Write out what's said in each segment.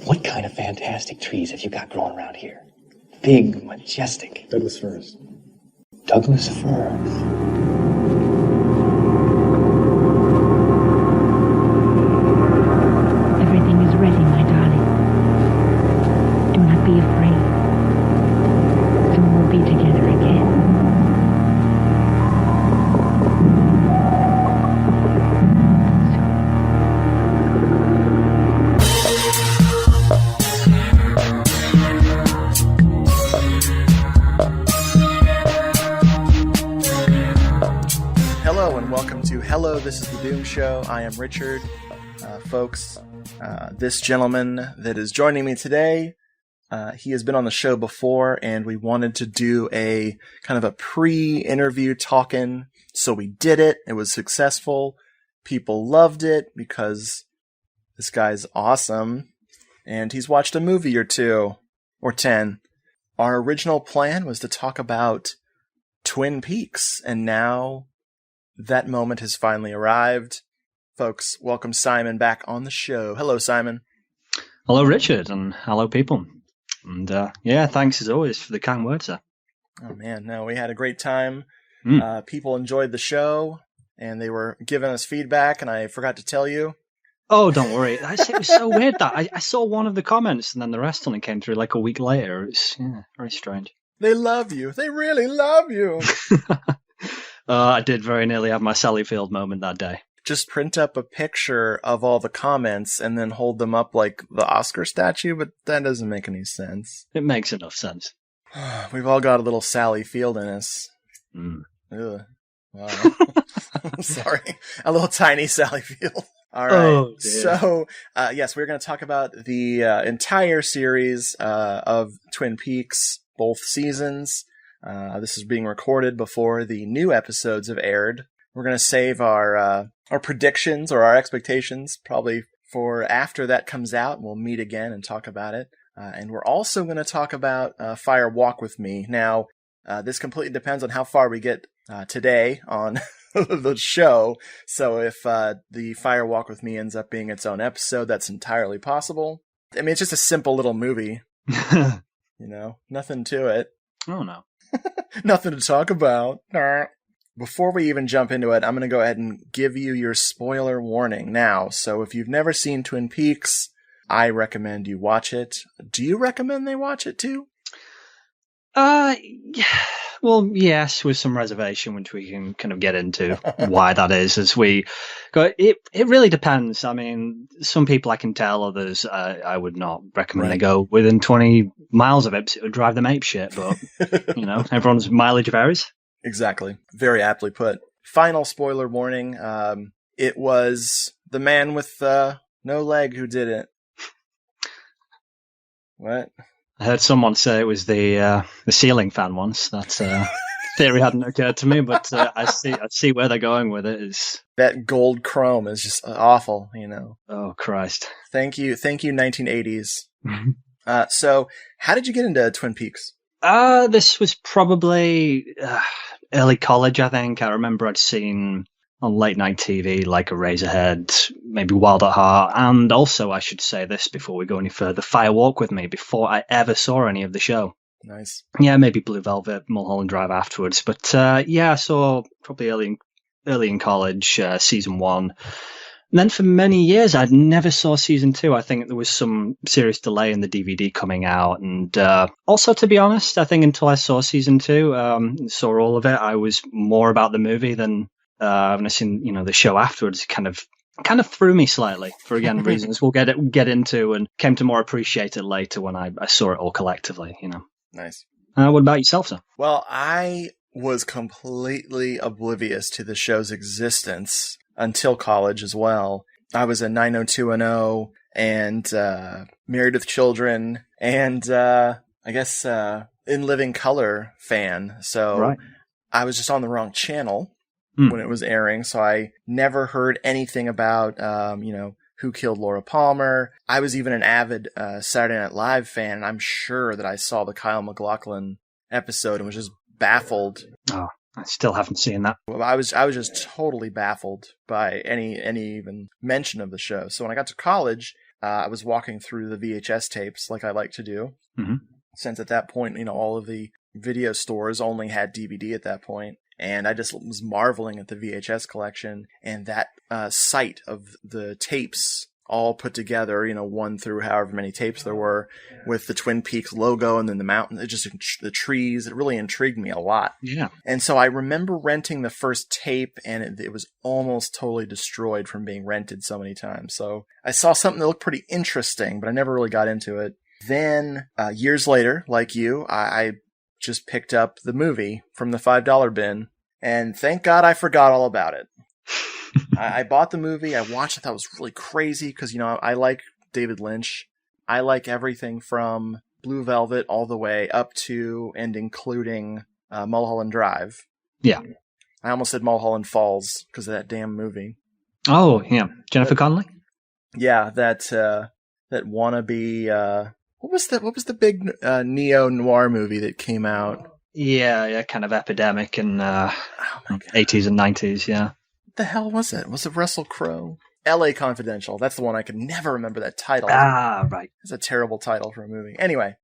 What kind of fantastic trees have you got growing around here? Big, majestic. Douglas firs. Douglas firs. Everything is ready, my darling. Do not be afraid. Soon we'll be together again. Hello and welcome to Hello, This is the Doom Show. I am Richard. Folks, this gentleman that is joining me today, he has been on the show before, and we wanted to do a kind of a pre-interview talking, so we did it. It was successful. People loved it because this guy's awesome, and he's watched a movie or two, or 10. Our original plan was to talk about Twin Peaks, and now that moment has finally arrived. Folks, welcome Simon back on the show. Hello, Simon. Hello, Richard, and hello, people. And thanks as always for the kind words, sir. Oh, man, no, we had a great time. Mm. People enjoyed the show, and they were giving us feedback, and I forgot to tell you. Oh, don't worry. It was so weird that I saw one of the comments, and then the rest only came through like a week later. It's very strange. They love you. They really love you. I did very nearly have my Sally Field moment that day. Just print up a picture of all the comments and then hold them up like the Oscar statue, but that doesn't make any sense. It makes enough sense. We've all got a little Sally Field in us. Mm. Ugh. Wow. I'm sorry. A little tiny Sally Field. All right. Oh, so, yes, we're going to talk about the entire series of Twin Peaks, both seasons. This is being recorded before the new episodes have aired. We're going to save our predictions or our expectations probably for after that comes out. We'll meet again and talk about it. And we're also going to talk about Fire Walk With Me. Now, this completely depends on how far we get today on the show. So if the Fire Walk With Me ends up being its own episode, that's entirely possible. I mean, it's just a simple little movie. Nothing to it. Oh, no. Nothing to talk about. Before we even jump into it, I'm going to go ahead and give you your spoiler warning now. So if you've never seen Twin Peaks, I recommend you watch it. Do you recommend they watch it too? Well, yes, with some reservation, which we can kind of get into why that is as we go. It really depends. I mean, some people I can tell, others I would not recommend they go within 20 miles of it. It would drive them apeshit, but, everyone's mileage varies. Exactly. Very aptly put. Final spoiler warning. It was the man with no leg who did it. What? I heard someone say it was the ceiling fan once. That theory hadn't occurred to me, but I see where they're going with it. That gold chrome is just awful, Oh, Christ. Thank you, 1980s. So, how did you get into Twin Peaks? This was probably early college, I think. I remember I'd seen on late night TV, like Eraserhead, maybe Wild at Heart, and also I should say this before we go any further, Fire Walk With Me, before I ever saw any of the show. Nice. Yeah, maybe Blue Velvet, Mulholland Drive afterwards, but I saw probably early in college, season 1. And then for many years, I'd never saw season 2. I think there was some serious delay in the DVD coming out. And also, to be honest, I think until I saw season 2, saw all of it, I was more about the movie than when I seen the show afterwards. Kind of threw me slightly for again reasons we'll get into, and came to more appreciate it later when I saw it all collectively. Nice. What about yourself, sir? Well, I was completely oblivious to the show's existence until college as well. I was a 90210 and Married with Children and I guess In Living Color fan. So right. I was just on the wrong channel when it was airing. So I never heard anything about, Who Killed Laura Palmer. I was even an avid Saturday Night Live fan. And I'm sure that I saw the Kyle MacLachlan episode and was just baffled. Oh, I still haven't seen that. I was just totally baffled by any even mention of the show. So when I got to college, I was walking through the VHS tapes like I like to do. Mm-hmm. Since at that point, all of the video stores only had DVD at that point. And I just was marveling at the VHS collection and that sight of the tapes all put together, one through however many tapes there were, with the Twin Peaks logo and then the mountain, the trees. It really intrigued me a lot. Yeah. And so I remember renting the first tape, and it was almost totally destroyed from being rented so many times. So I saw something that looked pretty interesting, but I never really got into it. Then, years later, like you, I just picked up the movie from the $5 bin, and thank God I forgot all about it. I bought the movie, I watched it, that was really crazy, because, I like David Lynch. I like everything from Blue Velvet all the way up to and including Mulholland Drive. Yeah. I almost said Mulholland Falls because of that damn movie. Oh, yeah. Jennifer Connelly? Yeah, that wannabe... What was the big neo-noir movie that came out? Yeah, kind of epidemic in 80s and 90s, yeah. What the hell was it? Was it Russell Crowe? L.A. Confidential. That's the one I could never remember that title. Ah, right. It's a terrible title for a movie. Anyway,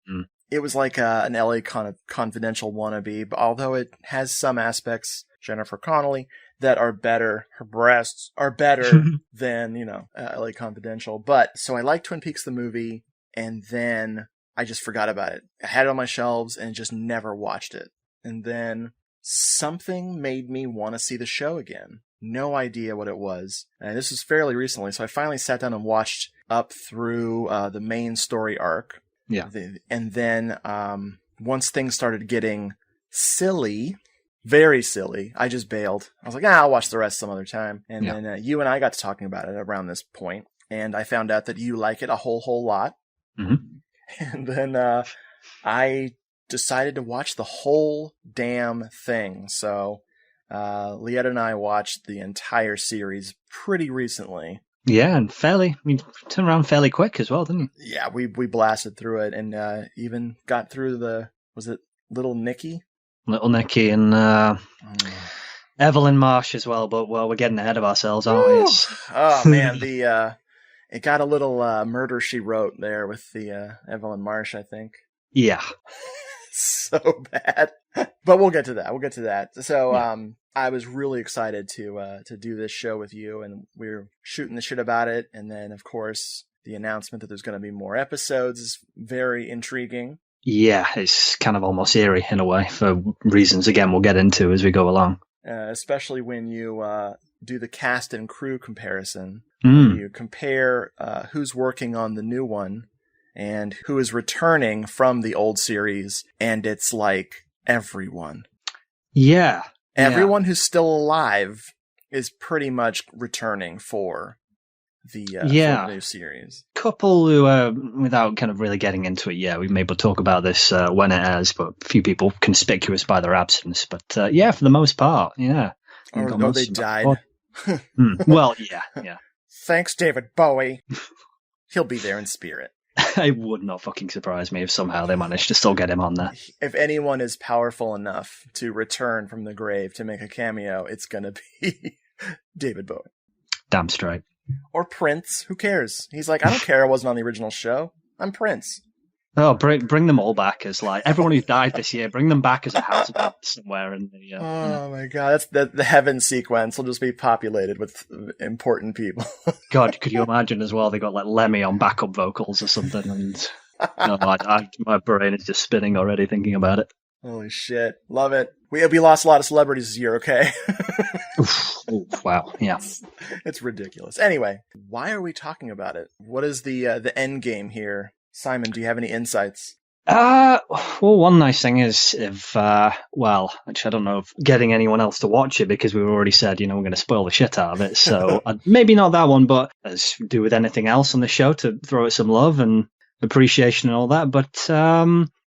It was like an L.A. Confidential wannabe, but although it has some aspects, Jennifer Connelly, that are better. Her breasts are better than, L.A. Confidential. But, so I liked Twin Peaks the movie, and then I just forgot about it. I had it on my shelves and just never watched it. And then something made me want to see the show again. No idea what it was. And this was fairly recently, so I finally sat down and watched up through the main story arc. Yeah. And then once things started getting silly, very silly, I just bailed. I was like, I'll watch the rest some other time. And then you and I got to talking about it around this point, and I found out that you like it a whole lot. Mm-hmm. And then I decided to watch the whole damn thing. So Lietta and I watched the entire series pretty recently. Yeah, and turned around fairly quick as well, didn't you? Yeah, we blasted through it, and even got through was it Little Nicky? Little Nicky and Evelyn Marsh as well, but we're getting ahead of ourselves, aren't we? Oh man, it got a little Murder, She Wrote there with the Evelyn Marsh, I think. Yeah. So bad. But we'll get to that. So I was really excited to do this show with you, and we were shooting the shit about it. And then, of course, the announcement that there's going to be more episodes is very intriguing. Yeah, it's kind of almost eerie in a way for reasons, again, we'll get into as we go along. Especially when you do the cast and crew comparison. You compare who's working on the new one and who is returning from the old series, and it's like everyone. Yeah. Everyone who's still alive is pretty much returning for the new series. Couple who, without kind of really getting into it, we may talk about this when it airs, but a few people conspicuous by their absence. But for the most part, yeah. Or they died. Well, yeah. Thanks, David Bowie. He'll be there in spirit. It would not fucking surprise me if somehow they managed to still get him on there. If anyone is powerful enough to return from the grave to make a cameo, it's going to be David Bowie. Damn straight. Or Prince. Who cares? He's like, I don't care I wasn't on the original show. I'm Prince. Oh, bring them all back as everyone who died this year. Bring them back as a house somewhere in the. Oh my God, that's the heaven sequence will just be populated with important people. God, could you imagine as well? They got Lemmy on backup vocals or something, and my brain is just spinning already thinking about it. Holy shit, love it. We lost a lot of celebrities this year. Okay. Oof, wow, yeah, it's ridiculous. Anyway, why are we talking about it? What is the end game here? Simon, do you have any insights? Well, one nice thing is actually, I don't know if getting anyone else to watch it, because we've already said, we're going to spoil the shit out of it. So maybe not that one, but as do with anything else on the show, to throw it some love and appreciation and all that. But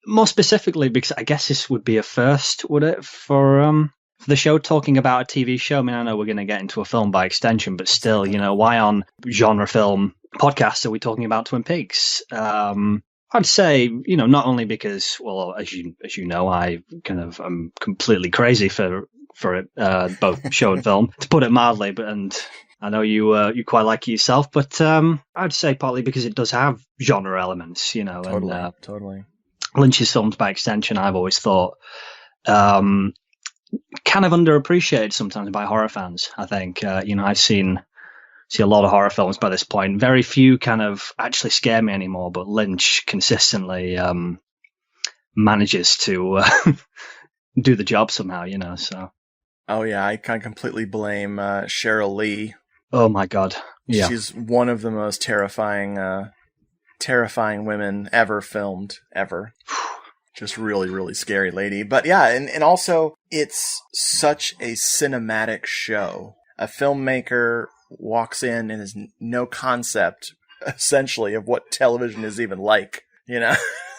more specifically, because I guess this would be a first, would it, for the show talking about a TV show? I mean, I know we're going to get into a film by extension, but still, why on genre film podcasts are we talking about Twin Peaks? I'd say, not only because, well, as you know, I'm completely crazy for it, both show and film, to put it mildly, and I know you quite like it yourself, but I'd say partly because it does have genre elements, Totally. Lynch's films, by extension, I've always thought kind of underappreciated sometimes by horror fans. I think I've see a lot of horror films by this point. Very few kind of actually scare me anymore, but Lynch consistently manages to do the job somehow, so. Oh yeah, I can completely blame Cheryl Lee. Oh my God. Yeah. She's one of the most terrifying women ever filmed, ever. Just really, really scary lady. But yeah, and also it's such a cinematic show. A filmmaker walks in and has no concept, essentially, of what television is even like,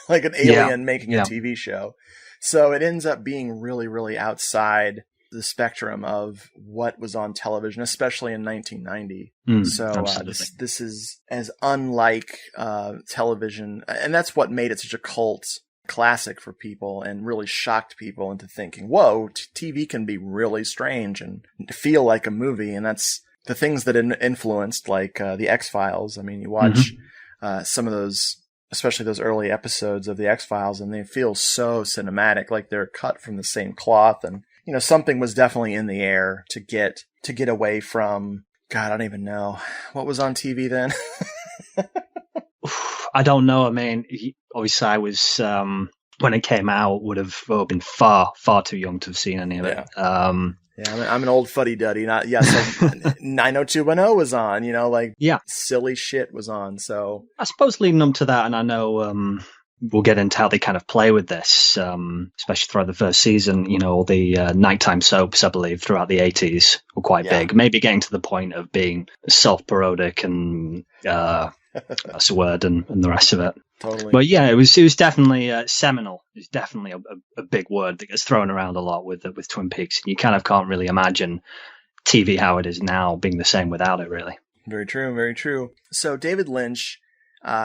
like an alien making a TV show. So it ends up being really, really outside the spectrum of what was on television, especially in 1990. So this is as unlike television, and that's what made it such a cult classic for people and really shocked people into thinking, whoa, TV can be really strange and feel like a movie. And that's the things that influenced, like the X-Files. I mean, you watch some of those, especially those early episodes of the X-Files, and they feel so cinematic, like they're cut from the same cloth. And something was definitely in the air to get away from, God, I don't even know what was on TV then. I don't know. I mean, obviously I was, when it came out, would have been far, far too young to have seen any of it. I'm an old fuddy-duddy. 90210 was on, silly shit was on. So I suppose leading up to that, and I know we'll get into how they kind of play with this, especially throughout the first season. All the nighttime soaps, I believe, throughout the 80s were quite big. Maybe getting to the point of being self-parodic and that's a word, and the rest of it. Totally. But yeah, it was definitely seminal. It's definitely a big word that gets thrown around a lot with Twin Peaks. You kind of can't really imagine TV how it is now being the same without it, really. Very true, very true. So David Lynch,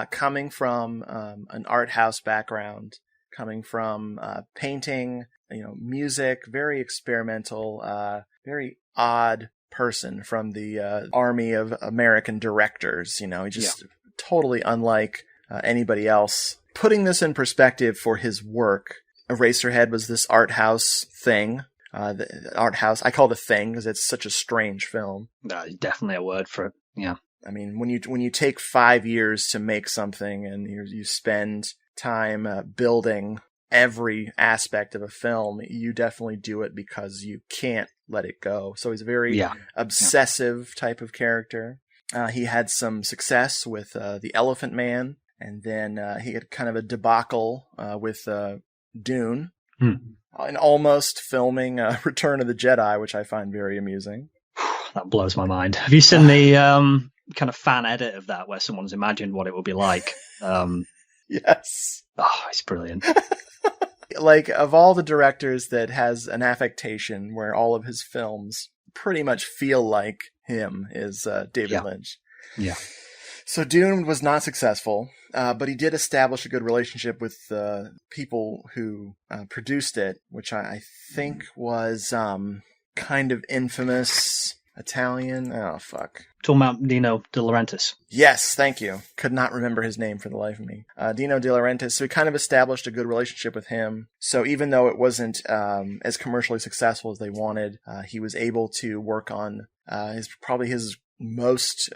coming from an art house background, coming from painting, music, very experimental, very odd person from the army of American directors. He just totally unlike anybody else. Putting this in perspective for his work, Eraserhead was this art house thing. The art house, I call it a thing because it's such a strange film. Definitely a word for it. Yeah. I mean, when you take 5 years to make something and you spend time building every aspect of a film, you definitely do it because you can't let it go. So he's a very obsessive type of character. He had some success with The Elephant Man, and then he had kind of a debacle with Dune, and almost filming Return of the Jedi, which I find very amusing. That blows my mind. Have you seen the kind of fan edit of that where someone's imagined what it would be like? Yes. Oh, it's brilliant. Like, of all the directors that has an affectation where all of his films pretty much feel like him is David Lynch. Yeah. So Dune was not successful, but he did establish a good relationship with the people who produced it, which I think was kind of infamous Italian. Oh, fuck. Talking about Dino De Laurentiis. Yes, thank you. Could not remember his name for the life of me. Dino De Laurentiis. So he kind of established a good relationship with him. So even though it wasn't as commercially successful as they wanted, he was able to work on his most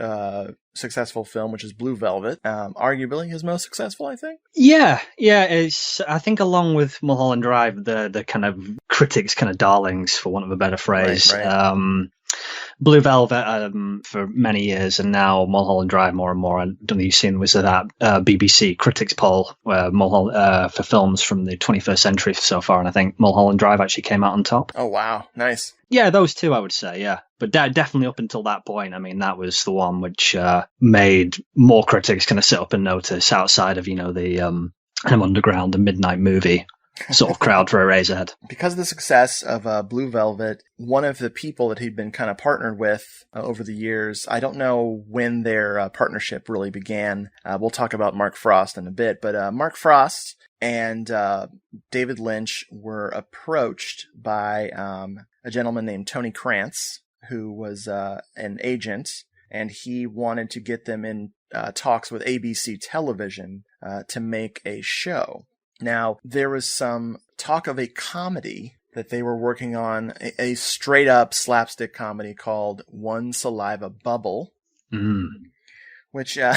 successful film, which is Blue Velvet. Arguably his most successful, I think. Yeah. It's, I think, along with Mulholland Drive, the kind of critics' kind of darlings, for want of a better phrase. Right. Blue Velvet for many years, and now Mulholland Drive more and more. I don't know if you've seen, was that BBC critics poll where for films from the 21st century so far, and I think Mulholland Drive actually came out on top. Oh, wow. Nice. Yeah, those two, I would say, yeah. But definitely up until that point, I mean, that was the one which made more critics kind of sit up and notice outside of, the kind of underground, the midnight movie sort of crowd for Eraserhead. Because of the success of Blue Velvet, one of the people that he'd been kind of partnered with over the years, I don't know when their partnership really began. We'll talk about Mark Frost in a bit, but Mark Frost and David Lynch were approached by a gentleman named Tony Krantz, who was an agent, and he wanted to get them in talks with ABC Television to make a show. Now, there was some talk of a comedy that they were working on, a straight-up slapstick comedy called One Saliva Bubble, which you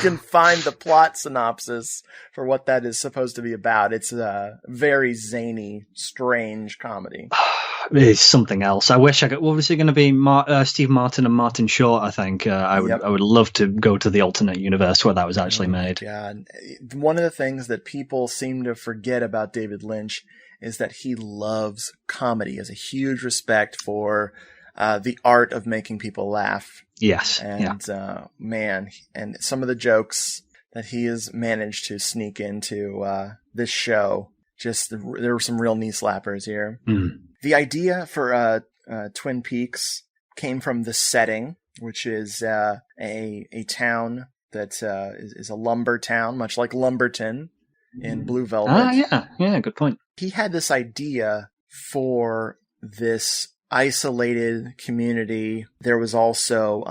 can find the plot synopsis for what that is supposed to be about. It's a very zany, strange comedy. It's something else. I wish I could. What was it going to be? Steve Martin and Martin Short, I think. I would love to go to the alternate universe where that was actually made. Yeah. One of the things that people seem to forget about David Lynch is that he loves comedy, has a huge respect for the art of making people laugh. Yes. And man, and some of the jokes that he has managed to sneak into this show, there were some real knee slappers here. The idea for Twin Peaks came from the setting, which is a town that is a lumber town, much like Lumberton in Blue Velvet. Yeah, good point. He had this idea for this isolated community. There was also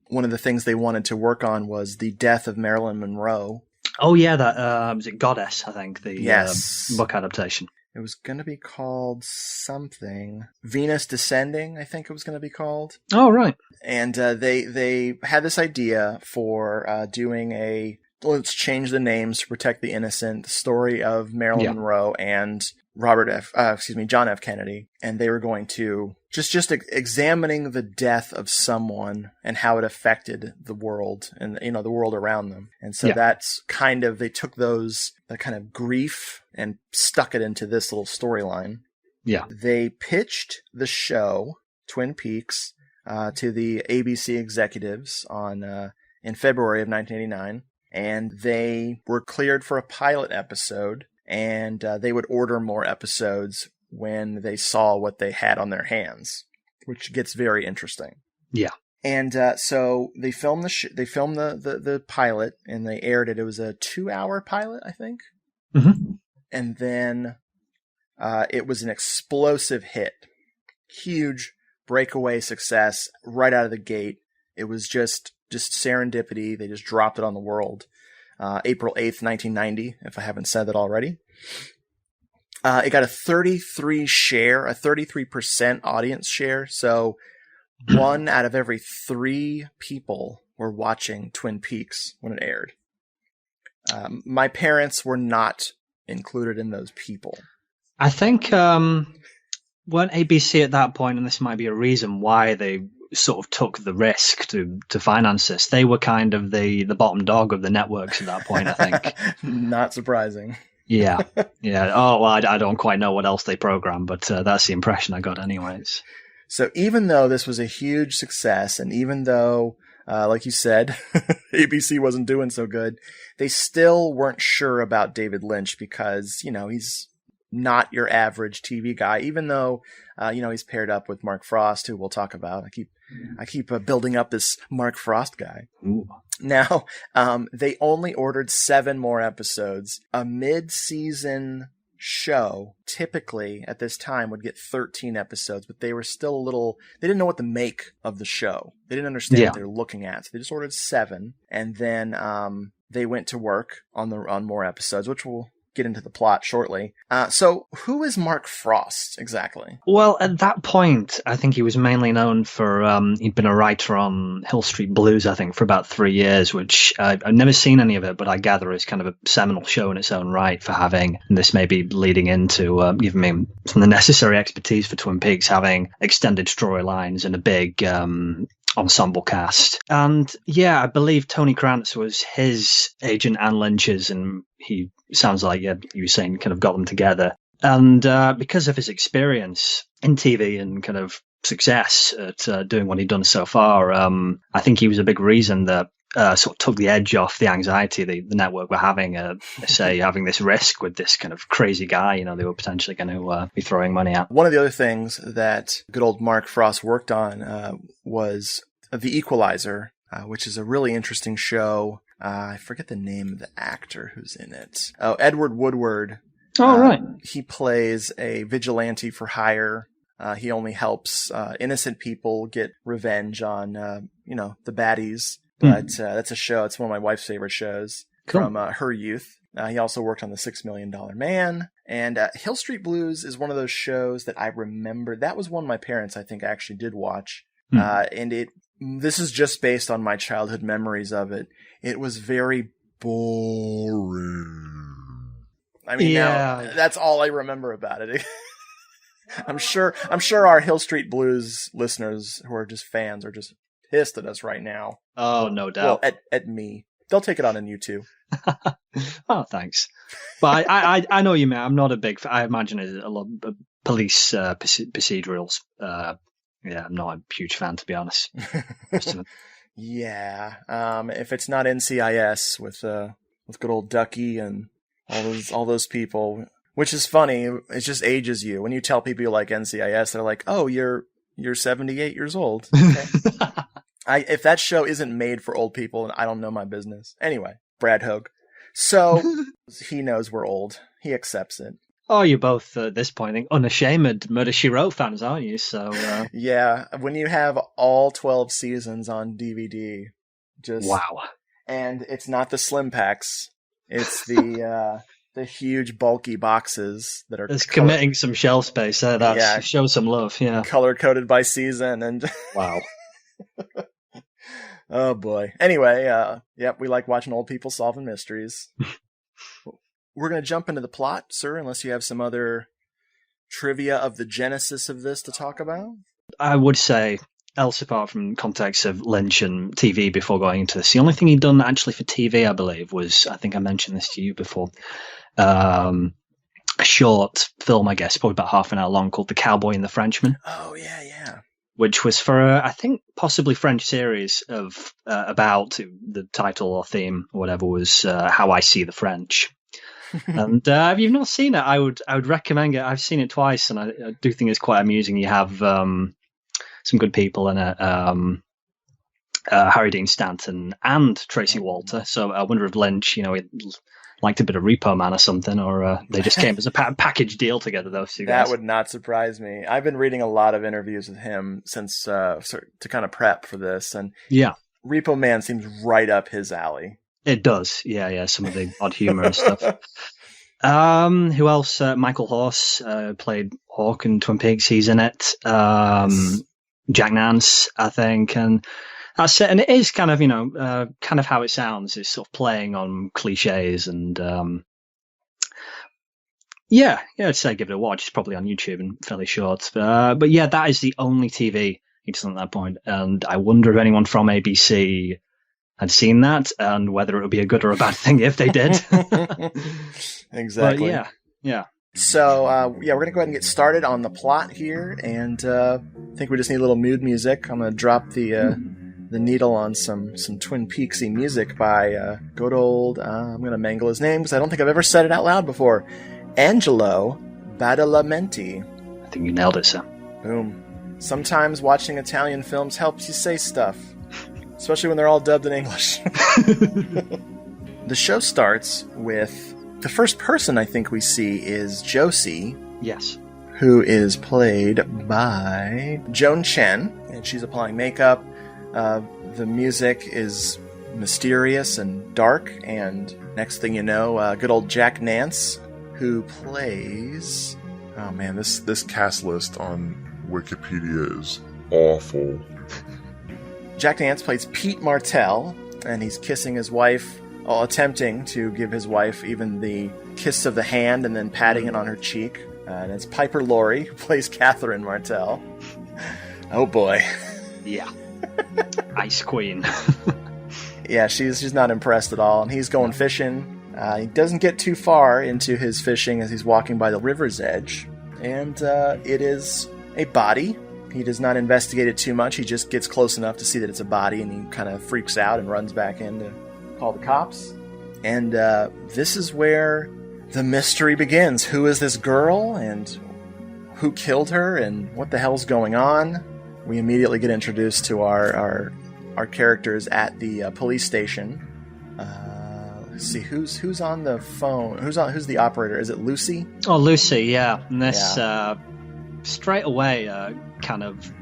one of the things they wanted to work on was the death of Marilyn Monroe. Oh yeah, that was it Goddess, I think, the book adaptation. It was going to be called something. Venus Descending, I think it was going to be called. Oh, right. And they had this idea for doing let's change the names to protect the innocent, story of Marilyn Monroe and John F. Kennedy. And they were going to just examining the death of someone and how it affected the world and, the world around them. And so that's they took that kind of grief and stuck it into this little storyline. Yeah. They pitched the show, Twin Peaks, to the ABC executives in February of 1989. And they were cleared for a pilot episode, and they would order more episodes when they saw what they had on their hands, which gets very interesting. Yeah. And so they filmed the pilot, and they aired it. It was a 2-hour pilot, I think. Mm-hmm. And then it was an explosive hit, huge breakaway success right out of the gate. It was just serendipity. They just dropped it on the world. April 8th, 1990, if I haven't said that already. It got a 33% audience share. So 1 out of every 3 people were watching Twin Peaks when it aired. My parents were not included in those people. I think when ABC at that point, and this might be a reason why they sort of took the risk to finance this, they were kind of the bottom dog of the networks at that point, I think. Not surprising. Yeah. Oh, well, I don't quite know what else they program, but that's the impression I got anyways. So even though this was a huge success, and even though, like you said, ABC wasn't doing so good, they still weren't sure about David Lynch because, he's not your average TV guy, even though, he's paired up with Mark Frost, who we'll talk about. I keep building up this Mark Frost guy. Ooh. Now, they only ordered 7 more episodes. A mid-season show typically at this time would get 13 episodes, but they were still they didn't know what to make of the show. They didn't understand what they were looking at. So they just ordered 7, and then they went to work on more episodes, which we'll get into the plot shortly. So who is Mark Frost exactly? Well, at that point, I think he was mainly known for, he'd been a writer on Hill Street Blues, I think, for about 3 years, which I've never seen any of it, but I gather is kind of a seminal show in its own right for having, and this may be leading into giving me some of the necessary expertise for Twin Peaks, having extended storylines and a big ensemble cast. And I believe Tony Krantz was his agent and Lynch's, and he sounds like you were saying kind of got them together. And because of his experience in TV and kind of success at doing what he'd done so far, I think he was a big reason that sort of took the edge off the anxiety the network were having, having this risk with this kind of crazy guy, they were potentially going to be throwing money at. One of the other things that good old Mark Frost worked on was The Equalizer, which is a really interesting show. I forget the name of the actor who's in it. Oh, Edward Woodward. Oh, right. He plays a vigilante for hire He only helps innocent people get revenge on, the baddies. But that's a show. It's one of my wife's favorite shows from her youth. He also worked on The $6 Million Man. And Hill Street Blues is one of those shows that I remember. That was one my parents, I think, actually did watch. And this is just based on my childhood memories of it. It was very boring. I mean, now, that's all I remember about it. I'm sure our Hill Street Blues listeners who are just fans are just pissed at us right now. Oh, no doubt. Well, at me. They'll take it on you too. Oh, thanks. But I know you, man. I'm not a big fan. I imagine it's a lot of police procedurals. Yeah, I'm not a huge fan, to be honest. Yeah. If it's not NCIS with good old Ducky and all those people, which is funny, it just ages you. When you tell people you like NCIS, they're like, "Oh, you're 78 years old." Okay. If that show isn't made for old people, I don't know my business. Anyway, Brad Hogue. So he knows we're old. He accepts it. Oh, you're both at this point unashamed Murder, She Wrote fans, aren't you? So yeah, when you have all 12 seasons on DVD, just wow. And it's not the slim packs; it's the huge bulky boxes that are. It's committing some shelf space. Show some love. Yeah, color coded by season and wow. Oh boy. Anyway, we like watching old people solving mysteries. We're going to jump into the plot, sir, unless you have some other trivia of the genesis of this to talk about. I would say, else apart from context of Lynch and TV before going into this, the only thing he'd done actually for TV, I believe, was, I think I mentioned this to you before, a short film, I guess, probably about half an hour long, called The Cowboy and the Frenchman. Oh, yeah. Which was for, I think, possibly French series of about the title or theme, or whatever, was How I See the French. And if you've not seen it, I would recommend it. I've seen it twice, and I do think it's quite amusing. You have some good people in it, Harry Dean Stanton and Tracy Walter. So I wonder if Lynch, he liked a bit of Repo Man or something, or they just came as a package deal together, those two guys. That would not surprise me. I've been reading a lot of interviews with him since to kind of prep for this, and yeah, Repo Man seems right up his alley. It does, yeah. Some of the odd humor and stuff. Who else? Michael Horse played Hawk in Twin Peaks. He's in it. Jack Nance, I think, and that's it. And it is kind of how it sounds. It's sort of playing on cliches, and I'd say give it a watch. It's probably on YouTube and fairly short. But yeah, that is the only TV he does at that point. And I wonder if anyone from ABC had seen that, and whether it would be a good or a bad thing if they did. Exactly. But yeah. So, we're going to go ahead and get started on the plot here, and I think we just need a little mood music. I'm going to drop the needle on some Twin Peaksy music by good old, I'm going to mangle his name because I don't think I've ever said it out loud before, Angelo Badalamenti. I think you nailed it, sir. Boom. Sometimes watching Italian films helps you say stuff. Especially when they're all dubbed in English. The show starts with the first person I think we see is Josie. Yes. Who is played by Joan Chen, and she's applying makeup. The music is mysterious and dark, and next thing you know, good old Jack Nance, who plays... Oh man, this cast list on Wikipedia is awful. Jack Nance plays Pete Martell, and he's kissing his wife, attempting to give his wife even the kiss of the hand and then patting it on her cheek. And it's Piper Laurie, who plays Catherine Martell. Oh boy. Yeah. Ice Queen. Yeah, she's not impressed at all, and he's going fishing. He doesn't get too far into his fishing as he's walking by the river's edge, and it is a body. He does not investigate it too much. He just gets close enough to see that it's a body, and he kind of freaks out and runs back in to call the cops. And this is where the mystery begins. Who is this girl, and who killed her, and what the hell's going on? We immediately get introduced to our characters at the police station. Let's see, who's on the phone? Who's the operator? Is it Lucy? Oh, Lucy, yeah. And this straight away, kind of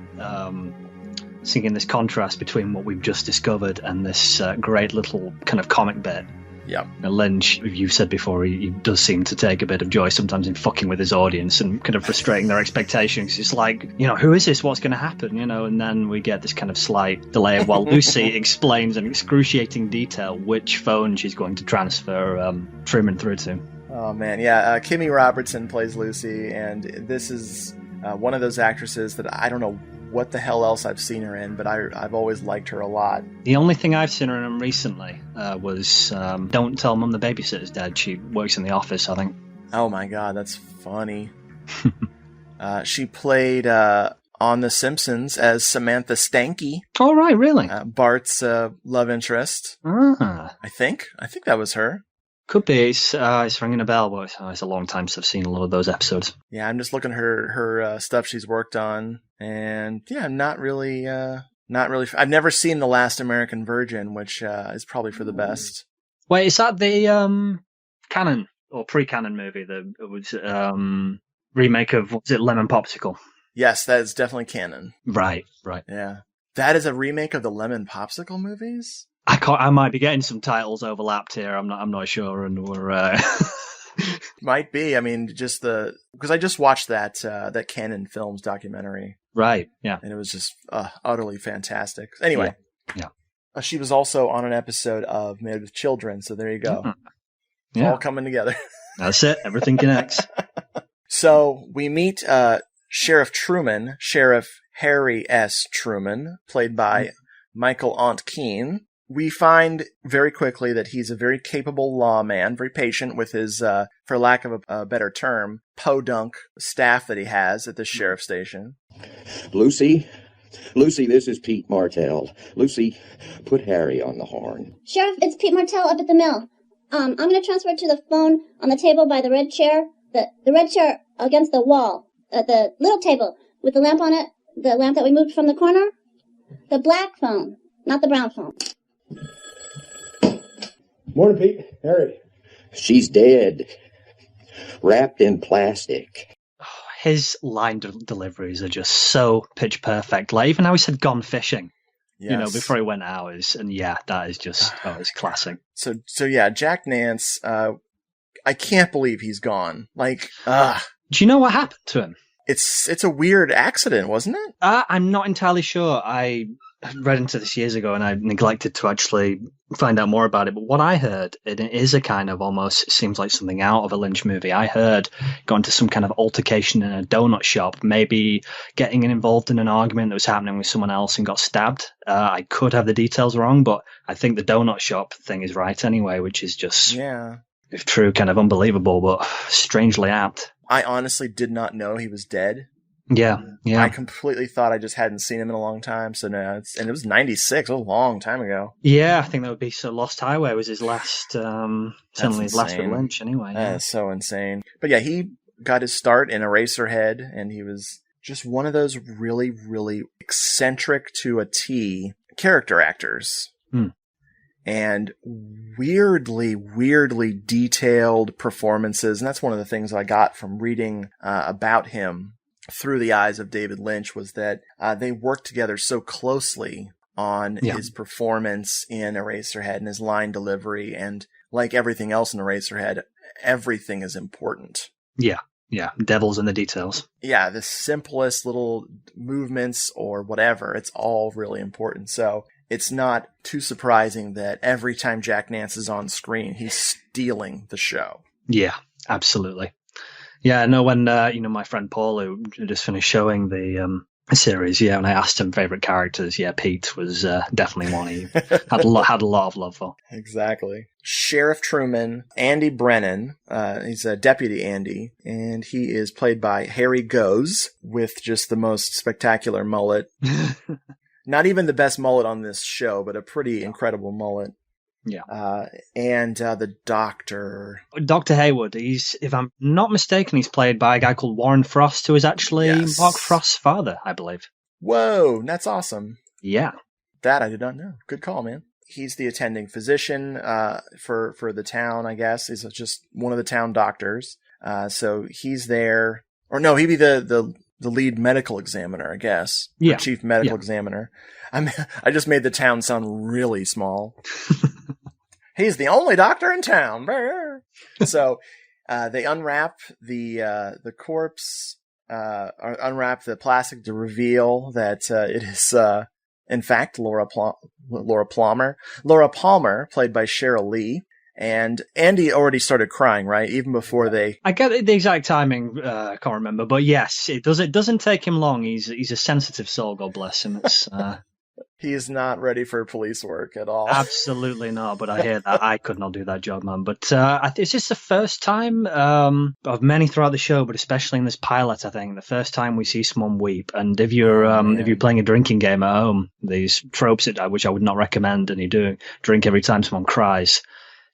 seeing this contrast between what we've just discovered and this great little kind of comic bit. Yeah. Lynch, you've said before, he does seem to take a bit of joy sometimes in fucking with his audience and kind of frustrating their expectations. It's like, who is this? What's going to happen? And then we get this kind of slight delay while Lucy explains in excruciating detail which phone she's going to transfer Truman through to. Oh, man. Yeah. Kimmy Robertson plays Lucy, and this is one of those actresses that I don't know what the hell else I've seen her in, but I've always liked her a lot. The only thing I've seen her in recently was Don't Tell Mum the Babysitter's Dead. She works in the office, I think. Oh my god, that's funny. She played on The Simpsons as Samantha Stanky. Oh, right, really? Bart's love interest. Ah. I think that was her. Could be. It's ringing a bell, but it's a long time since I've seen a lot of those episodes. Yeah, I'm just looking at her stuff she's worked on, and yeah, not really. I've never seen The Last American Virgin, which is probably for the best. Wait, is that the canon or pre-canon movie that was remake of, was it Lemon Popsicle? Yes, that is definitely canon. Right. Yeah, that is a remake of the Lemon Popsicle movies. I might be getting some titles overlapped here. I'm not sure, and we're might be. I mean, because I just watched that Canon Films documentary. Right. Yeah. And it was just utterly fantastic. Anyway. Yeah. She was also on an episode of Made with Children, so there you go. Mm-hmm. It's all coming together. That's it. Everything connects. So we meet Sheriff Truman, Sheriff Harry S. Truman, played by Michael Aunt Keene. We find very quickly that he's a very capable lawman, very patient with his, for lack of a better term, podunk staff that he has at the sheriff's station. Lucy, this is Pete Martell. Lucy, put Harry on the horn. Sheriff, it's Pete Martell up at the mill. I'm going to transfer to the phone on the table by the red chair. The red chair against the wall. The little table with the lamp on it. The lamp that we moved from the corner. The black phone, not the brown phone. Morning, Pete. Harry. She's dead. Wrapped in plastic. His line deliveries are just so pitch perfect. Like, even how he said gone fishing, before he went out. That is just, it's classic. So yeah, Jack Nance, I can't believe he's gone. Like, Do you know what happened to him? It's a weird accident, wasn't it? I'm not entirely sure. I read into this years ago and I neglected to actually find out more about it. But what I heard, it is a kind of almost seems like something out of a Lynch movie. I heard going to some kind of altercation in a donut shop, maybe getting involved in an argument that was happening with someone else and got stabbed. I could have the details wrong, but I think the donut shop thing is right anyway, which is just, if true, kind of unbelievable, but strangely apt. I honestly did not know he was dead. Yeah. I completely thought I just hadn't seen him in a long time. So no, and it was 96, a long time ago. Yeah, I think that would be so. Lost Highway was his last, certainly his last with Lynch anyway. Yeah. That's so insane. But yeah, he got his start in Eraserhead, and he was just one of those really, really eccentric to a T character actors. And weirdly detailed performances. And that's one of the things I got from reading about him through the eyes of David Lynch, was that they worked together so closely on his performance in Eraserhead and his line delivery. And like everything else in Eraserhead, everything is important. Yeah. Devil's in the details. Yeah, the simplest little movements or whatever, it's all really important. So it's not too surprising that every time Jack Nance is on screen, he's stealing the show. Yeah, absolutely. Yeah, no, when, my friend Paul, who just finished showing the series, when I asked him favorite characters, Pete was definitely one he had a lot of love for. Exactly. Sheriff Truman, Andy Brennan, he's a deputy Andy, and he is played by Harry Goes, with just the most spectacular mullet. Not even the best mullet on this show, but a pretty incredible mullet. Yeah. And the Doctor. Dr. Haywood, if I'm not mistaken, he's played by a guy called Warren Frost, who is actually Mark Frost's father, I believe. Whoa, that's awesome. Yeah. That I did not know. Good call, man. He's the attending physician for the town, I guess. He's just one of the town doctors. So he's there. Or no, he'd be the the lead medical examiner, I guess. Yeah. Or chief medical examiner. I just made the town sound really small. He's the only doctor in town. So they unwrap the corpse, or unwrap the plastic to reveal that it is in fact Laura Palmer, played by Cheryl Lee. And Andy already started crying, right? Even before they... I get the exact timing, I can't remember. But yes, it doesn't take him long. He's a sensitive soul, God bless him. It's... He is not ready for police work at all. Absolutely not, but I hear that. I could not do that job, man. But it's just the first time of many throughout the show, but especially in this pilot, I think, the first time we see someone weep. And if you're playing a drinking game at home, these tropes which I would not recommend, and you do drink every time someone cries,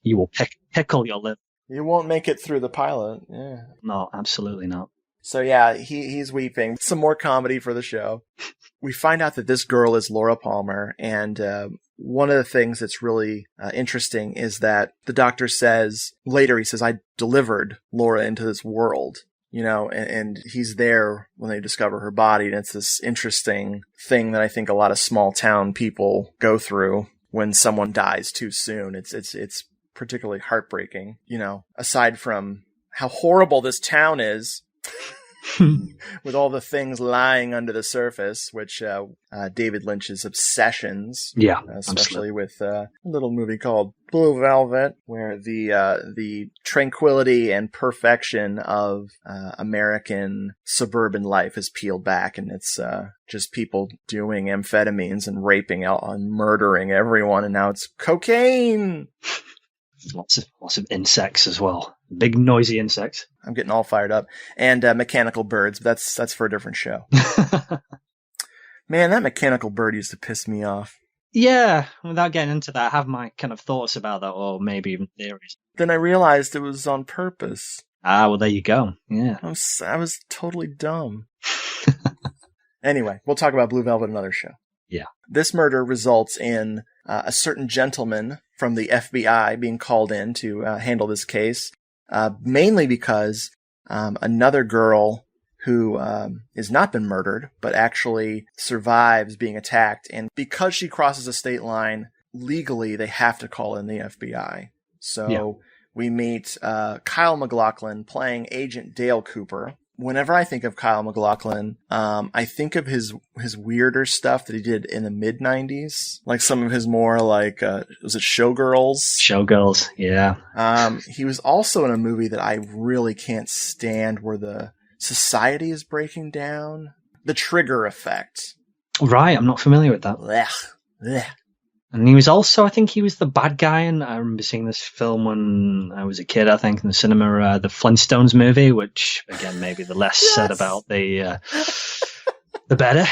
you will pickle your lip. You won't make it through the pilot. Yeah. No, absolutely not. So yeah, he's weeping. Some more comedy for the show. We find out that this girl is Laura Palmer, and one of the things that's really interesting is that the doctor says, later he says, I delivered Laura into this world, and he's there when they discover her body, and it's this interesting thing that I think a lot of small town people go through when someone dies too soon. It's particularly heartbreaking, aside from how horrible this town is. With all the things lying under the surface, which David Lynch's obsessions, especially with a little movie called Blue Velvet, where the tranquility and perfection of American suburban life is peeled back, and it's just people doing amphetamines and raping and murdering everyone, and now it's cocaine. Lots of insects as well. Big noisy insects. I'm getting all fired up. And mechanical birds. But that's for a different show. Man, that mechanical bird used to piss me off. Yeah, without getting into that, I have my kind of thoughts about that, or maybe even theories. Then I realized it was on purpose. Ah, well, there you go. Yeah. I was totally dumb. Anyway, we'll talk about Blue Velvet another show. Yeah. This murder results in a certain gentleman from the FBI being called in to handle this case, mainly because another girl who has not been murdered, but actually survives being attacked. And because she crosses a state line, legally they have to call in the FBI. So we meet Kyle MacLachlan playing Agent Dale Cooper. Whenever I think of Kyle MacLachlan, I think of his weirder stuff that he did in the mid-90s. Like some of his more like, was it Showgirls? Showgirls, yeah. He was also in a movie that I really can't stand where the society is breaking down. The Trigger Effect. Right, I'm not familiar with that. Blech. And he was also, I think he was the bad guy, and I remember seeing this film when I was a kid, I think, in the cinema, the Flintstones movie, which, again, maybe the less said about the better.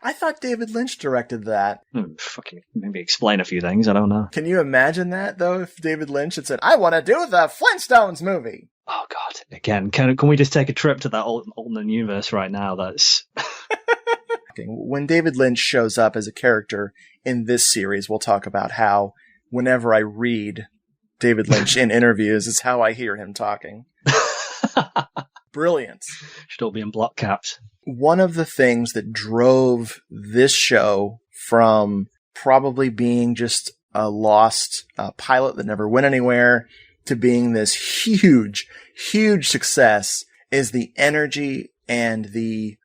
I thought David Lynch directed that. Fucking maybe explain a few things, I don't know. Can you imagine that, though, if David Lynch had said, I want to do the Flintstones movie? Oh, God. Again, can we just take a trip to that alternate universe right now? That's... When David Lynch shows up as a character in this series, we'll talk about how whenever I read David Lynch in interviews, it's how I hear him talking. Brilliant. Should all be in block caps. One of the things that drove this show from probably being just a lost pilot that never went anywhere to being this huge, huge success is the energy and the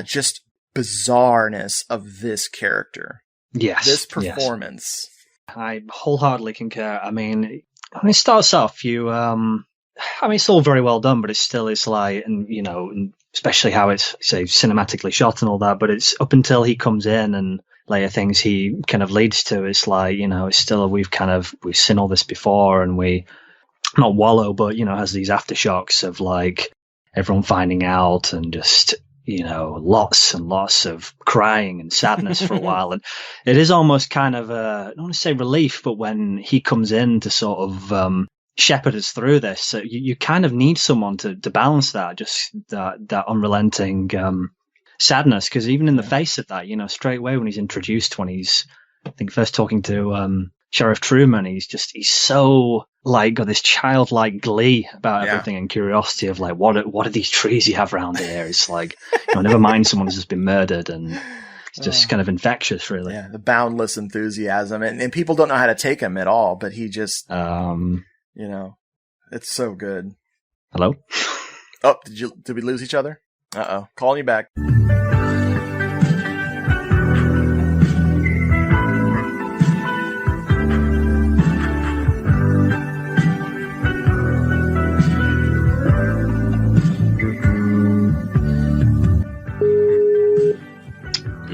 just bizarreness of this character. Yes. This performance. Yes. I wholeheartedly concur. I mean, when it starts off, it's all very well done, but it still is like, and especially how it's, say, cinematically shot and all that, but it's up until he comes in and later things he kind of leads to, it's like, it's still, we've seen all this before, and we not wallow, but, has these aftershocks of like everyone finding out and just, lots and lots of crying and sadness for a while. And it is almost kind of I don't want to say relief, but when he comes in to sort of shepherd us through this, so you kind of need someone to balance that, just that unrelenting sadness. Because even in the face of that, straight away when he's introduced, when he's, I think, first talking to Sheriff Truman, he's so like got this childlike glee about Yeah. everything and curiosity of like, what are these trees you have around here? It's like, never mind someone's just been murdered, and it's just kind of infectious, really. Yeah, the boundless enthusiasm, and people don't know how to take him at all, but he just, it's so good. Hello? Oh, did we lose each other? Uh-oh. Calling you back.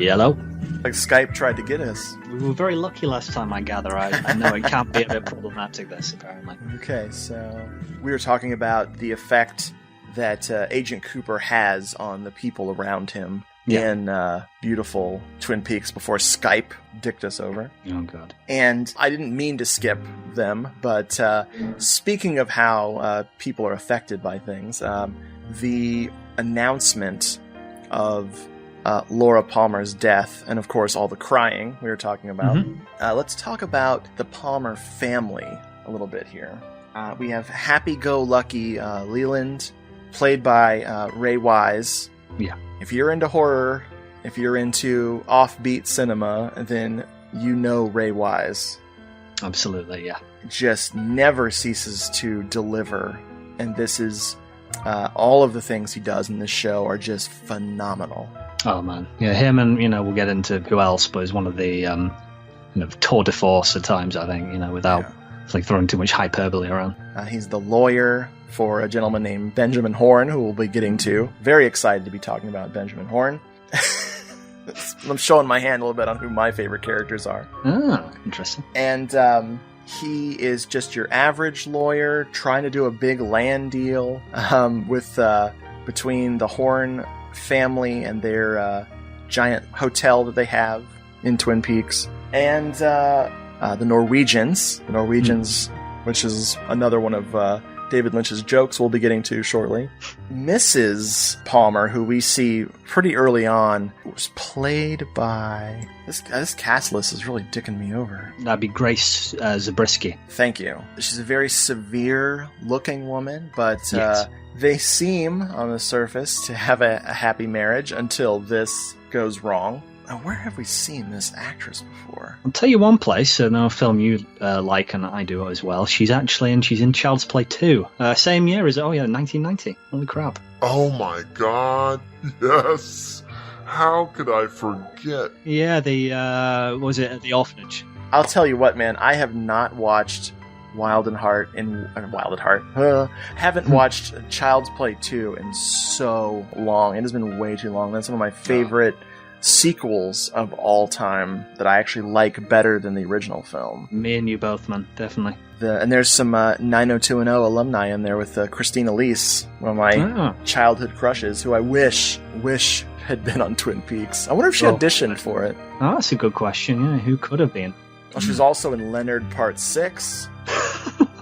Hello? Like Skype tried to get us. We were very lucky last time, I gather. I know it can be a bit problematic, this, apparently. Okay, so we were talking about the effect that Agent Cooper has on the people around him in beautiful Twin Peaks before Skype dicked us over. Oh, God. And I didn't mean to skip them, but speaking of how people are affected by things, the announcement of Laura Palmer's death, and of course all the crying we were talking about. Let's talk about the Palmer family a little bit here. We have happy-go-lucky Leland, played by Ray Wise. Yeah. If you're into horror, if you're into offbeat cinema, then you know Ray Wise. Absolutely, yeah. Just never ceases to deliver, and this is all of the things he does in this show are just phenomenal. Oh, man. Yeah, him and, we'll get into who else, but he's one of the tour de force at times, I think, without throwing too much hyperbole around. He's the lawyer for a gentleman named Benjamin Horne, who we'll be getting to. Very excited to be talking about Benjamin Horne. I'm showing my hand a little bit on who my favorite characters are. Ah, interesting. And he is just your average lawyer trying to do a big land deal between the Horne family and their giant hotel that they have in Twin Peaks, and the Norwegians, which is another one of David Lynch's jokes we'll be getting to shortly. Mrs. Palmer, who we see pretty early on, was played by this cast list is really dicking me over. That'd be Grace Zabriskie. Thank you. She's a very severe looking woman, but Yes. they seem, on the surface, to have a happy marriage until this goes wrong. Now, where have we seen this actress before? I'll tell you one place, another film you like and I do as well. She's in Child's Play 2. Same year as, 1990. Holy crap. Oh my god, yes! How could I forget? Yeah, was it at the orphanage? I'll tell you what, man, I have not watched haven't watched Child's Play 2 in so long. It has been way too long. That's one of my favorite sequels of all time that I actually like better than the original film. Me and you both, man. Definitely. And there's some 90210 alumni in there with Christina Leese, one of my childhood crushes, who I wish had been on Twin Peaks. I wonder if she auditioned for it. Oh, that's a good question. Yeah, who could have been? Well, she was also in Leonard Part 6.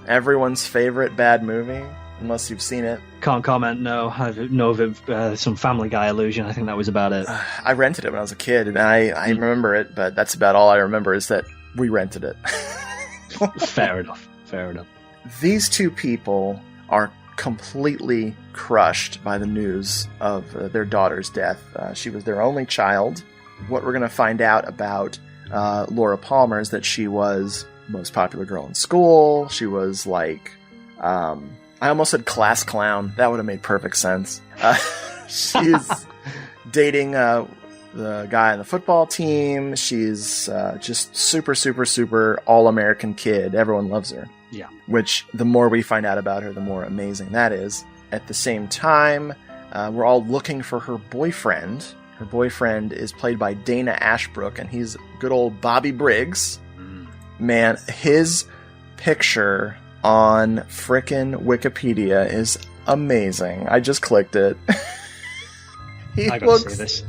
Everyone's favorite bad movie, unless you've seen it. Can't comment, no. I know of some Family Guy illusion. I think that was about it. I rented it when I was a kid, and I remember it, but that's about all I remember is that we rented it. Fair enough. These two people are completely crushed by the news of their daughter's death. She was their only child. What we're going to find out about Laura Palmer is that she was the most popular girl in school. She was like, I almost said class clown. That would have made perfect sense. She's dating the guy on the football team. She's just super, super, super all-American kid. Everyone loves her. Yeah. Which, the more we find out about her, the more amazing that is. At the same time, we're all looking for her boyfriend. Her boyfriend is played by Dana Ashbrook, and he's good old Bobby Briggs. Man, his picture on frickin' Wikipedia is amazing. I just clicked it. I gotta see this.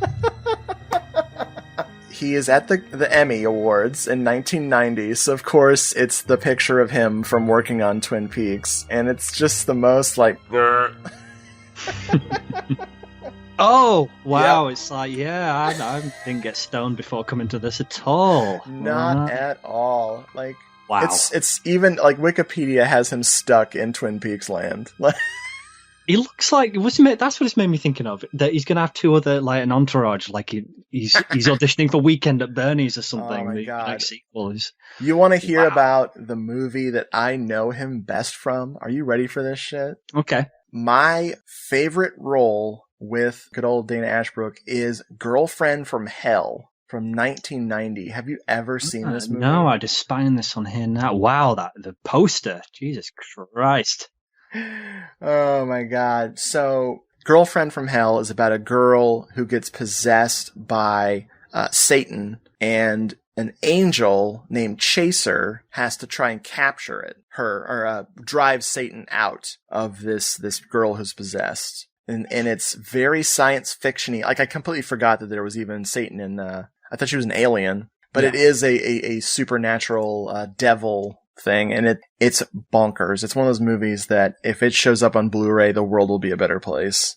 He is at the Emmy Awards in 1990, so of course it's the picture of him from working on Twin Peaks, and it's just the most like... Oh, wow. Yep. It's like, I didn't get stoned before coming to this at all. Not at all. Like, Wow. It's even like Wikipedia has him stuck in Twin Peaks land. He looks like that's what it's made me thinking of. That he's gonna have two other like an entourage, like he's auditioning for Weekend at Bernie's or something. Oh my the God. next sequel is. You want to hear about the movie that I know him best from? Are you ready for this shit? Okay. My favorite role with good old Dana Ashbrook is Girlfriend from Hell from 1990. Have you ever seen this movie? No, I just spying this on here now. Wow, the poster. Jesus Christ. Oh my God. So, Girlfriend from Hell is about a girl who gets possessed by Satan, and an angel named Chaser has to try and capture it, drive Satan out of this girl who's possessed. And it's very science fiction-y. Like, I completely forgot that there was even Satan in, I thought she was an alien, but it is a supernatural devil thing, and it's bonkers. It's one of those movies that if it shows up on Blu-ray, the world will be a better place.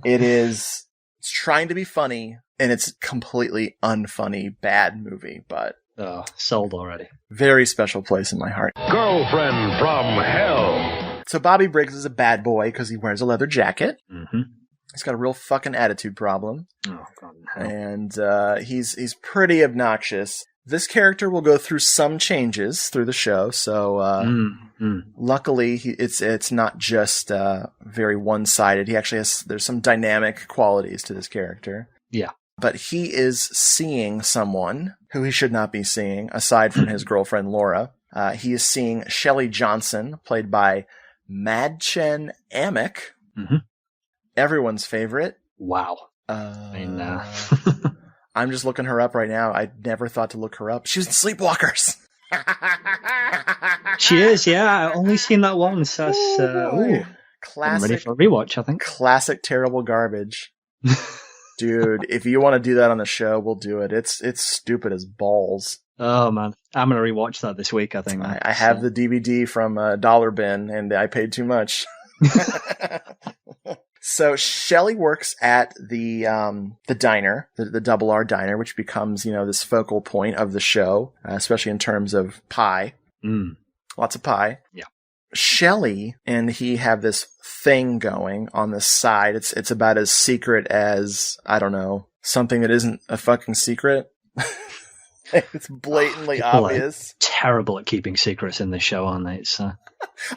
It's trying to be funny, and it's completely unfunny, bad movie, but sold already. Very special place in my heart. Girlfriend from Hell. So Bobby Briggs is a bad boy because he wears a leather jacket. Mm-hmm. He's got a real fucking attitude problem. Oh, God. And he's pretty obnoxious. This character will go through some changes through the show, so luckily it's not just very one-sided. He actually there's some dynamic qualities to this character. Yeah. But he is seeing someone who he should not be seeing, aside from his girlfriend Laura. He is seeing Shelley Johnson, played by Madchen Amick, everyone's favorite. Wow. I'm just looking her up right now. I never thought to look her up. She was in Sleepwalkers. She is, yeah. I've only seen that once. So Classic. I'm ready for a rewatch, I think. Classic terrible garbage. Dude, if you want to do that on the show, we'll do it. It's stupid as balls. Oh, man. I'm going to rewatch that this week, I think. I have the DVD from Dollar Bin, and I paid too much. So Shelley works at the diner, the Double R Diner, which becomes, this focal point of the show, especially in terms of pie. Lots of pie. Yeah. Shelley and he have this thing going on the side. It's about as secret as, I don't know, something that isn't a fucking secret. It's blatantly obvious. Terrible at keeping secrets in this show, aren't they? It's,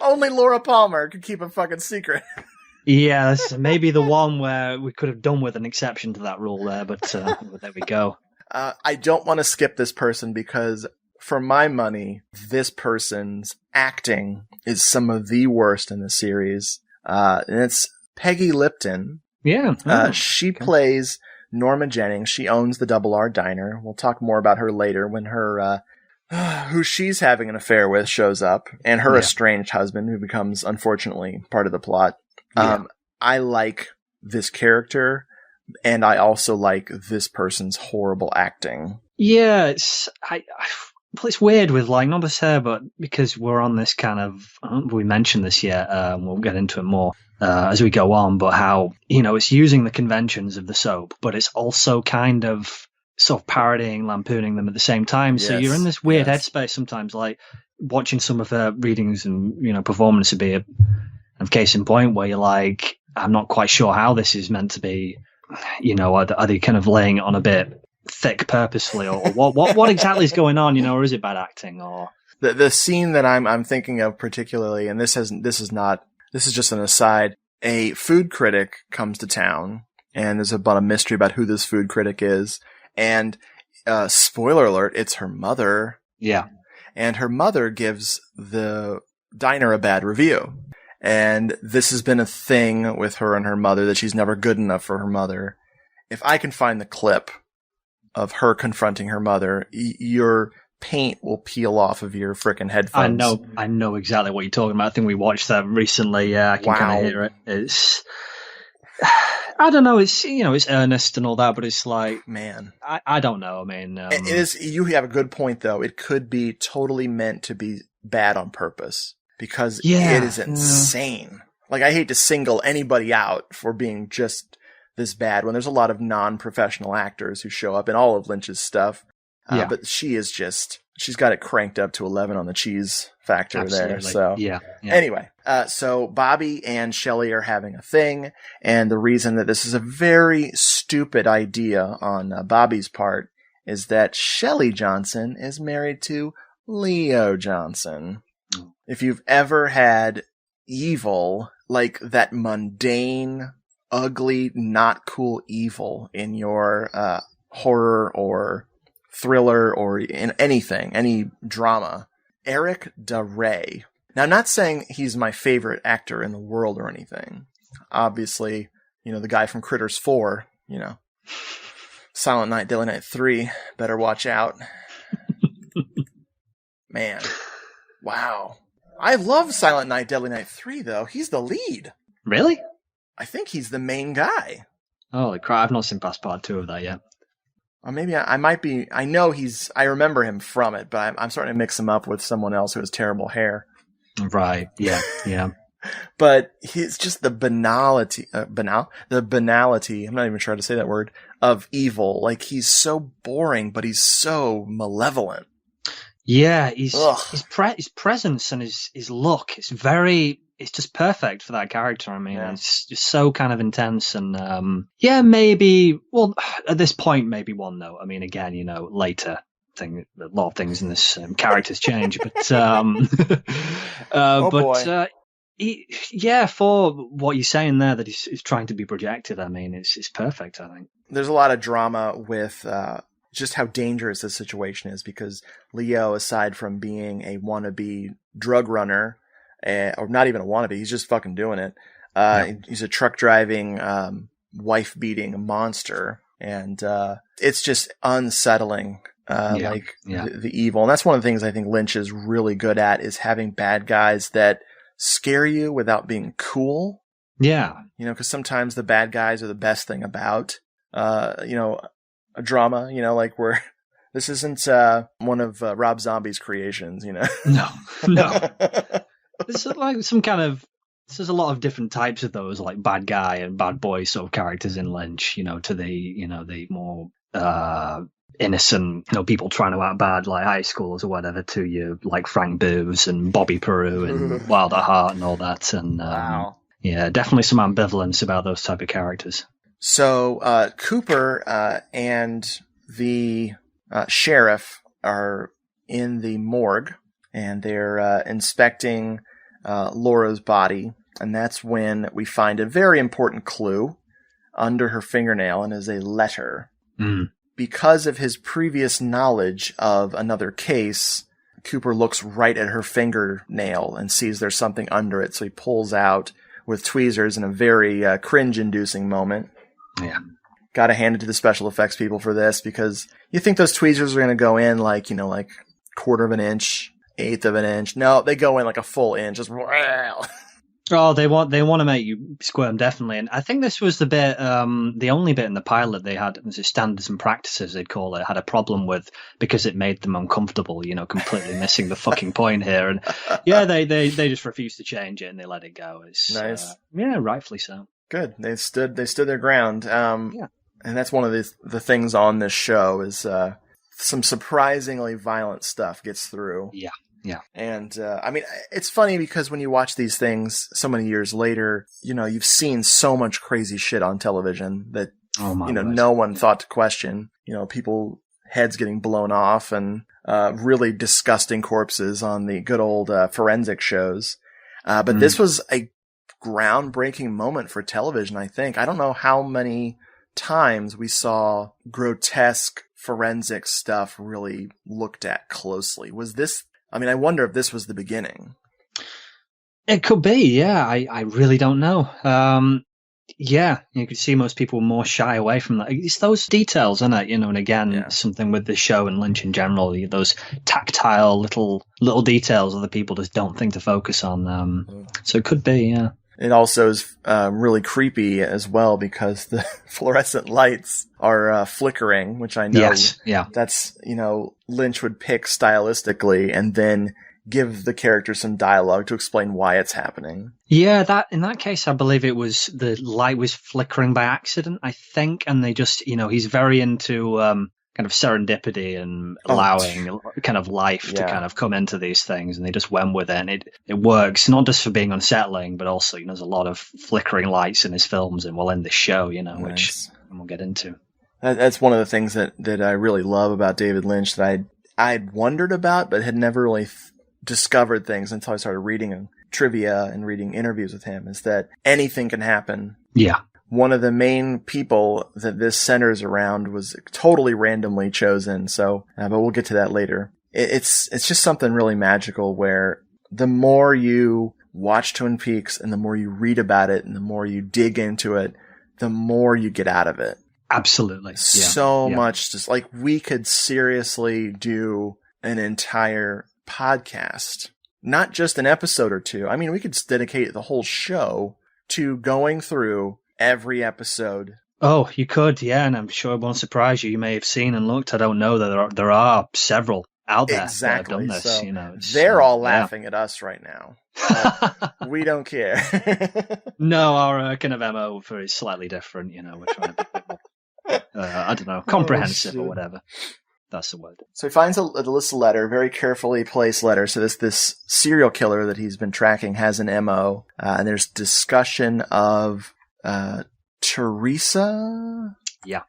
Only Laura Palmer could keep a fucking secret. Yeah, that's maybe the one where we could have done with an exception to that rule there, but there we go. I don't want to skip this person because, for my money, this person's acting is some of the worst in the series. And it's Peggy Lipton. Yeah. She plays Norma Jennings. She owns the Double R Diner. We'll talk more about her later when her who she's having an affair with shows up, and her estranged husband, who becomes, unfortunately, part of the plot. I like this character, and I also like this person's horrible acting. Yeah, it's weird with, like, not just her, but because we're on this kind of, I don't know if we mentioned this yet, we'll get into it more as we go on, but how, it's using the conventions of the soap, but it's also kind of sort of parodying, lampooning them at the same time. So you're in this weird headspace sometimes, like watching some of her readings and, performance would be a case in point where you're like, I'm not quite sure how this is meant to be, are they kind of laying it on a bit thick purposefully, or what exactly is going on, or is it bad acting, or the scene that I'm thinking of particularly, and this is just an aside, a food critic comes to town, and there's about a mystery about who this food critic is, and spoiler alert, it's her mother. Yeah. And her mother gives the diner a bad review. And this has been a thing with her and her mother, that she's never good enough for her mother. If I can find the clip of her confronting her mother, your paint will peel off of your frickin' headphones. I know exactly what you're talking about. I think we watched that recently. Yeah, I can kind of hear it. It's, I don't know. It's, it's earnest and all that, but it's like, man, I don't know. I mean, it is. You have a good point though. It could be totally meant to be bad on purpose. Because it is insane. Like, I hate to single anybody out for being just this bad when there's a lot of non-professional actors who show up in all of Lynch's stuff. But she is just she's got it cranked up to 11 on the cheese factor. Absolutely. There. So yeah. Anyway, so Bobby and Shelley are having a thing, and the reason that this is a very stupid idea on Bobby's part is that Shelley Johnson is married to Leo Johnson. If you've ever had evil, like that mundane, ugly, not cool evil in your horror or thriller or in anything, any drama, Eric DeRay. Now, I'm not saying he's my favorite actor in the world or anything. Obviously, the guy from Critters 4, Silent Night, Deadly Night 3, better watch out. Man. Wow. I love Silent Night, Deadly Night 3, though. He's the lead. Really? I think he's the main guy. Holy crap, I've not seen past part 2 of that yet. Or maybe I might be. I know I remember him from it, but I'm starting to mix him up with someone else who has terrible hair. Right, yeah. But it's just the banality, the banality, I'm not even sure how to say that word, of evil. Like, he's so boring, but he's so malevolent. Yeah, his presence and his look, it's just perfect for that character. I mean, It's just so kind of intense and, maybe, well, at this point, maybe one note. I mean, again, later a lot of things in this characters change, but, for what you're saying there, that he's trying to be projected, I mean, it's perfect, I think. There's a lot of drama with, just how dangerous this situation is, because Leo, aside from being a wannabe drug runner, or not even a wannabe, he's just fucking doing it. He's a truck driving, wife beating monster, and it's just unsettling. The evil, and that's one of the things I think Lynch is really good at, is having bad guys that scare you without being cool. Yeah, because sometimes the bad guys are the best thing about a drama, like where this isn't one of Rob Zombie's creations, No. It's like there's a lot of different types of those, like bad guy and bad boy sort of characters in Lynch, to the more innocent, people trying to act bad, like high schoolers or whatever, to you, like Frank Booth and Bobby Peru and Wild at Heart and all that. And wow. Yeah, definitely some ambivalence about those type of characters. So Cooper and the sheriff are in the morgue, and they're inspecting Laura's body, and that's when we find a very important clue under her fingernail, and is a letter. Because of his previous knowledge of another case, Cooper looks right at her fingernail and sees there's something under it, so he pulls out with tweezers in a very cringe-inducing moment. Yeah. Gotta hand it to the special effects people for this, because you think those tweezers are going to go in like, like quarter of an inch, eighth of an inch. No, they go in like a full inch. Just Oh, they want to make you squirm, definitely. And I think this was the only bit in the pilot they had, was standards and practices, they'd call it, had a problem with, because it made them uncomfortable, completely missing the fucking point here. And yeah, they just refused to change it, and they let it go. It's nice. Rightfully so. Good. They stood their ground. And that's one of the things on this show is some surprisingly violent stuff gets through. Yeah. And, I mean, it's funny because when you watch these things so many years later, you've seen so much crazy shit on television that, no one thought to question, people heads getting blown off and, really disgusting corpses on the good old, forensic shows. But this was a groundbreaking moment for television, I think. I don't know how many times we saw grotesque forensic stuff really looked at closely. Was this, I wonder if this was the beginning. It could be, yeah. I really don't know. Yeah, you could see most people more shy away from that. It's those details, isn't it? And again, something with the show and Lynch in general, those tactile little details that the people just don't think to focus on. So it could be, yeah. It also is really creepy as well, because the fluorescent lights are flickering, which I know that's, Lynch would pick stylistically and then give the character some dialogue to explain why it's happening. Yeah, in that case, I believe it was the light was flickering by accident, I think, and they just, he's very into kind kind of serendipity and allowing kind of life to kind of come into these things, and they just went with it, and it works, not just for being unsettling, but also, there's a lot of flickering lights in his films and in this show, which we'll get into. That's one of the things that I really love about David Lynch that I'd wondered about, but had never really discovered things until I started reading trivia and reading interviews with him, is that anything can happen. Yeah. One of the main people that this centers around was totally randomly chosen. So, but we'll get to that later. It's just something really magical where the more you watch Twin Peaks and the more you read about it and the more you dig into it, the more you get out of it. Absolutely. So much, just like we could seriously do an entire podcast, not just an episode or two. I mean, we could dedicate the whole show to going through every episode. Oh, you could, yeah, and I'm sure it won't surprise you. You may have seen and looked. I don't know that there are several out there that have done this. So they're all laughing at us right now. We don't care. No, our kind of MO is slightly different. We're trying to be a bit more, I don't know, comprehensive or whatever. That's the word. So he finds a letter, a very carefully placed letter. So this serial killer that he's been tracking has an MO, and there's discussion of Teresa. Yeah.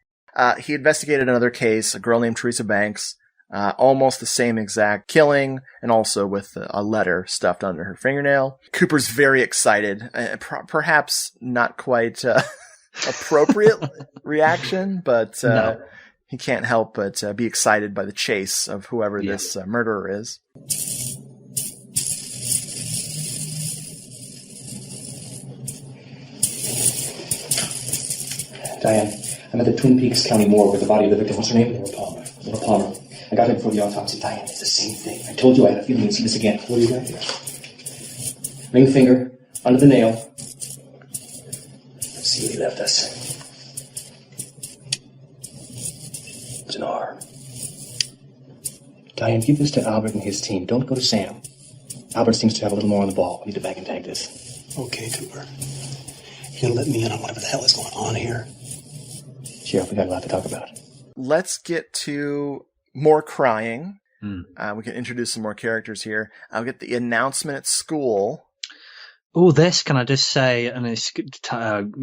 He investigated another case, a girl named Teresa Banks, almost the same exact killing, and also with a letter stuffed under her fingernail. Cooper's very excited, perhaps not quite appropriate reaction, but no. He can't help but be excited by the chase of whoever this murderer is. Diane, I'm at the Twin Peaks County morgue with the body of the victim. What's her name? Laura Palmer. I got her before the autopsy. Diane, it's the same thing. I told you I had a feeling you'd see this again. What do you got here? Ring finger, under the nail. Let's see what he left us. It's an R. Diane, give this to Albert and his team. Don't go to Sam. Albert seems to have a little more on the ball. We need to back and tag this. Okay, Cooper. You're gonna let me in on whatever the hell is going on here? Sheriff, we got a lot to talk about. Let's get to more crying. We can introduce some more characters here. I'll get the announcement at school. Oh, this, can I just say, and it's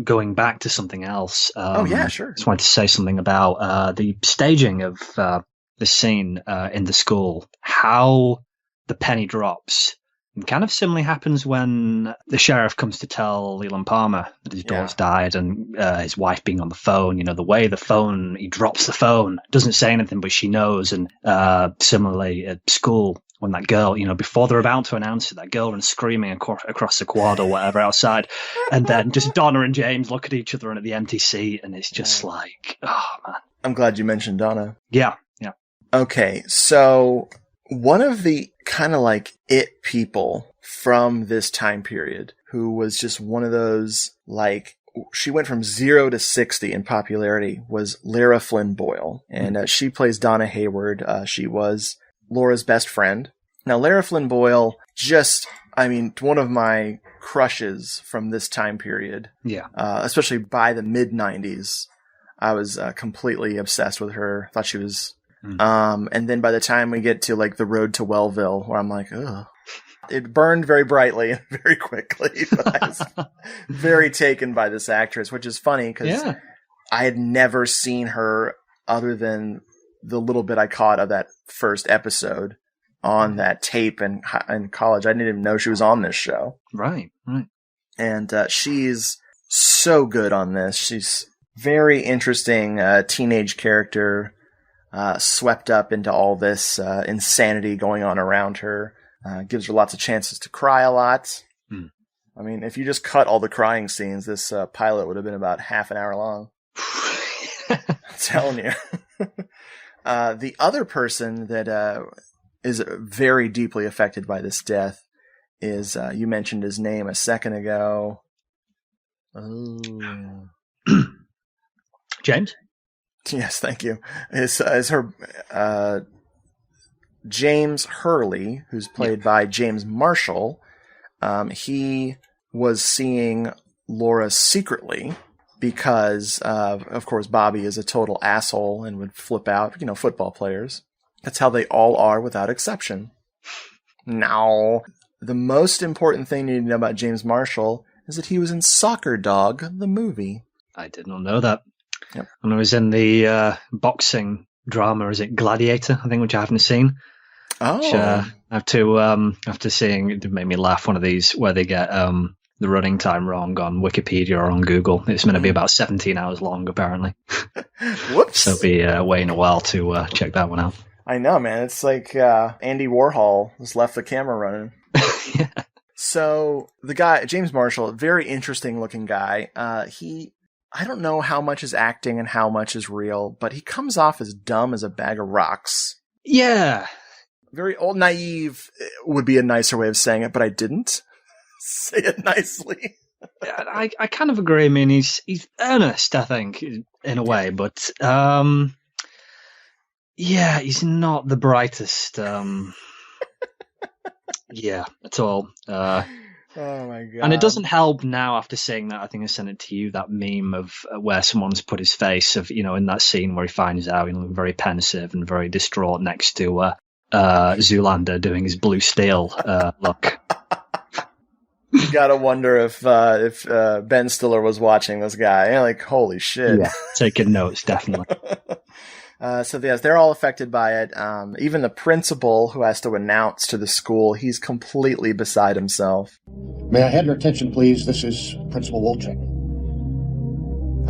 going back to something else. Yeah, sure. Just wanted to say something about the staging of the scene in the school, how the penny drops. And kind of similarly happens when the sheriff comes to tell Leland Palmer that his daughter's died, and his wife being on the phone. The way he drops the phone, doesn't say anything, but she knows. And similarly at school, when that girl, before they're about to announce it, that girl runs screaming across the quad or whatever outside, and then just Donna and James look at each other and at the empty seat, and it's just like, oh man. I'm glad you mentioned Donna. Yeah. Okay, so one of the kind of like it people from this time period who was just one of those, like, she went from 0 to 60 in popularity was Lara Flynn Boyle. And she plays Donna Hayward. She was Laura's best friend. Now, Lara Flynn Boyle, one of my crushes from this time period. Yeah. Especially by the mid-90s. I was completely obsessed with her. Thought she was... and then by the time we get to like the road to Wellville, where I'm like, ugh, it burned very brightly and very quickly. But I was very taken by this actress, which is funny because I had never seen her other than the little bit I caught of that first episode on that tape in college. I didn't even know she was on this show. Right. And she's so good on this. She's very interesting teenage character. Swept up into all this insanity going on around her. Gives her lots of chances to cry a lot. I mean, if you just cut all the crying scenes, this pilot would have been about half an hour long. I'm telling you. The other person that is very deeply affected by this death is, you mentioned his name a second ago. Oh. James? Yes, thank you. Is her James Hurley, who's played by James Marshall. He was seeing Laura secretly because, of course, Bobby is a total asshole and would flip out, football players. That's how they all are without exception. Now, the most important thing you need to know about James Marshall is that he was in Soccer Dog, the movie. I did not know that. Yep. And I was in the boxing drama, is it Gladiator, I think, which I haven't seen. Oh. Which, after seeing, it made me laugh, one of these where they get the running time wrong on Wikipedia or on Google. It's meant to be about 17 hours long, apparently. Whoops. So it'll be waiting a while to check that one out. I know, man. It's like Andy Warhol just left the camera running. Yeah. So the guy, James Marshall, very interesting looking guy. I don't know how much is acting and how much is real, but he comes off as dumb as a bag of rocks. Yeah. Very old, naive would be a nicer way of saying it, but I didn't say it nicely. I kind of agree. I mean, he's earnest, I think, in a way, but yeah, he's not the brightest. Yeah, at all. Oh my god! And it doesn't help now after seeing that. I think I sent it to you, that meme of where someone's put his face of, in that scene where he finds out, very pensive and very distraught next to Zoolander doing his Blue Steel look. You gotta wonder if Ben Stiller was watching this guy. Like, holy shit! Yeah, taking notes, definitely. So yes, they're all affected by it. Even the principal, who has to announce to the school, he's completely beside himself. May I have your attention, please? This is Principal Wolchek.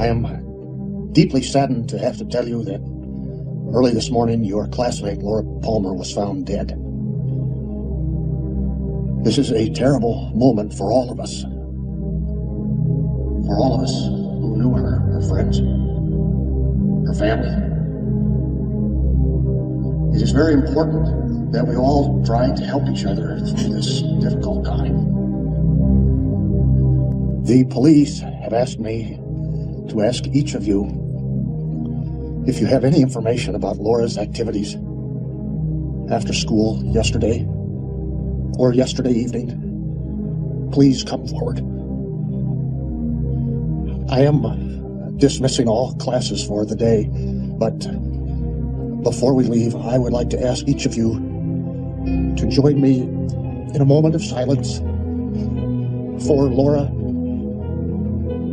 I am deeply saddened to have to tell you that early this morning, your classmate, Laura Palmer, was found dead. This is a terrible moment for all of us. For all of us who knew her friends, her family. It is very important that we all try to help each other through this difficult time. The police have asked me to ask each of you if you have any information about Laura's activities after school yesterday or yesterday evening. Please come forward. I am dismissing all classes for the day, but before we leave, I would like to ask each of you to join me in a moment of silence for Laura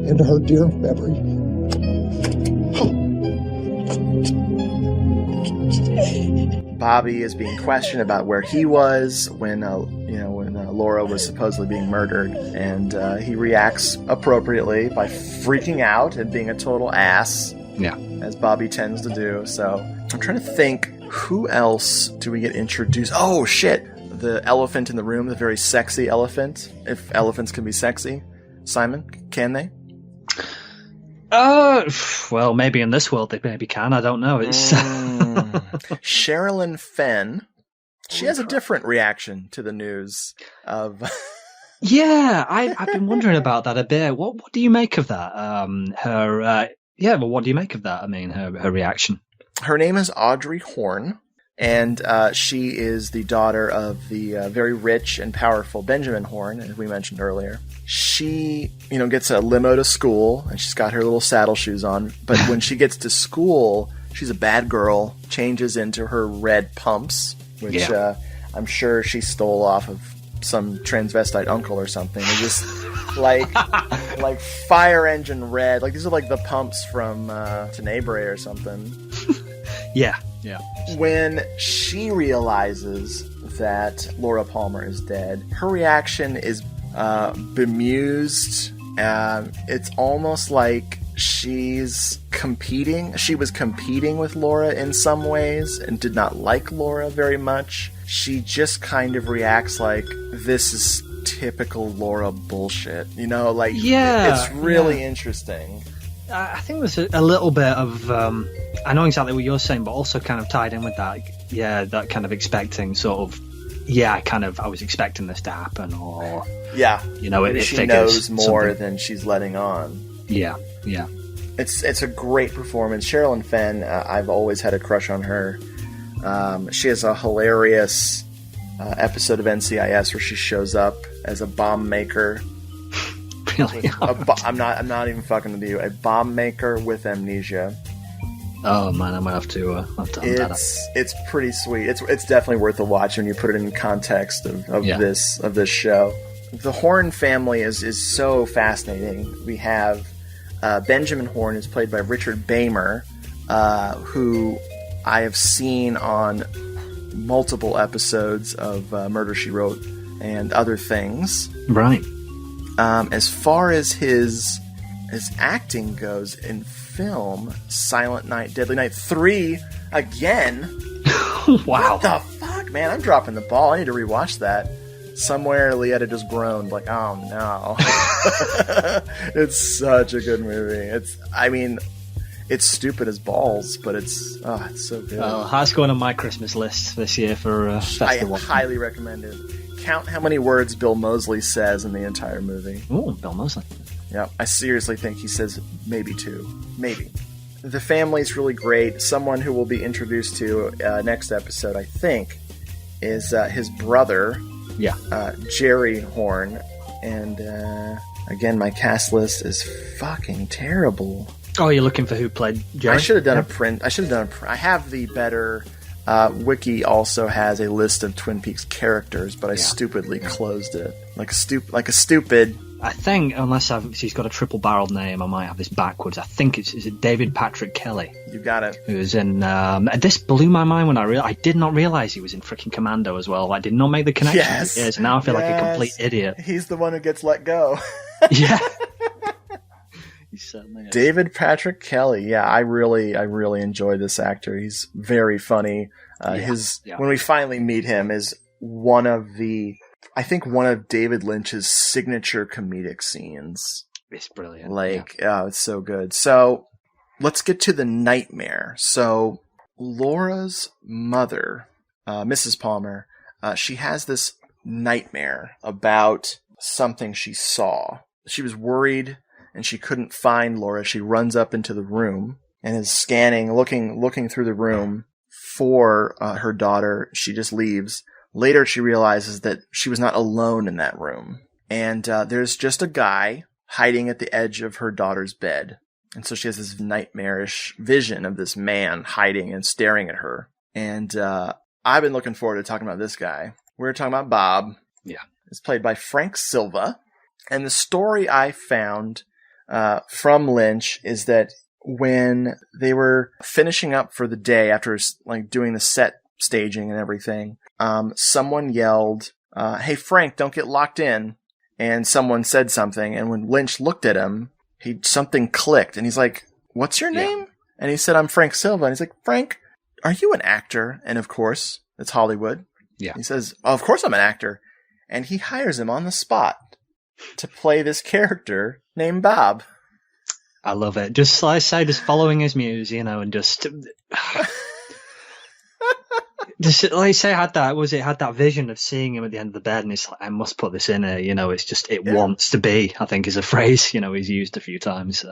and her dear memory. Bobby is being questioned about where he was when Laura was supposedly being murdered, and he reacts appropriately by freaking out and being a total ass. Yeah, as Bobby tends to do. So I'm trying to think, who else do we get introduced? Oh shit, the elephant in the room, the very sexy elephant. If elephants can be sexy, Simon, can they? Well, maybe in this world they maybe can. I don't know. It's Sherilyn Fenn. She has a different reaction to the news of. Yeah, I've been wondering about that a bit. What do you make of that? What do you make of that? I mean, her reaction. Her name is Audrey Horne, and she is the daughter of the very rich and powerful Benjamin Horne, as we mentioned earlier. She, gets a limo to school, and she's got her little saddle shoes on. But when she gets to school, she's a bad girl, changes into her red pumps, which I'm sure she stole off of some transvestite uncle or something. They're just like fire engine red. Like these are like the pumps from Tenebrae or something. Yeah. When she realizes that Laura Palmer is dead, her reaction is bemused. It's almost like she's competing. She was competing with Laura in some ways and did not like Laura very much. She just kind of reacts like, this is typical Laura bullshit. It's really interesting. I think there's a little bit of, I know exactly what you're saying, but also kind of tied in with that. That kind of expecting sort of, I was expecting this to happen, or she knows more than she's letting on. Yeah. It's a great performance. Sherilyn Fenn, I've always had a crush on her. She has a hilarious episode of NCIS where she shows up as a bomb maker Really? I'm not even fucking with you. A bomb maker with amnesia. Oh man, I might have to hunt that up. It's pretty sweet. It's definitely worth a watch when you put it in context of this show. The Horn family is so fascinating. We have Benjamin Horn is played by Richard Beymer, who I have seen on multiple episodes of Murder, She Wrote and other things. Right. As far as his acting goes in film, Silent Night, Deadly Night 3 again. Wow. What the fuck, man? I'm dropping the ball. I need to rewatch that. Somewhere Leetta just groaned like, oh no. It's such a good movie. It's stupid as balls, but it's so good. Oh, that's going on my Christmas list this year for festival. I highly recommend it. Count how many words Bill Moseley says in the entire movie. Oh, Bill Moseley. Yeah, I seriously think he says maybe 2. Maybe. The family's really great. Someone who we'll be introduced to next episode, I think, is his brother, Jerry Horn. And again, my cast list is fucking terrible. Oh, you're looking for who played Jerry? I should have done a print. I have the better... Wiki also has a list of Twin Peaks characters, but I stupidly closed it. Like a stupid... I think, unless she's got a triple-barreled name, I might have this backwards. I think it's David Patrick Kelly. You got it. Who was in... this blew my mind when I did not realize he was in freaking Commando as well. I did not make the connection. Yes. Now I feel like a complete idiot. He's the one who gets let go. Yeah. He certainly is. David Patrick Kelly. Yeah, I really enjoy this actor. He's very funny. When we finally meet him is one of David Lynch's signature comedic scenes. It's brilliant. It's so good. So let's get to the nightmare. So Laura's mother, Mrs. Palmer, she has this nightmare about something she saw. She was worried and she couldn't find Laura. She runs up into the room and is scanning, looking through the room for her daughter. She just leaves. Later, she realizes that she was not alone in that room. And there's just a guy hiding at the edge of her daughter's bed. And so she has this nightmarish vision of this man hiding and staring at her. And I've been looking forward to talking about this guy. We're talking about Bob. Yeah. It's played by Frank Silva. And the story I found from Lynch is that when they were finishing up for the day after doing the set staging and everything, someone yelled, "Hey Frank, don't get locked in." And someone said something, and when Lynch looked at him, something clicked, and he's like, "What's your name?" Yeah. And he said, "I'm Frank Silva." And he's like, "Frank, are you an actor?" And of course, it's Hollywood. Yeah. He says, "Oh, of course I'm an actor." And he hires him on the spot to play this character named Bob. I love it. Just like I say, just following his muse, and just like I say, had that vision of seeing him at the end of the bed, and it's like, I must put this in here. It's just wants to be. I think is a phrase he's used a few times.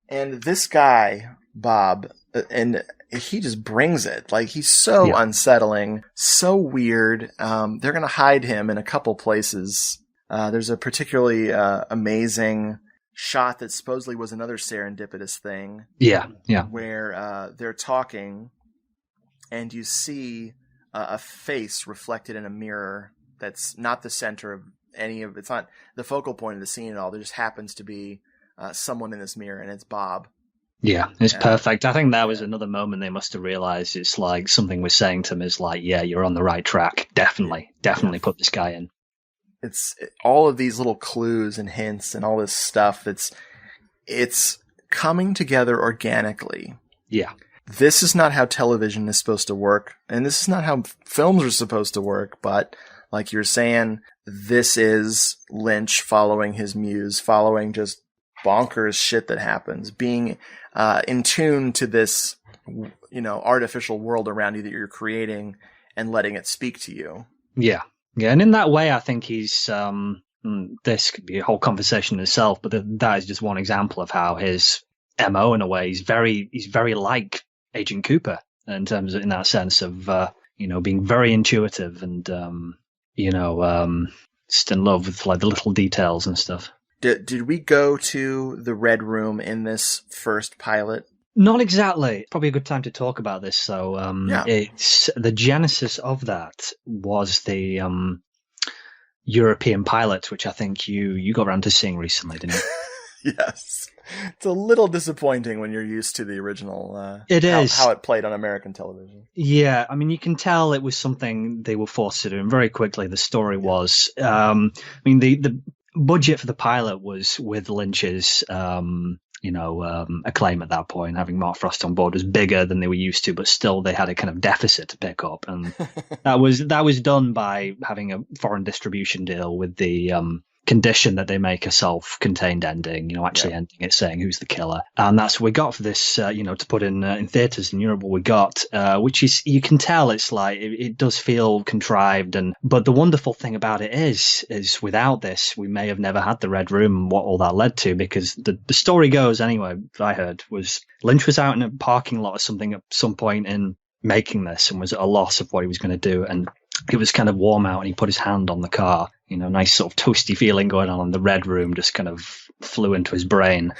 And this guy Bob, and he just brings it. Like, he's so unsettling, so weird. They're gonna hide him in a couple places. There's a particularly amazing shot that supposedly was another serendipitous thing. Yeah. Where they're talking, and you see a face reflected in a mirror that's not the center of it's not the focal point of the scene at all. There just happens to be someone in this mirror, and it's Bob. Yeah, it's perfect. I think that was another moment they must have realized. It's like something was saying to them is like, yeah, you're on the right track. Definitely put this guy in. It's all of these little clues and hints and all this stuff. It's coming together organically. Yeah. This is not how television is supposed to work, and this is not how films are supposed to work, but like you're saying, this is Lynch following his muse, following just bonkers shit that happens, being in tune to this, artificial world around you that you're creating and letting it speak to you. Yeah. Yeah, and in that way, I think he's, this could be a whole conversation in itself, but that is just one example of how his MO, in a way, he's very like Agent Cooper in that sense of, being very intuitive and, just in love with like the little details and stuff. Did we go to the Red Room in this first pilot? Not exactly. Probably a good time to talk about this. So, Yeah. it's the genesis of that was the European pilot, which I think you got around to seeing recently, didn't you? Yes. It's a little disappointing when you're used to the original. It is how it played on American television. Yeah, I mean, you can tell it was something they were forced to do, and very quickly the story was. I mean, the budget for the pilot was with Lynch's, acclaim at that point. Having Mark Frost on board was bigger than they were used to, but still they had a kind of deficit to pick up, and that was done by having a foreign distribution deal with the condition that they make a self-contained ending, ending it saying who's the killer. And that's what we got for this, to put in theaters in Europe. What we got, which is, you can tell it's like, it does feel contrived. But the wonderful thing about it is without this, we may have never had the Red Room and what all that led to, because the story goes anyway, that I heard, was Lynch was out in a parking lot or something at some point in making this and was at a loss of what he was going to do. And it was kind of warm out and he put his hand on the car, nice sort of toasty feeling going on, and the Red Room just kind of flew into his brain,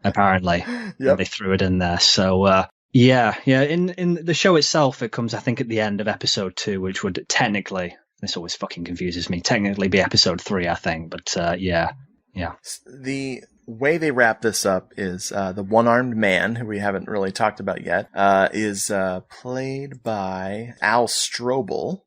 apparently. Yep. And they threw it in there. So, in the show itself, it comes, I think, at the end of episode 2, which would technically, this always fucking confuses me, technically be episode 3, I think. But, yeah. The way they wrap this up is the one-armed man, who we haven't really talked about yet, is played by Al Strobel.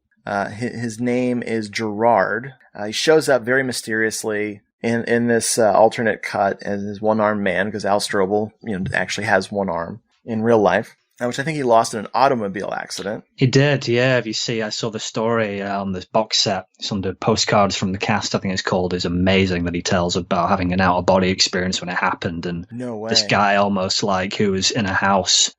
His name is Gerard. He shows up very mysteriously in this alternate cut as this one-armed man, because Al Strobel, actually has one arm in real life, which I think he lost in an automobile accident. He did, yeah. If you see, I saw the story on this box set. It's under Postcards from the Cast, I think it's called. It's amazing that he tells about having an out-of-body experience when it happened. And no way. This guy almost like who was in a house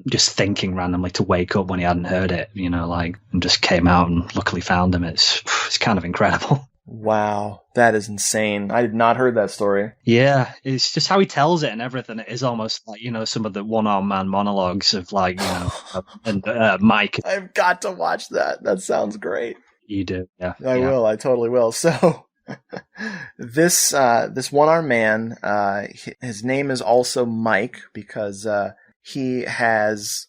just thinking randomly to wake up when he hadn't heard it, and just came out and luckily found him. It's kind of incredible. Wow, that is insane. I had not heard that story. Yeah, it's just how he tells it and everything. It is almost like, some of the one-armed man monologues of and Mike. I've got to watch that. That sounds great. You do, yeah. I will. I totally will. So this one-armed man, his name is also Mike because there's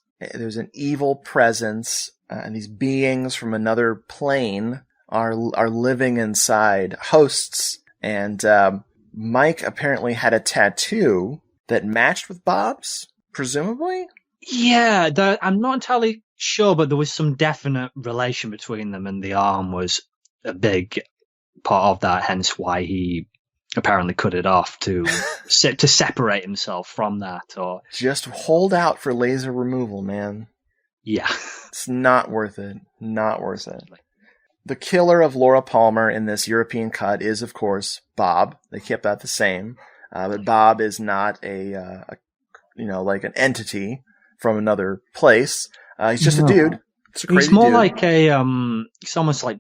an evil presence and these beings from another plane are living inside, hosts, and Mike apparently had a tattoo that matched with Bob's, presumably? Yeah, I'm not entirely sure, but there was some definite relation between them, and the arm was a big part of that, hence why he apparently cut it off to separate himself from that. Or just hold out for laser removal, man. Yeah. It's not worth it. Not worth it. The killer of Laura Palmer in this European cut is, of course, Bob. They kept that the same. But Bob is not like an entity from another place. He's just a dude. It's a crazy He's more dude. like it's almost like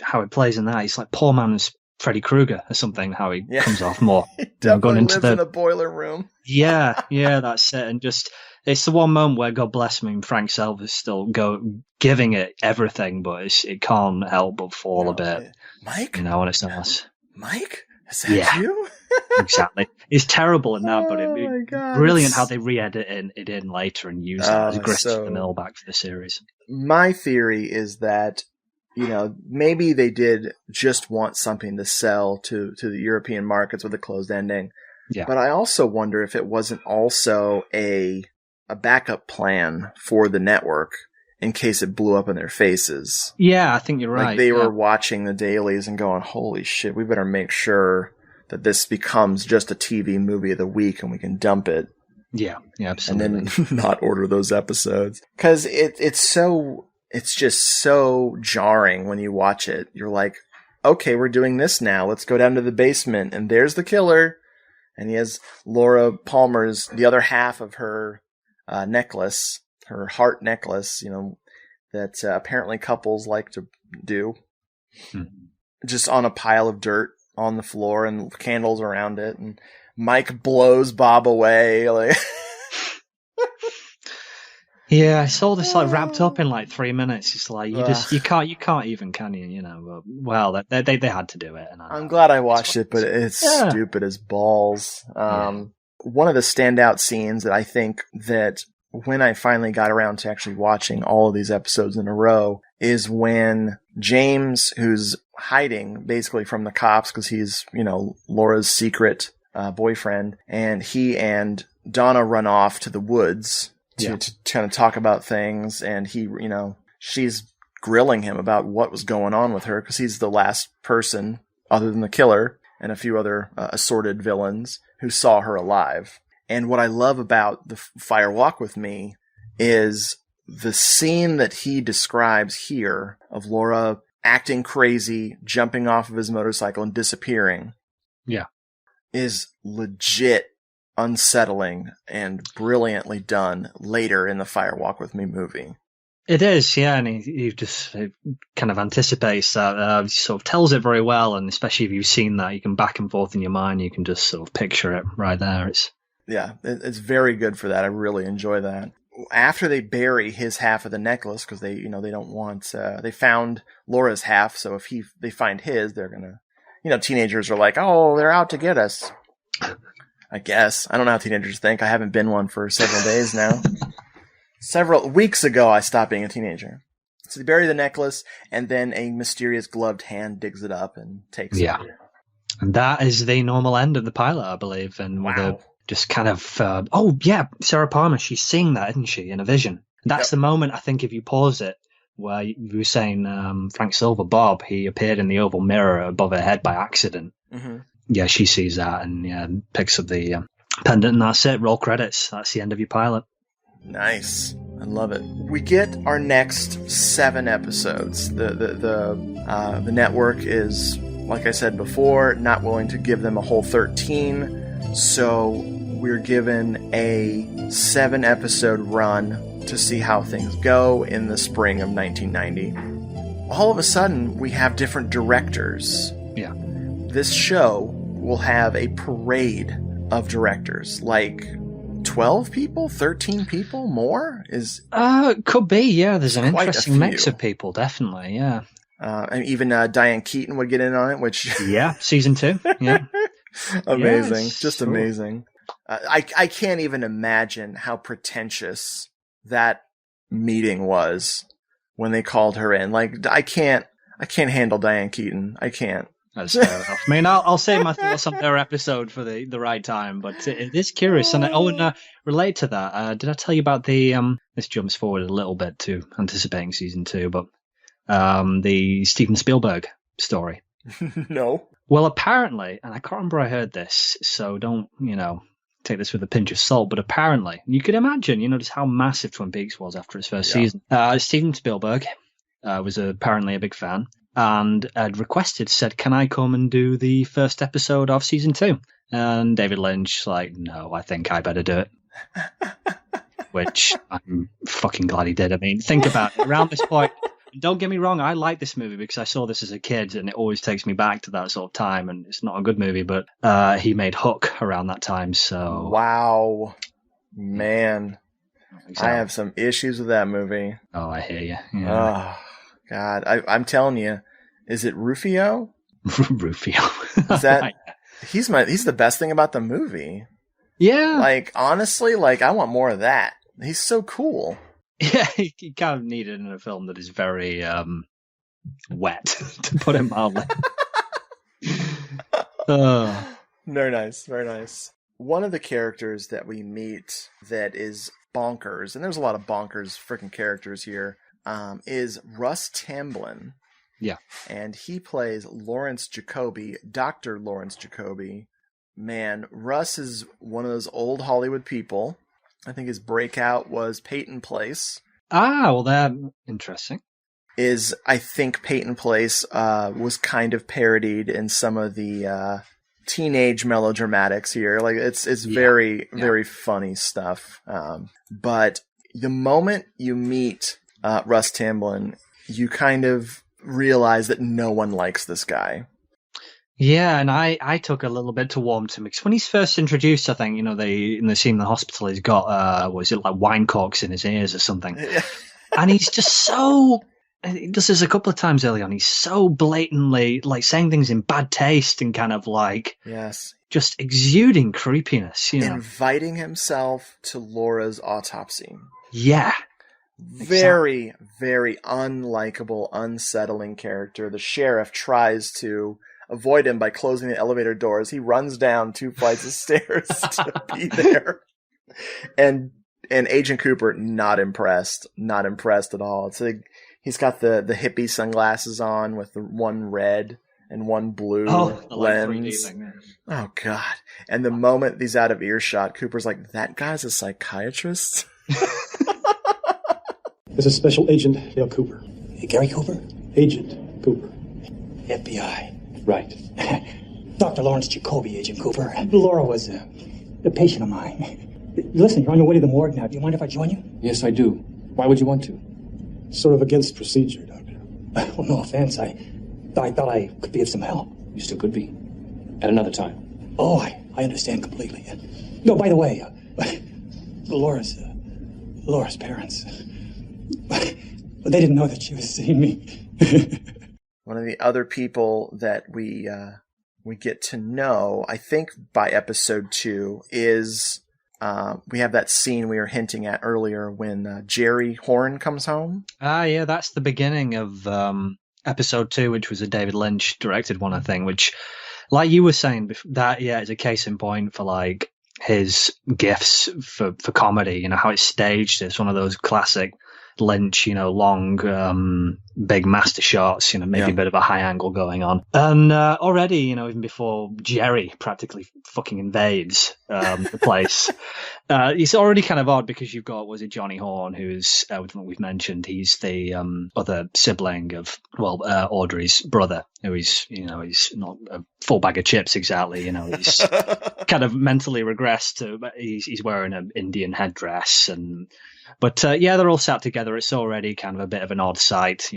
how it plays in that. He's like poor man's Freddy Krueger or something, how he comes off more. He definitely going into lives in a boiler room. Yeah, that's it. And just, it's the one moment where, God bless him, Frank Selva's still giving it everything, but it can't help but fall a bit. Mike? When it's nice. Mike? Is that you? Exactly. It's terrible in that, but God, brilliant how they re-edit it in later and use it as grist so- in the mill back for the series. My theory is that, maybe they did just want something to sell to the European markets with a closed ending. Yeah. But I also wonder if it wasn't also a backup plan for the network in case it blew up in their faces. Yeah, I think you're right. Like they were watching the dailies and going, holy shit, we better make sure that this becomes just a TV movie of the week and we can dump it. Yeah, absolutely. And then not order those episodes. Because it's just so jarring when you watch it. You're like, okay, we're doing this now. Let's go down to the basement. And there's the killer. And he has Laura Palmer's, the other half of her necklace, her heart necklace, that apparently couples like to do. Just on a pile of dirt on the floor and candles around it. And Mike blows Bob away. Like, Yeah, I saw this like wrapped up in like 3 minutes. It's like you can't even, can you? You know, well, they had to do it. And I'm glad I watched it, but it's stupid as balls. One of the standout scenes that I think that when I finally got around to actually watching all of these episodes in a row is when James, who's hiding basically from the cops because he's, you know, Laura's secret boyfriend, and he and Donna run off to the woods to kind of talk about things, and he, you know, she's grilling him about what was going on with her because he's the last person other than the killer and a few other assorted villains who saw her alive. And what I love about the Fire Walk with Me is the scene that he describes here of Laura acting crazy, jumping off of his motorcycle and disappearing. Yeah. Is legit unsettling and brilliantly done later in the Fire Walk with Me movie. It is, yeah, and he just kind of anticipates that, he sort of tells it very well, and especially if you've seen that, you can back and forth in your mind, you can just sort of picture it right there. It's very good for that. I really enjoy that. After they bury his half of the necklace, because they don't want, they found Laura's half, so if they find his, they're gonna, teenagers are like, oh, they're out to get us. I guess. I don't know how teenagers think. I haven't been one for several days now. Several weeks ago, I stopped being a teenager. So they bury the necklace, and then a mysterious gloved hand digs it up and takes it. And that is the normal end of the pilot, I believe. And with a just kind of, Sarah Palmer, she's seeing that, isn't she, in a vision? That's the moment, I think, if you pause it, where you were saying Frank Silver, Bob, he appeared in the oval mirror above her head by accident. Mm-hmm. Yeah, she sees that and picks up the pendant, and that's it. Roll credits. That's the end of your pilot. Nice. I love it. We get our next 7 episodes. The network is, like I said before, not willing to give them a whole 13, so we're given a 7-episode run to see how things go in the spring of 1990. All of a sudden, we have different directors. Yeah. This show will have a parade of directors, like 12 people, 13 people, more? Could be, yeah. There's an interesting mix of people, definitely, yeah. And even Diane Keaton would get in on it, which... Yeah, season 2, yeah. Amazing, yes, just amazing. I can't even imagine how pretentious that meeting was when they called her in. Like, I can't handle Diane Keaton. I can't. That's fair enough. I mean, I'll save my thoughts on their episode for the right time, but it is curious. And relate to that, did I tell you about the, this jumps forward a little bit to anticipating season 2, but the Steven Spielberg story? No. Well, apparently, and I can't remember I heard this, so don't, take this with a pinch of salt, but apparently, you could imagine, just how massive Twin Peaks was after its first season. Steven Spielberg was apparently a big fan. And had said, can I come and do the first episode of season 2? And David Lynch, no, I think I better do it. Which I'm fucking glad he did. I mean, think about it. Around this point, don't get me wrong, I like this movie because I saw this as a kid and it always takes me back to that sort of time. And it's not a good movie, but he made Hook around that time, so... Wow. Man. Exactly. I have some issues with that movie. Oh, I hear you. Yeah. Oh. God, I'm telling you, is it Rufio? Rufio. Is that right. He's the best thing about the movie. Yeah. Honestly, I want more of that. He's so cool. Yeah, he kind of needed in a film that is very wet, to put it mildly. Very nice, very nice. One of the characters that we meet that is bonkers, and there's a lot of bonkers freaking characters here, is Russ Tamblyn. Yeah. And he plays Lawrence Jacoby, Dr. Lawrence Jacoby. Man, Russ is one of those old Hollywood people. I think his breakout was Peyton Place. Ah, well, that's interesting. I think Peyton Place was kind of parodied in some of the teenage melodramatics here. It's very, very funny stuff. But the moment you meet Russ Tamblyn, you kind of realize that no one likes this guy. Yeah, and I took a little bit to warm to him because when he's first introduced, I think, they in the scene in the hospital, he's got was it like wine corks in his ears or something, and he's just so. He does this a couple of times early on. He's so blatantly like saying things in bad taste and kind of like just exuding creepiness. Inviting himself to Laura's autopsy. Yeah. Very, very unlikable, unsettling character. The sheriff tries to avoid him by closing the elevator doors. He runs down 2 flights of stairs to be there. And Agent Cooper, not impressed at all. It's like he's got the hippie sunglasses on with the one red and one blue lens. Oh God. And the moment he's out of earshot, Cooper's like, that guy's a psychiatrist? This is Special Agent Dale Cooper. Hey, Gary Cooper? Agent Cooper. FBI. Right. Dr. Lawrence Jacoby, Agent Cooper. Laura was a patient of mine. Listen, you're on your way to the morgue now. Do you mind if I join you? Yes, I do. Why would you want to? Sort of against procedure, Doctor. Well, no offense. I thought I could be of some help. You still could be. At another time. Oh, I understand completely. No, by the way, Laura's parents. They didn't know that she was seeing me. One of the other people that we get to know, I think by episode 2, is we have that scene we were hinting at earlier when Jerry Horn comes home. Yeah, that's the beginning of episode 2, which was a David Lynch directed one, I think, which, like you were saying, that is a case in point for like his gifts for comedy, how it's staged. It's one of those classic Lynch, long, big master shots, maybe a bit of a high angle going on. And already, even before Jerry practically fucking invades the place, it's already kind of odd because you've got, was it Johnny Horn, who's, we've mentioned, he's the other sibling of, Audrey's brother, who is, he's not a full bag of chips exactly, he's kind of mentally regressed to, he's wearing an Indian headdress but they're all sat together. It's already kind of a bit of an odd sight,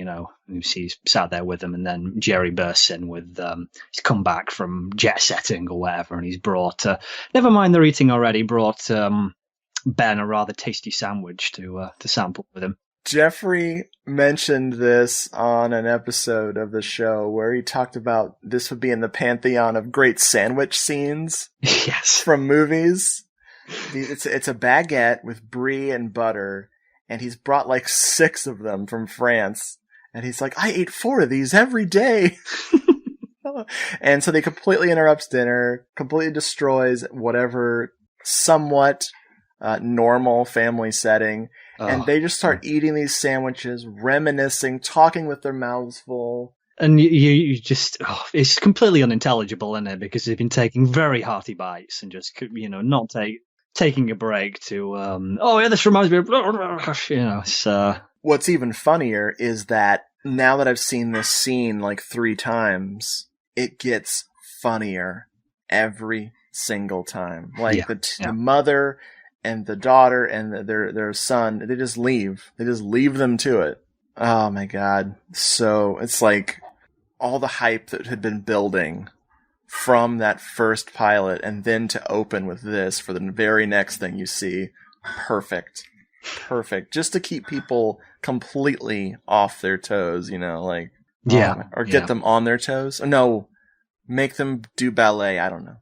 he's sat there with them, and then Jerry bursts in with he's come back from jet setting or whatever, and he's brought never mind they're eating already, brought Ben a rather tasty sandwich to sample with him. Jeffrey mentioned this on an episode of the show where he talked about this would be in the pantheon of great sandwich scenes from movies. It's a baguette with brie and butter, and he's brought like 6 of them from France, and he's like, I ate 4 of these every day. And so they completely interrupts dinner, completely destroys whatever somewhat normal family setting, and they just start eating these sandwiches, reminiscing, talking with their mouths full. And you just, it's completely unintelligible, isn't it? Because they've been taking very hearty bites and just, not taking a break to, this reminds me of, it's, What's even funnier is that now that I've seen this scene like 3 times, it gets funnier every single time. Like the mother and the daughter and their son, they just leave. They just leave them to it. Oh my God. So it's like all the hype that had been building from that first pilot and then to open with this for the very next thing you see. Perfect. Just to keep people completely off their toes, or get them on their toes. No, make them do ballet. I don't know.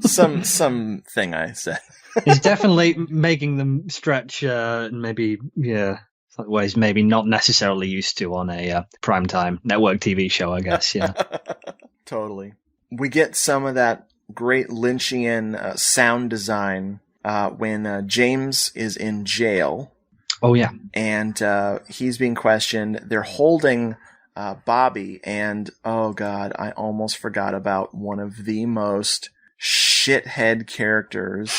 Something I said. It's definitely making them stretch, maybe, ways maybe not necessarily used to on a primetime network TV show, I guess, yeah. Totally. We get some of that great Lynchian sound design when James is in jail. Oh, yeah. And he's being questioned. They're holding Bobby, and oh God, I almost forgot about one of the most shithead characters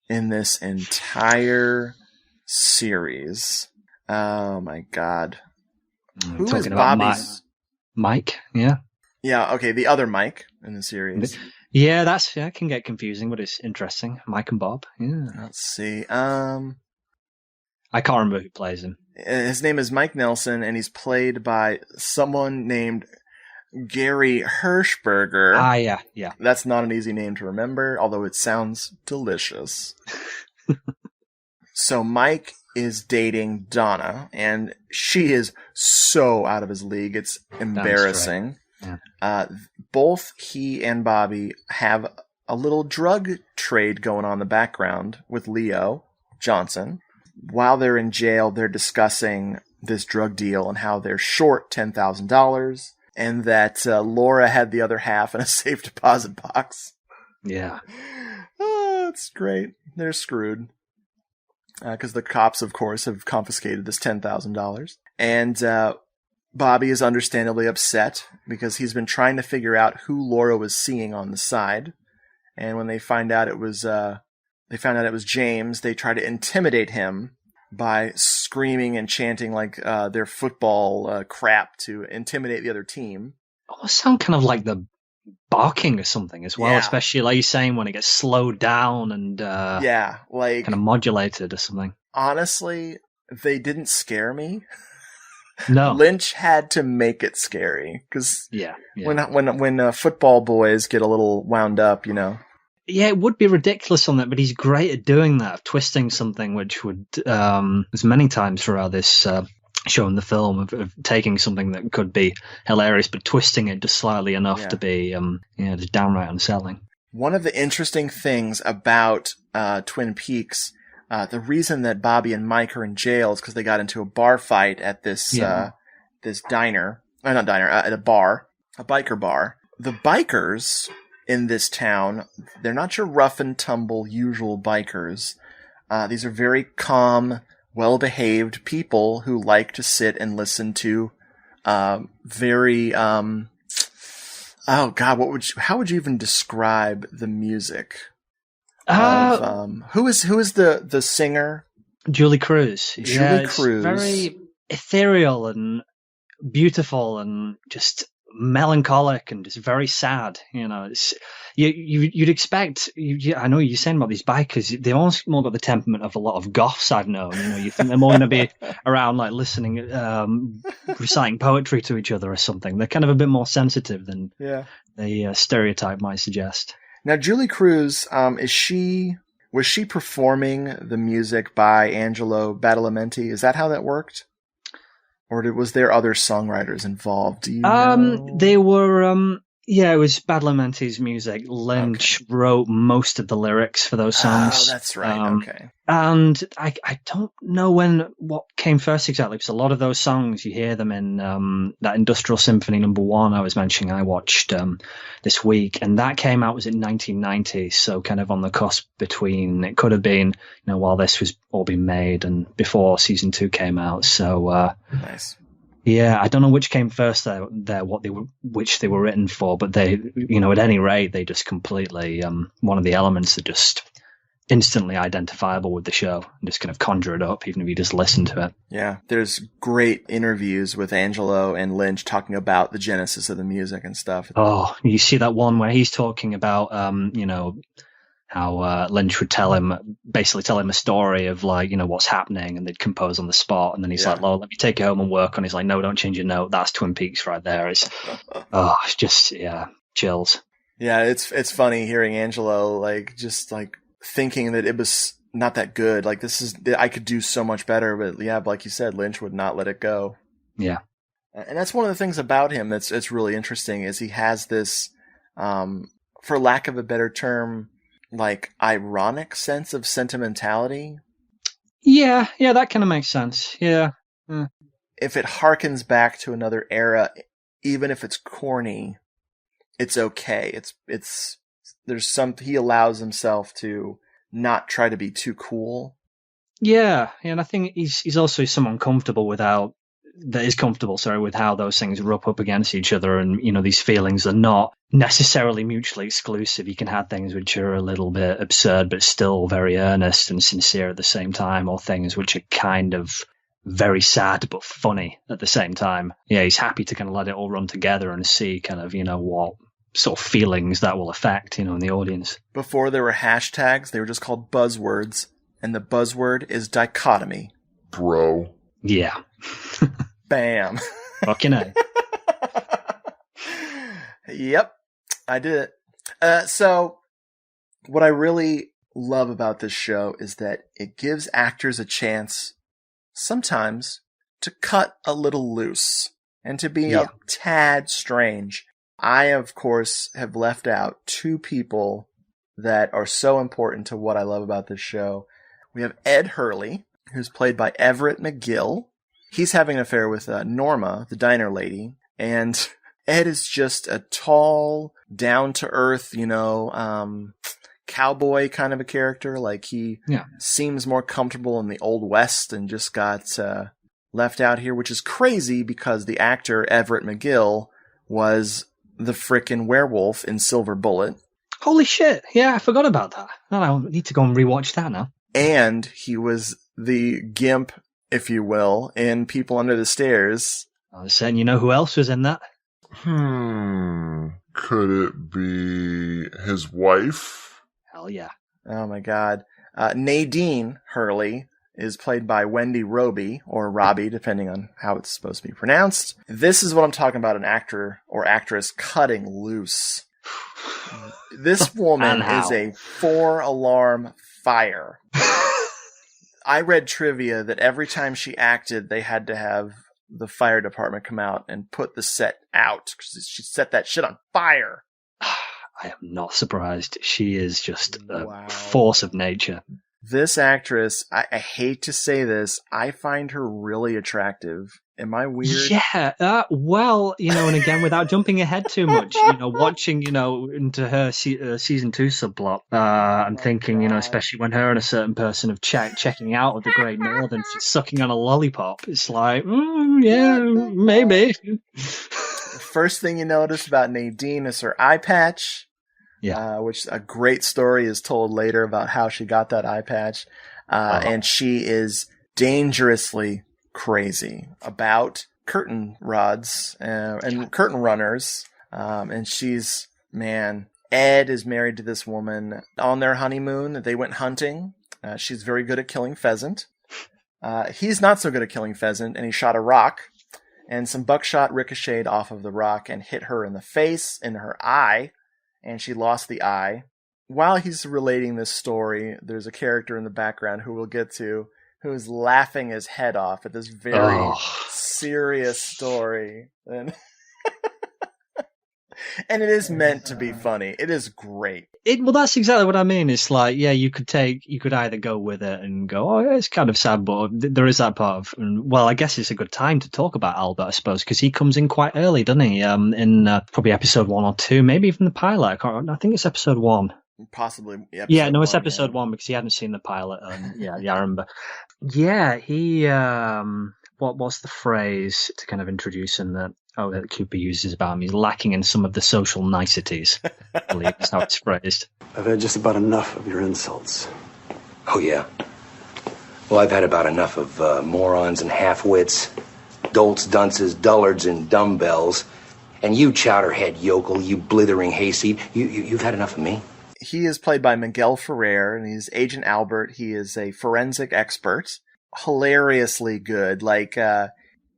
in this entire series. Oh my God. Who is Bobby's? Mike, yeah. Yeah, okay, the other Mike in the series. Yeah, that can get confusing, but it's interesting. Mike and Bob, yeah. Let's see. I can't remember who plays him. His name is Mike Nelson, and he's played by someone named Gary Hirschberger. Ah, yeah. That's not an easy name to remember, although it sounds delicious. So Mike is dating Donna, and she is so out of his league. It's embarrassing. Yeah. Both he and Bobby have a little drug trade going on in the background with Leo Johnson. While they're in jail, they're discussing this drug deal and how they're short $10,000 and that Laura had the other half in a safe deposit box. Yeah. Oh, it's great. They're screwed. Because the cops, of course, have confiscated this $10,000. And Bobby is understandably upset because he's been trying to figure out who Laura was seeing on the side. And when they found out it was James, they try to intimidate him by screaming and chanting like their football crap to intimidate the other team. Almost sound kind of like the barking or something as well, especially like you're saying when it gets slowed down and like kind of modulated or something. Honestly, they didn't scare me. No, Lynch had to make it scary because yeah. when football boys get a little wound up, you know. Yeah, it would be ridiculous on that, but he's great at doing that, of twisting something which would, as many times throughout this show in the film, of taking something that could be hilarious, but twisting it just slightly enough to be, just downright unsettling. One of the interesting things about Twin Peaks, the reason that Bobby and Mike are in jail is because they got into a bar fight at this diner, at a bar, a biker bar. The bikers in this town, they're not your rough and tumble usual bikers. These are very calm, well-behaved people who like to sit and listen to very how would you even describe the music of who is the singer? Julie Cruz. Julie Cruz. Very ethereal and beautiful and just melancholic and just very sad. You know, it's, you'd expect. I know you're saying about these bikers; they've almost more got the temperament of a lot of goths I've known. You know, you think they're more going to be around like listening, reciting poetry to each other or something. They're kind of a bit more sensitive than the stereotype might suggest. Now, Julie Cruz, was she performing the music by Angelo Badalamenti? Is that how that worked? Or was there other songwriters involved? Do you know? They were, it was Badalamenti's music. Lynch wrote most of the lyrics for those songs. Oh, that's right. Okay. And I don't know what came first exactly, because a lot of those songs, you hear them in that Industrial Symphony #1 I was mentioning I watched this week, and that came out, was in 1990, so kind of on the cusp between, it could have been, while this was all being made and before season 2 came out, so nice. Yeah, I don't know which came first there, which they were written for, but they, at any rate, they just completely, one of the elements that just instantly identifiable with the show and just kind of conjure it up, even if you just listen to it. Yeah, there's great interviews with Angelo and Lynch talking about the genesis of the music and stuff. Oh, you see that one where he's talking about, how Lynch would basically tell him a story of like, what's happening, and they'd compose on the spot, and then he's like, "Well, let me take you home and work on." He's like, "No, don't change your note. That's Twin Peaks right there." It's just chills. Yeah, it's funny hearing Angelo just thinking that it was not that good. Like, I could do so much better, but yeah, like you said, Lynch would not let it go. Yeah. And that's one of the things about him that's really interesting, is he has this, for lack of a better term, like ironic sense of sentimentality. Yeah, that kind of makes sense. Yeah. If it harkens back to another era, even if it's corny, it's okay. He allows himself to not try to be too cool. Yeah, and I think he's also someone comfortable with how those things rub up against each other, and these feelings are not necessarily mutually exclusive. You can have things which are a little bit absurd but still very earnest and sincere at the same time, or things which are kind of very sad but funny at the same time. Yeah, he's happy to kind of let it all run together and see kind of what sort of feelings that will affect in the audience. Before there were hashtags, they were just called buzzwords, and the buzzword is dichotomy. Bro. Yeah. Bam. Fucking A. Yep, I did it. So, what I really love about this show is that it gives actors a chance sometimes to cut a little loose and to be a tad strange. I, of course, have left out two people that are so important to what I love about this show. We have Ed Hurley, who's played by Everett McGill. He's having an affair with Norma, the diner lady, and Ed is just a tall, down-to-earth, cowboy kind of a character. Like, he seems more comfortable in the Old West and just got left out here, which is crazy because the actor Everett McGill was the frickin' werewolf in Silver Bullet. Holy shit. Yeah, I forgot about that. I need to go and rewatch that now. And he was the gimp, if you will, in People Under the Stairs. I was saying, you know who else was in that? Could it be his wife? Hell yeah. Oh my god. Nadine Hurley is played by Wendy Roby, or Robbie, depending on how it's supposed to be pronounced. This is what I'm talking about, an actor or actress cutting loose. This woman is a 4-alarm fire. I read trivia that every time she acted, they had to have the fire department come out and put the set out because she set that shit on fire. I am not surprised. She is just a force of nature. This actress, I hate to say this, I find her really attractive. Am I weird? Yeah, well, and again, without jumping ahead too much, watching, into her season 2 subplot, I'm thinking, especially when her and a certain person have checking out of the Great Northern, she's sucking on a lollipop. It's like, yeah, maybe. The first thing you notice about Nadine is her eye patch. Yeah, which a great story is told later about how she got that eye patch. And she is dangerously crazy about curtain rods and curtain runners. And she's, Ed is married to this woman. On their honeymoon, they went hunting. She's very good at killing pheasant. He's not so good at killing pheasant, and he shot a rock. And some buckshot ricocheted off of the rock and hit her in the face, in her eye. And she lost the eye. While he's relating this story, there's a character in the background who we'll get to who is laughing his head off at this very serious story. And and it is meant to be funny. It is great. Well, that's exactly what I mean. It's like, yeah, you could either go with it and go, oh, yeah, it's kind of sad, but there is that part of, well, I guess it's a good time to talk about Albert, I suppose, because he comes in quite early, doesn't he? In probably episode 1 or 2, maybe even the pilot. I think it's episode 1. Possibly. It's episode 1 because he hadn't seen the pilot. Yeah, I remember. Yeah, he, what's the phrase to kind of introduce him that Cooper uses about him? He's lacking in some of the social niceties, I believe is how it's phrased. I've had just about enough of your insults. Oh, yeah? Well, I've had about enough of morons and half-wits, dolts, dunces, dullards, and dumbbells. And you, chowderhead yokel, you blithering hayseed, you've had enough of me. He is played by Miguel Ferrer, and he's Agent Albert. He is a forensic expert. Hilariously good. Like,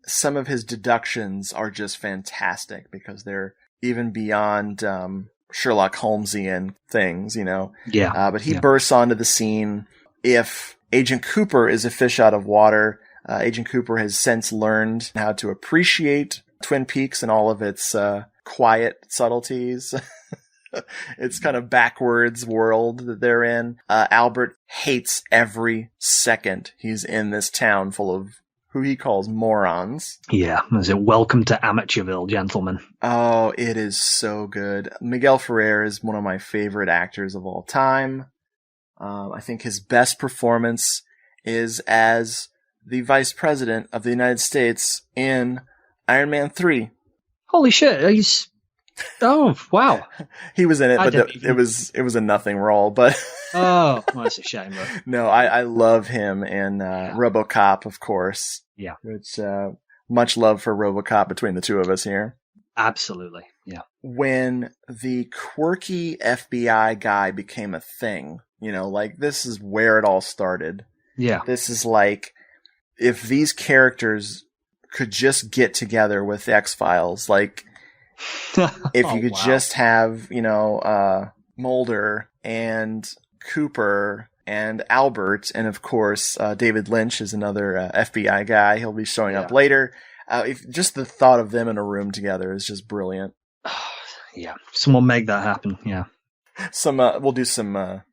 some of his deductions are just fantastic because they're even beyond Sherlock Holmesian things, Yeah. But he bursts onto the scene. If Agent Cooper is a fish out of water, Agent Cooper has since learned how to appreciate Twin Peaks and all of its quiet subtleties. It's kind of backwards world that they're in. Albert hates every second he's in this town full of who he calls morons. Yeah, is it Welcome to Amateurville, gentlemen? Oh, it is so good. Miguel Ferrer is one of my favorite actors of all time. I think his best performance is as the Vice President of the United States in Iron Man 3. Holy shit, oh, wow. He was in it, but it was a nothing role, but oh, well, that's a shame. But no, I love him in RoboCop, of course. Yeah. Which much love for RoboCop between the two of us here. Absolutely. Yeah. When the quirky FBI guy became a thing, this is where it all started. Yeah. This is like if these characters could just get together with the X-Files, like If you could just have, Mulder and Cooper and Albert, and of course, David Lynch is another FBI guy. He'll be showing up later. If just the thought of them in a room together is just brilliant. Yeah, someone make that happen. Yeah, we'll do some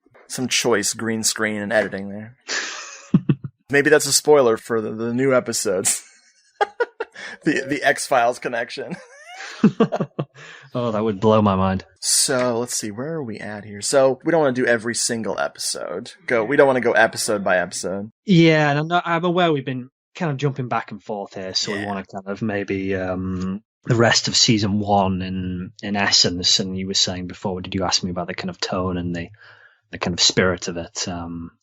choice green screen and editing there. Maybe that's a spoiler for the new episodes. the X-Files connection. Oh, that would blow my mind. So let's see, where are we at here? So we don't want to do every single episode. We don't want to go episode by episode. Yeah, and I'm aware we've been kind of jumping back and forth here, so we want to kind of maybe the rest of season 1 in essence. And you were saying before, did you ask me about the kind of tone and the kind of spirit of it?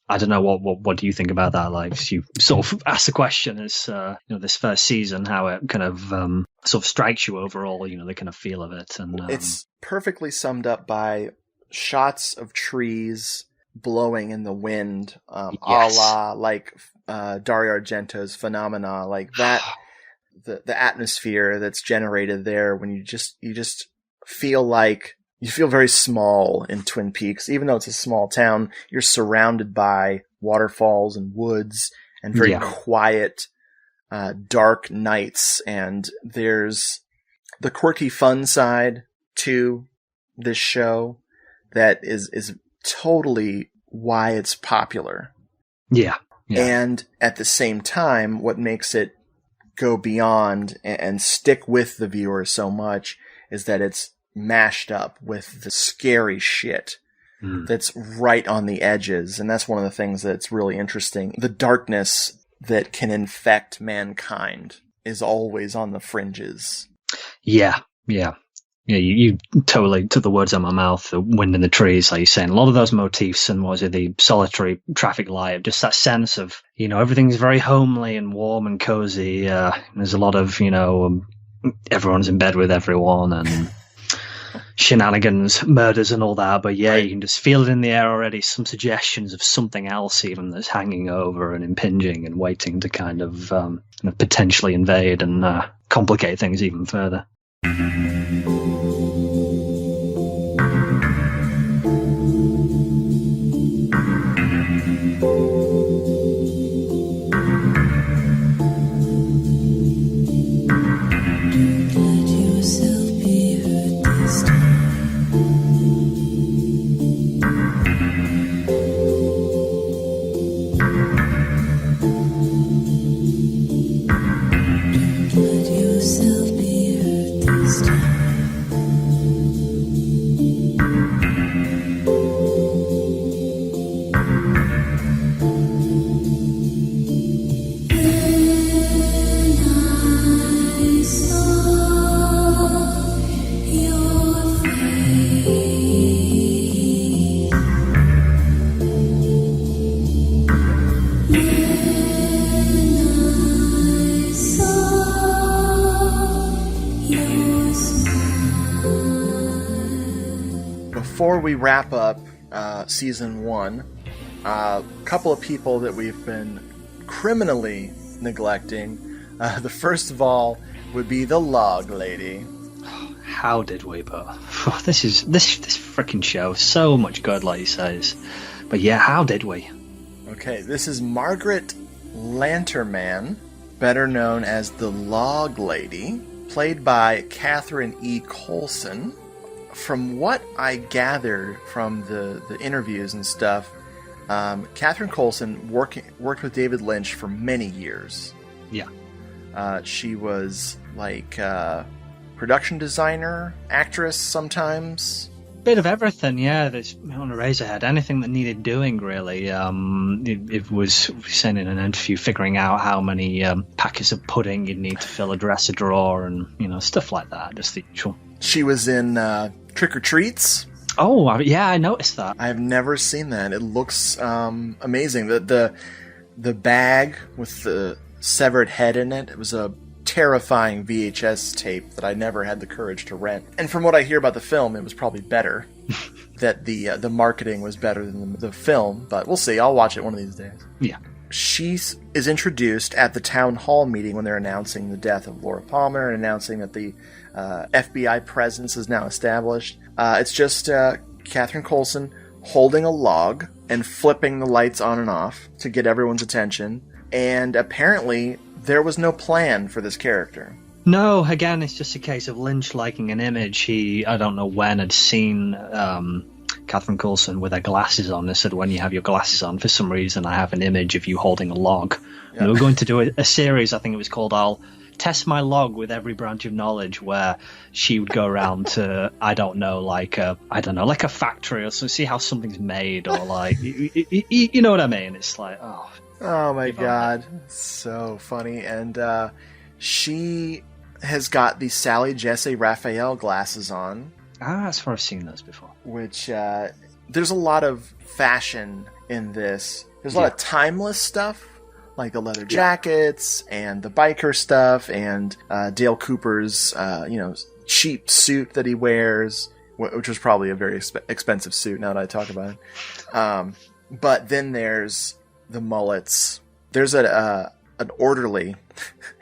I don't know, what do you think about that? Like, you sort of asked the question as this first season, how it kind of sort of strikes you overall, the kind of feel of it. And it's perfectly summed up by shots of trees blowing in the wind, a la like Dario Argento's Phenomena, like that. The atmosphere that's generated there when you just feel like you feel very small in Twin Peaks. Even though it's a small town, you're surrounded by waterfalls and woods and very quiet, dark nights. And there's the quirky fun side to this show that is totally why it's popular. Yeah. And at the same time, what makes it go beyond and stick with the viewer so much is that it's mashed up with the scary shit that's right on the edges. And that's one of the things that's really interesting. The darkness that can infect mankind is always on the fringes. Yeah. You totally took the words out of my mouth. The wind in the trees, like you're saying, a lot of those motifs, and the solitary traffic light, just that sense of, everything's very homely and warm and cozy. There's a lot of, everyone's in bed with everyone and shenanigans, murders and all that. But you can just feel it in the air already. Some suggestions of something else even that's hanging over and impinging and waiting to kind of potentially invade and complicate things even further. Before we wrap up season 1, a couple of people that we've been criminally neglecting. The first of all would be the Log Lady. How did we, but this freaking show, so much good, like he says. But yeah, how did we? Okay, this is Margaret Lanterman, better known as the Log Lady, played by Catherine E. Coulson. From what I gathered from the interviews and stuff, Catherine Coulson worked with David Lynch for many years. Yeah. She was like production designer, actress sometimes. Bit of everything, yeah. There's on Eraserhead, anything that needed doing, really. It was saying in an interview, figuring out how many packets of pudding you'd need to fill a dresser drawer, and stuff like that. Just the usual. She was in Trick or Treats. Oh, yeah, I noticed that. I've never seen that. It looks amazing. The bag with the severed head in it. It was a terrifying VHS tape that I never had the courage to rent. And from what I hear about the film, it was probably better. That the marketing was better than the film, but we'll see. I'll watch it one of these days. Yeah. she is introduced at the town hall meeting when they're announcing the death of Laura Palmer and announcing that the FBI presence is now established. It's just Catherine Coulson holding a log and flipping the lights on and off to get everyone's attention. And apparently, there was no plan for this character. No, again, it's just a case of Lynch liking an image. He, I don't know when, had seen Catherine Coulson with her glasses on. They said, when you have your glasses on, for some reason, I have an image of you holding a log. Yeah. And we were going to do a series, I think it was called I'll Test My Log with Every Branch of Knowledge, where she would go around to, like a factory or so, see how something's made, or like, you know what I mean? It's like, oh my God. So funny. And she has got the Sally Jesse Raphael glasses on. That's where I've seen those before. Which, there's a lot of fashion in this. There's a lot of timeless stuff, like the leather jackets and the biker stuff and Dale Cooper's, cheap suit that he wears, which was probably a very expensive suit now that I talk about it. But then there's the mullets. There's an orderly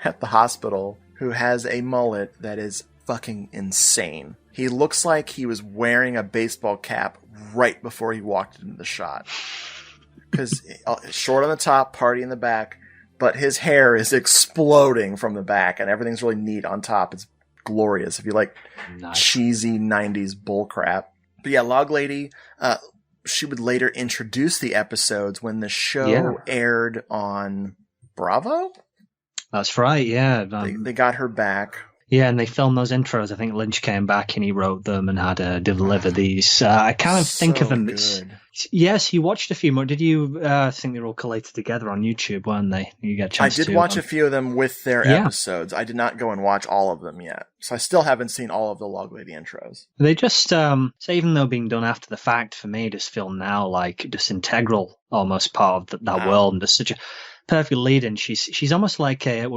at the hospital who has a mullet that is fucking insane. He looks like he was wearing a baseball cap right before he walked into the shot. Because short on the top, party in the back, but his hair is exploding from the back, and everything's really neat on top. It's glorious if you like cheesy 90s bullcrap. But yeah, Log Lady, she would later introduce the episodes when the show aired on Bravo? That's right, yeah. They got her back. Yeah, and they filmed those intros. I think Lynch came back and he wrote them and had to deliver these. I kind of think of them. Yes, you watched a few more. Did you think they were all collated together on YouTube, weren't they? You got a chance I did watch a few of them with their episodes. I did not go and watch all of them yet. So I still haven't seen all of the Log Lady intros. They just, so even though being done after the fact, for me, just feel now like just integral, almost part of that world, and just such a perfect lead-in. She's almost like a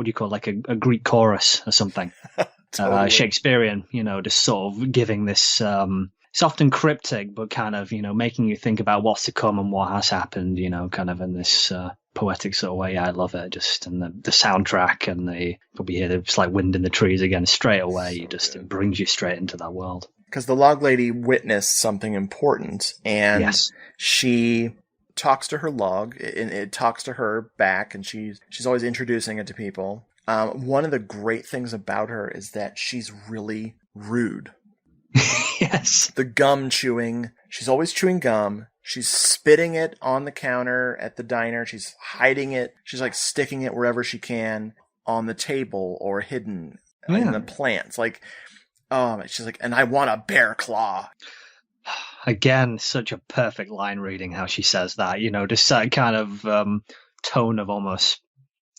Greek chorus or something. Totally. Shakespearean, just sort of giving this, it's often cryptic, but kind of, making you think about what's to come and what has happened, kind of in this poetic sort of way. Yeah, I love it. Just, and the soundtrack, and you'll hear it's like wind in the trees again straight away. It brings you straight into that world. Because the Log Lady witnessed something important, and she talks to her log, and it talks to her back, and she's always introducing it to people. One of the great things about her is that she's really rude. Yes. The gum chewing. She's always chewing gum. She's spitting it on the counter at the diner. She's hiding it. She's like sticking it wherever she can on the table or hidden in the plants. Like, she's like, and I want a bear claw. Again, such a perfect line reading how she says that, just that kind of tone of almost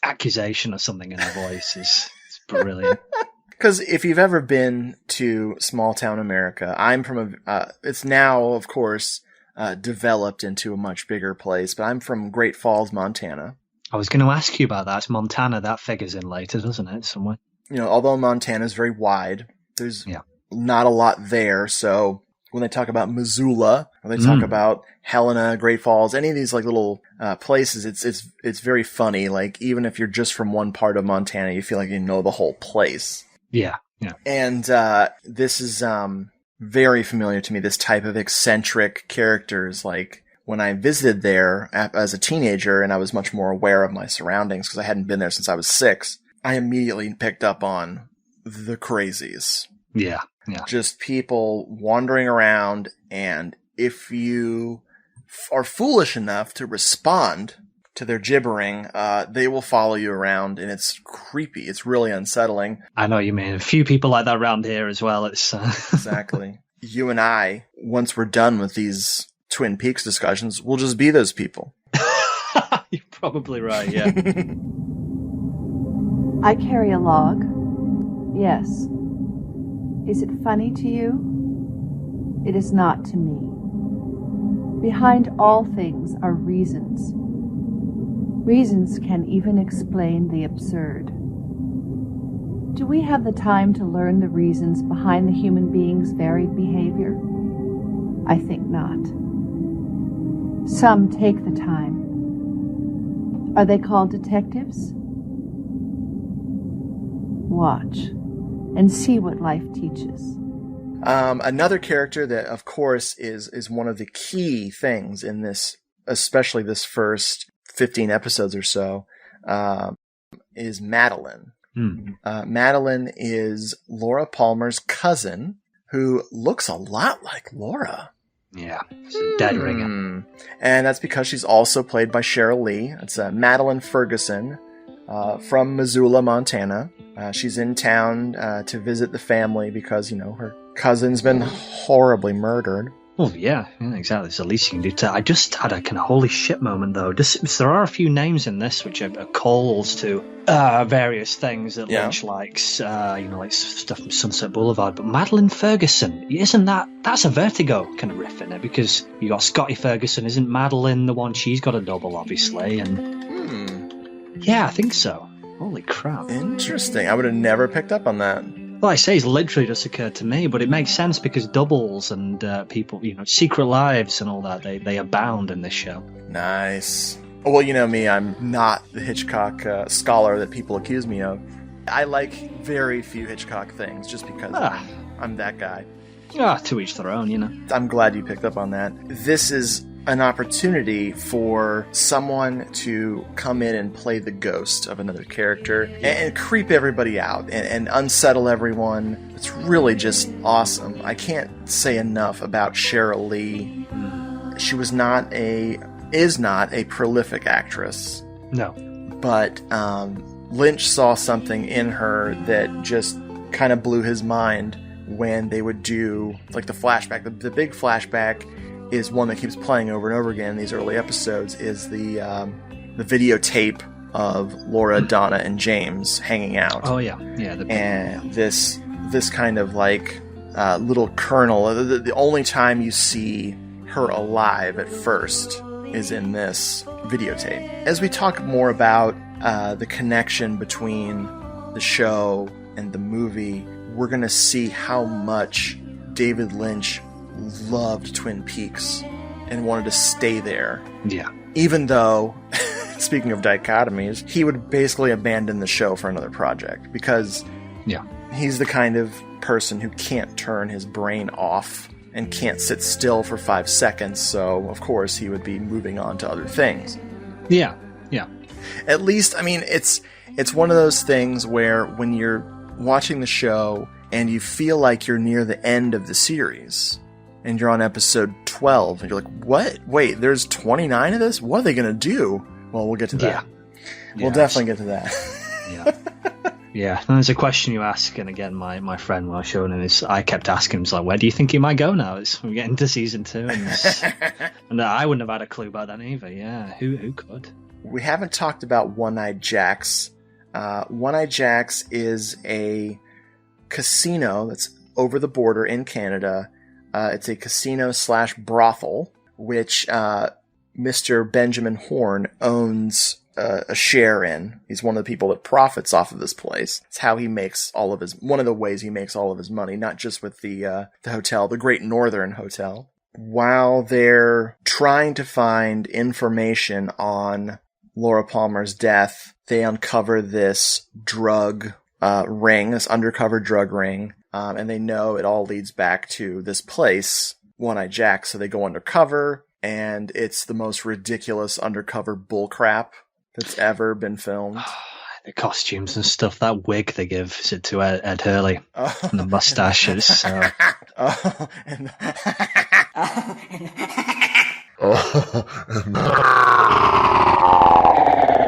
accusation or something in her voice is brilliant. Because if you've ever been to small town America, I'm from it's now, of course, developed into a much bigger place, but I'm from Great Falls, Montana. I was going to ask you about that. It's Montana. That figures in later, doesn't it, somewhere? Although Montana is very wide, there's not a lot there, so when they talk about Missoula, or they talk about Helena, Great Falls, any of these like little places, it's very funny. Like, even if you're just from one part of Montana, you feel like you know the whole place. Yeah. And this is very familiar to me, this type of eccentric characters. Like, when I visited there as a teenager and I was much more aware of my surroundings because I hadn't been there since I was 6, I immediately picked up on the crazies. Yeah. Just people wandering around, and if you are foolish enough to respond to their gibbering, they will follow you around, and it's creepy. It's really unsettling. I know what you mean. A few people like that around here as well. It's Exactly. You and I, once we're done with these Twin Peaks discussions, we'll just be those people. You're probably right, yeah. I carry a log. Yes. Is it funny to you? It is not to me. Behind all things are reasons. Reasons can even explain the absurd. Do we have the time to learn the reasons behind the human being's varied behavior? I think not. Some take the time. Are they called detectives? Watch and see what life teaches. Another character that, of course, is one of the key things in this, especially this first 15 episodes or so, is Madeline. Madeline is Laura Palmer's cousin, who looks a lot like Laura. Yeah, it's a dead ringer. And that's because she's also played by Cheryl Lee. It's Madeline Ferguson from Missoula, Montana. She's in town to visit the family because, her cousin's been horribly murdered. Oh, yeah, exactly. It's the least you can do. I just had a kind of holy shit moment, though. There are a few names in this which are calls to various things that Lynch likes, like stuff from Sunset Boulevard. But Madeline Ferguson, that's a Vertigo kind of riff in it, because you got Scotty Ferguson. Isn't Madeline the one? She's got a double, obviously. And yeah, I think so. Holy crap. Interesting. I would have never picked up on that. Well, I say it's literally just occurred to me, but it makes sense because doubles and people, secret lives and all that, they abound in this show. Nice. Well, you know me, I'm not the Hitchcock scholar that people accuse me of. I like very few Hitchcock things just because I'm that guy. To each their own, I'm glad you picked up on that. This is an opportunity for someone to come in and play the ghost of another character and creep everybody out and unsettle everyone. It's really just awesome. I can't say enough about Cheryl Lee. She is not a prolific actress. No. But Lynch saw something in her that just kind of blew his mind when they would do like the flashback. The big flashback is one that keeps playing over and over again in these early episodes, is the videotape of Laura, Donna, and James hanging out. Oh, yeah. And this kind of like little kernel, the only time you see her alive at first is in this videotape. As we talk more about the connection between the show and the movie, we're going to see how much David Lynch loved Twin Peaks and wanted to stay there. Yeah. Even though, speaking of dichotomies, he would basically abandon the show for another project because he's the kind of person who can't turn his brain off and can't sit still for 5 seconds. So, of course, he would be moving on to other things. Yeah. At least, I mean, it's one of those things where when you're watching the show and you feel like you're near the end of the series, and you're on episode 12, and you're like, what? Wait, there's 29 of this? What are they going to do? Well, we'll get to that. We'll definitely get to that. Yeah. And there's a question you ask, and again, my friend, while showing him this, I kept asking him, like, where do you think he might go now? We're getting to season 2, and I wouldn't have had a clue about that either. Yeah, who could? We haven't talked about One-Eyed Jacks. One-Eyed Jacks is a casino that's over the border in Canada. It's a casino/brothel, which Mr. Benjamin Horne owns a share in. He's one of the people that profits off of this place. It's how he makes one of the ways he makes all of his money, not just with the hotel, the Great Northern Hotel. While they're trying to find information on Laura Palmer's death, they uncover this drug ring, this undercover drug ring. And they know it all leads back to this place, One-Eyed Jack. So they go undercover, and it's the most ridiculous undercover bullcrap that's ever been filmed. The costumes and stuff, that wig they give to Ed Hurley, and the mustaches. So.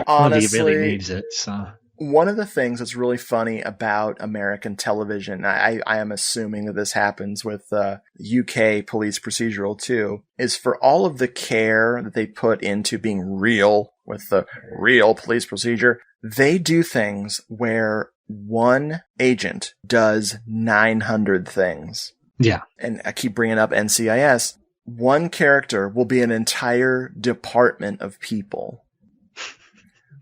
Honestly, he really needs it. So. One of the things that's really funny about American television, I am assuming that this happens with UK police procedural too, is for all of the care that they put into being real with the real police procedure, they do things where one agent does 900 things. Yeah. And I keep bringing up NCIS. One character will be an entire department of people.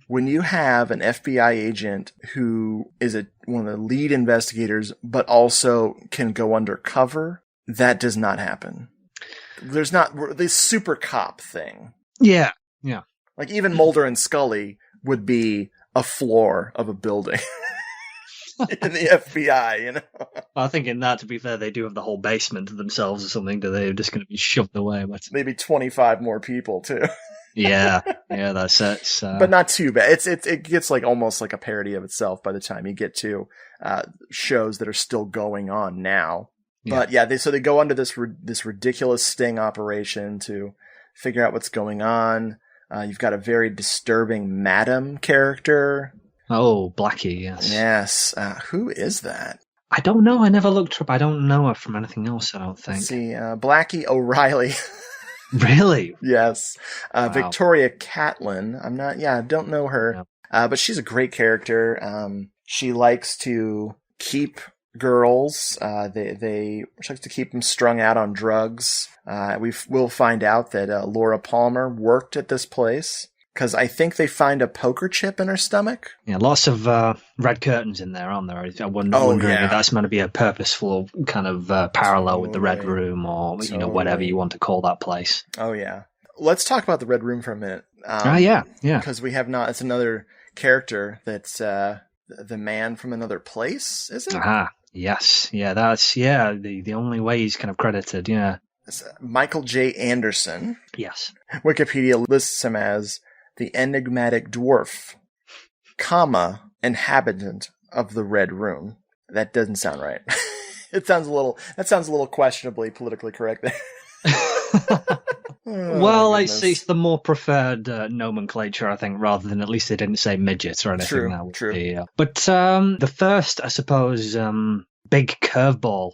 When you have an FBI agent who is one of the lead investigators, but also can go undercover, that does not happen. There's not this super cop thing. Yeah. Like even Mulder and Scully would be a floor of a building in the FBI, you know? I think in that, to be fair, they do have the whole basement to themselves or something. Do they? Just going to be shoved away? But Maybe 25 more people too. yeah, that's it. So. But not too bad. It gets like almost like a parody of itself by the time you get to shows that are still going on now. Yeah. But yeah, they go under this ridiculous sting operation to figure out what's going on. You've got a very disturbing Madam character. Oh, Blackie, yes. Yes. Who is that? I don't know. I never looked her up. I don't know her from anything else, I don't think. Let's see, Blackie O'Reilly. Really? Yes. Wow. Victoria Catlin. I don't know her. Yeah. But she's a great character. She likes to keep girls. She likes to keep them strung out on drugs. We'll find out that Laura Palmer worked at this place because I think they find a poker chip in her stomach. Yeah, lots of red curtains in there, aren't there? I'm wondering if that's meant to be a purposeful kind of parallel with the Red Room or whatever you want to call that place. Oh yeah. Let's talk about the Red Room for a minute. Yeah. Because we have not. It's another character that's the man from another place, is it? Yes. Yeah, that's the only way he's kind of credited. Yeah. It's Michael J. Anderson. Yes. Wikipedia lists him as the enigmatic dwarf, inhabitant of the Red Room. That doesn't sound right. That sounds a little questionably politically correct there. Well, it's the more preferred nomenclature, I think, rather than at least they didn't say midget or anything. True. But the first, I suppose, big curveball,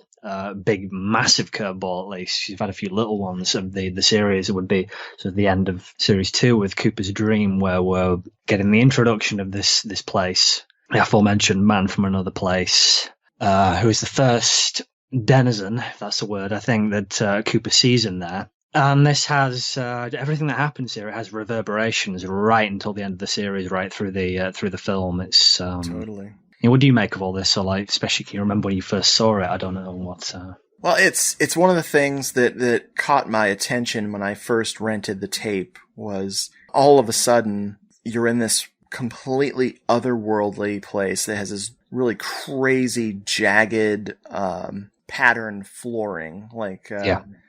big massive curveball at least. You've had a few little ones of the series. It would be sort of the end of series 2 with Cooper's Dream, where we're getting the introduction of this place, the aforementioned man from another place, who is the first denizen, if that's the word, I think, that Cooper sees in there. And this has everything that happens here. It has reverberations right until the end of the series, right through the film. It's totally. What do you make of all this? Or especially, can you remember when you first saw it? I don't know what. Well, it's one of the things that caught my attention when I first rented the tape. Was all of a sudden you're in this completely otherworldly place that has this really crazy jagged pattern flooring, like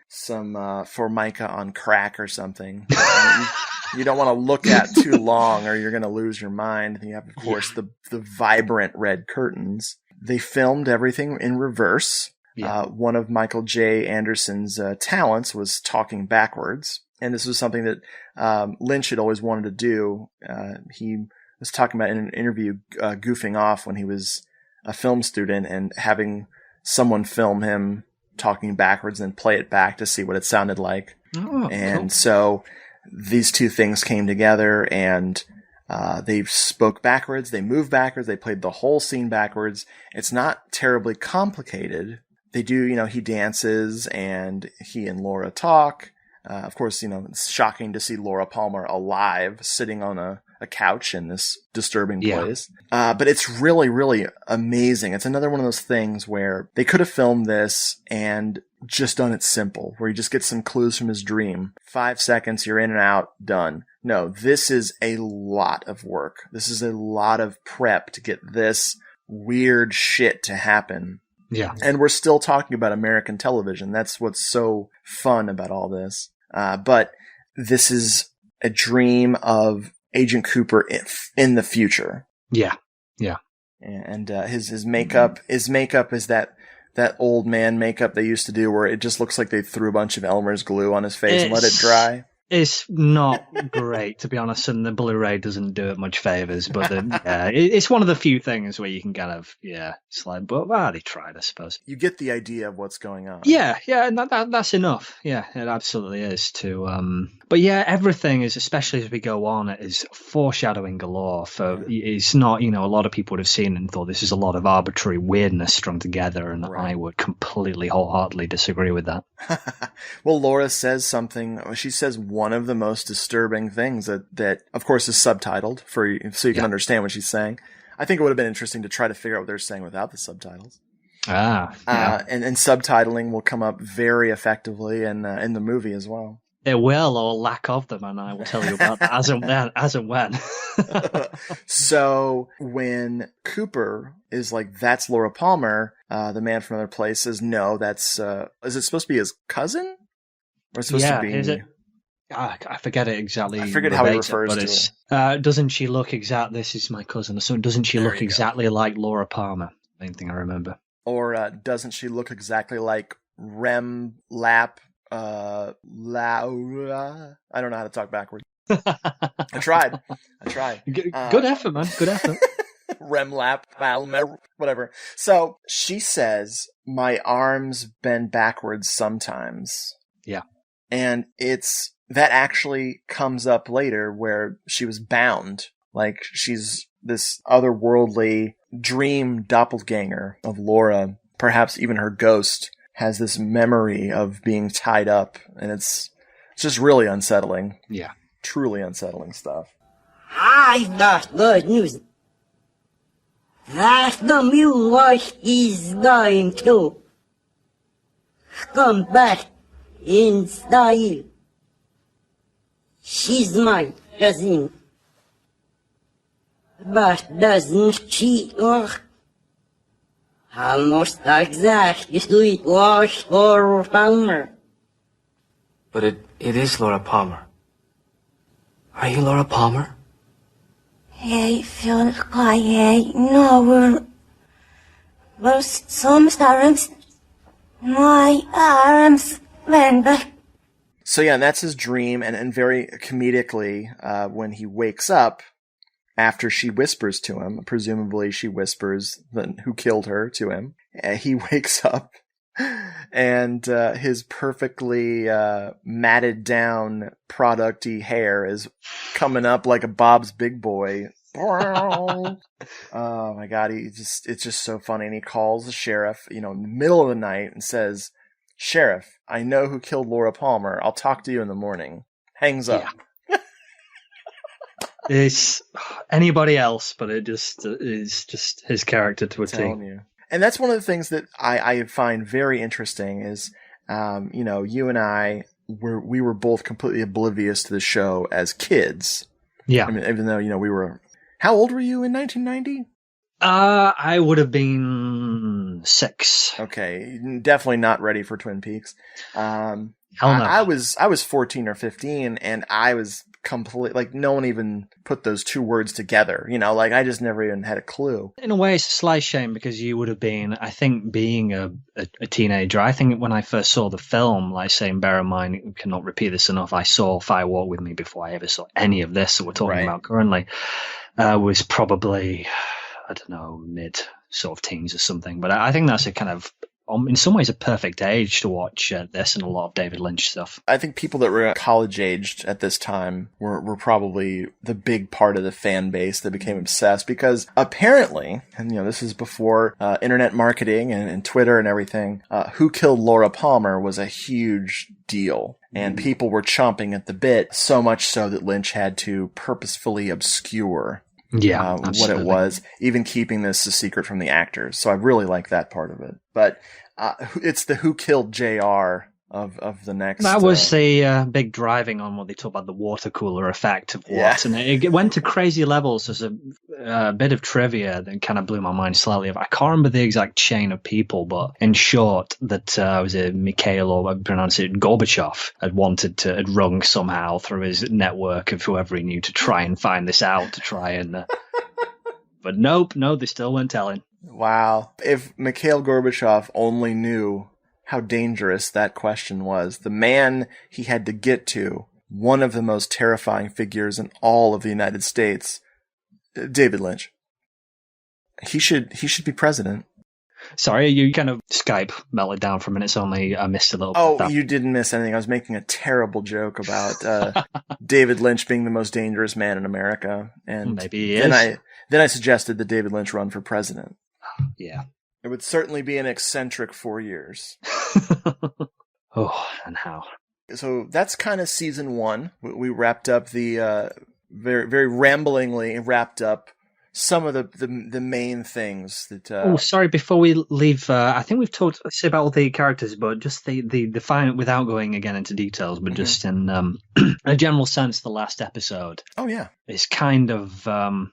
some Formica on crack or something. You don't want to look at too long or you're going to lose your mind. And you have, of course, the vibrant red curtains. They filmed everything in reverse. Yeah. One of Michael J. Anderson's talents was talking backwards. And this was something that Lynch had always wanted to do. He was talking about in an interview goofing off when he was a film student and having someone film him talking backwards and play it back to see what it sounded like. Oh, and cool. So these two things came together and they spoke backwards, they moved backwards, they played the whole scene backwards. It's not terribly complicated. They do, he dances and he and Laura talk. Of course, it's shocking to see Laura Palmer alive sitting on a couch in this disturbing place. But it's really, really amazing. It's another one of those things where they could have filmed this and just done it simple, where you just get some clues from his dream. 5 seconds, you're in and out, done. No, this is a lot of work. This is a lot of prep to get this weird shit to happen. Yeah. And we're still talking about American television. That's what's so fun about all this. But this is a dream of Agent Cooper in the future. Yeah. And his makeup is that old man makeup they used to do where it just looks like they threw a bunch of Elmer's glue on his face and let it dry. It's not great, to be honest, and the Blu-ray doesn't do it much favors. But it's one of the few things where you can kind of it's like, but they tried, I suppose. You get the idea of what's going on. Yeah, and that's enough. Yeah, it absolutely is to. But everything is, especially as we go on, it is foreshadowing galore. It's not, a lot of people would have seen and thought this is a lot of arbitrary weirdness strung together, and right. I would completely wholeheartedly disagree with that. Well, Laura says something. She says one of the most disturbing things that of course is subtitled so you can understand what she's saying. I think it would have been interesting to try to figure out what they're saying without the subtitles. And subtitling will come up very effectively in the movie as well. It will, or lack of them, and I will tell you about that as and when. So when Cooper is like, "That's Laura Palmer," the man from another place says, "No, that's is it supposed to be his cousin, or it's supposed to be?" Is it? I forget it exactly. I forget how he refers to her. Doesn't she look exactly? This is my cousin. So doesn't she look exactly like Laura Palmer? Main thing I remember. Or doesn't she look exactly like Rem Lap? Laura. I don't know how to talk backwards. I tried. Good effort, man. Good effort. Rem Lap, whatever. So she says, "My arms bend backwards sometimes." Yeah. And that actually comes up later where she was bound. Like she's this otherworldly dream doppelganger of Laura, perhaps even her ghost, has this memory of being tied up, and it's just really unsettling. Yeah. Truly unsettling stuff. I've got good news. That the mule is going to come back in style. She's my cousin. But doesn't she look almost exactly like Laura Palmer? But it is Laura Palmer. Are you Laura Palmer? I feel like I know sometimes my arms bend back. So yeah, and that's his dream, and very comedically, when he wakes up, after she whispers to him, presumably she whispers who killed her to him, he wakes up, and his perfectly matted down producty hair is coming up like a Bob's Big Boy. Oh my God, it's just so funny. And he calls the sheriff, in the middle of the night and says, "Sheriff, I know who killed Laura Palmer. I'll talk to you in the morning." Hangs up. Yeah. It's anybody else, but it just is just his character to a T. And that's one of the things that I find very interesting is, you and I we were both completely oblivious to the show as kids. Yeah. I mean, even though, we were, how old were you in 1990? I would have been 6. Okay. Definitely not ready for Twin Peaks. Hell no. I was 14 or 15, and I was completely, no one even put those two words together. I just never even had a clue. In a way, it's a slight shame because you would have been, I think, being a teenager. I think when I first saw the film, saying, bear in mind, we cannot repeat this enough, I saw Fire Walk With Me before I ever saw any of this that we're talking about currently. Was probably, I don't know, mid sort of teens or something. But I think that's a kind of, in some ways, a perfect age to watch this and a lot of David Lynch stuff. I think people that were college aged at this time were probably the big part of the fan base that became obsessed, because apparently, and this is before internet marketing and Twitter and everything, Who Killed Laura Palmer was a huge deal. And people were chomping at the bit, so much so that Lynch had to purposefully obscure what it was, even keeping this a secret from the actors. So I really like that part of it. But it's the Who Killed JR of the next. That was the big driving on what they talk about, the water cooler effect of what. And it went to crazy levels. There's a bit of trivia that kind of blew my mind slightly. I can't remember the exact chain of people, but in short, that was a Mikhail, or I pronounce it, Gorbachev, had rung somehow through his network of whoever he knew to try and find this out, to try and... But nope, they still weren't telling. Wow. If Mikhail Gorbachev only knew how dangerous that question was. The man he had to get to, one of the most terrifying figures in all of the United States, David Lynch. He should be president. Sorry, you kind of Skype melted down for a minute, so only I missed a little bit. Oh, you didn't miss anything. I was making a terrible joke about David Lynch being the most dangerous man in America. And maybe he is. Then I suggested that David Lynch run for president. Yeah. It would certainly be an eccentric 4 years. Oh, and how? So that's kind of season 1. We wrapped up the very, very ramblingly wrapped up some of the main things that. Oh, sorry. Before we leave, I think we've talked about all the characters, but just the final, without going again into details, but just in a general sense, the last episode. Oh yeah, is kind of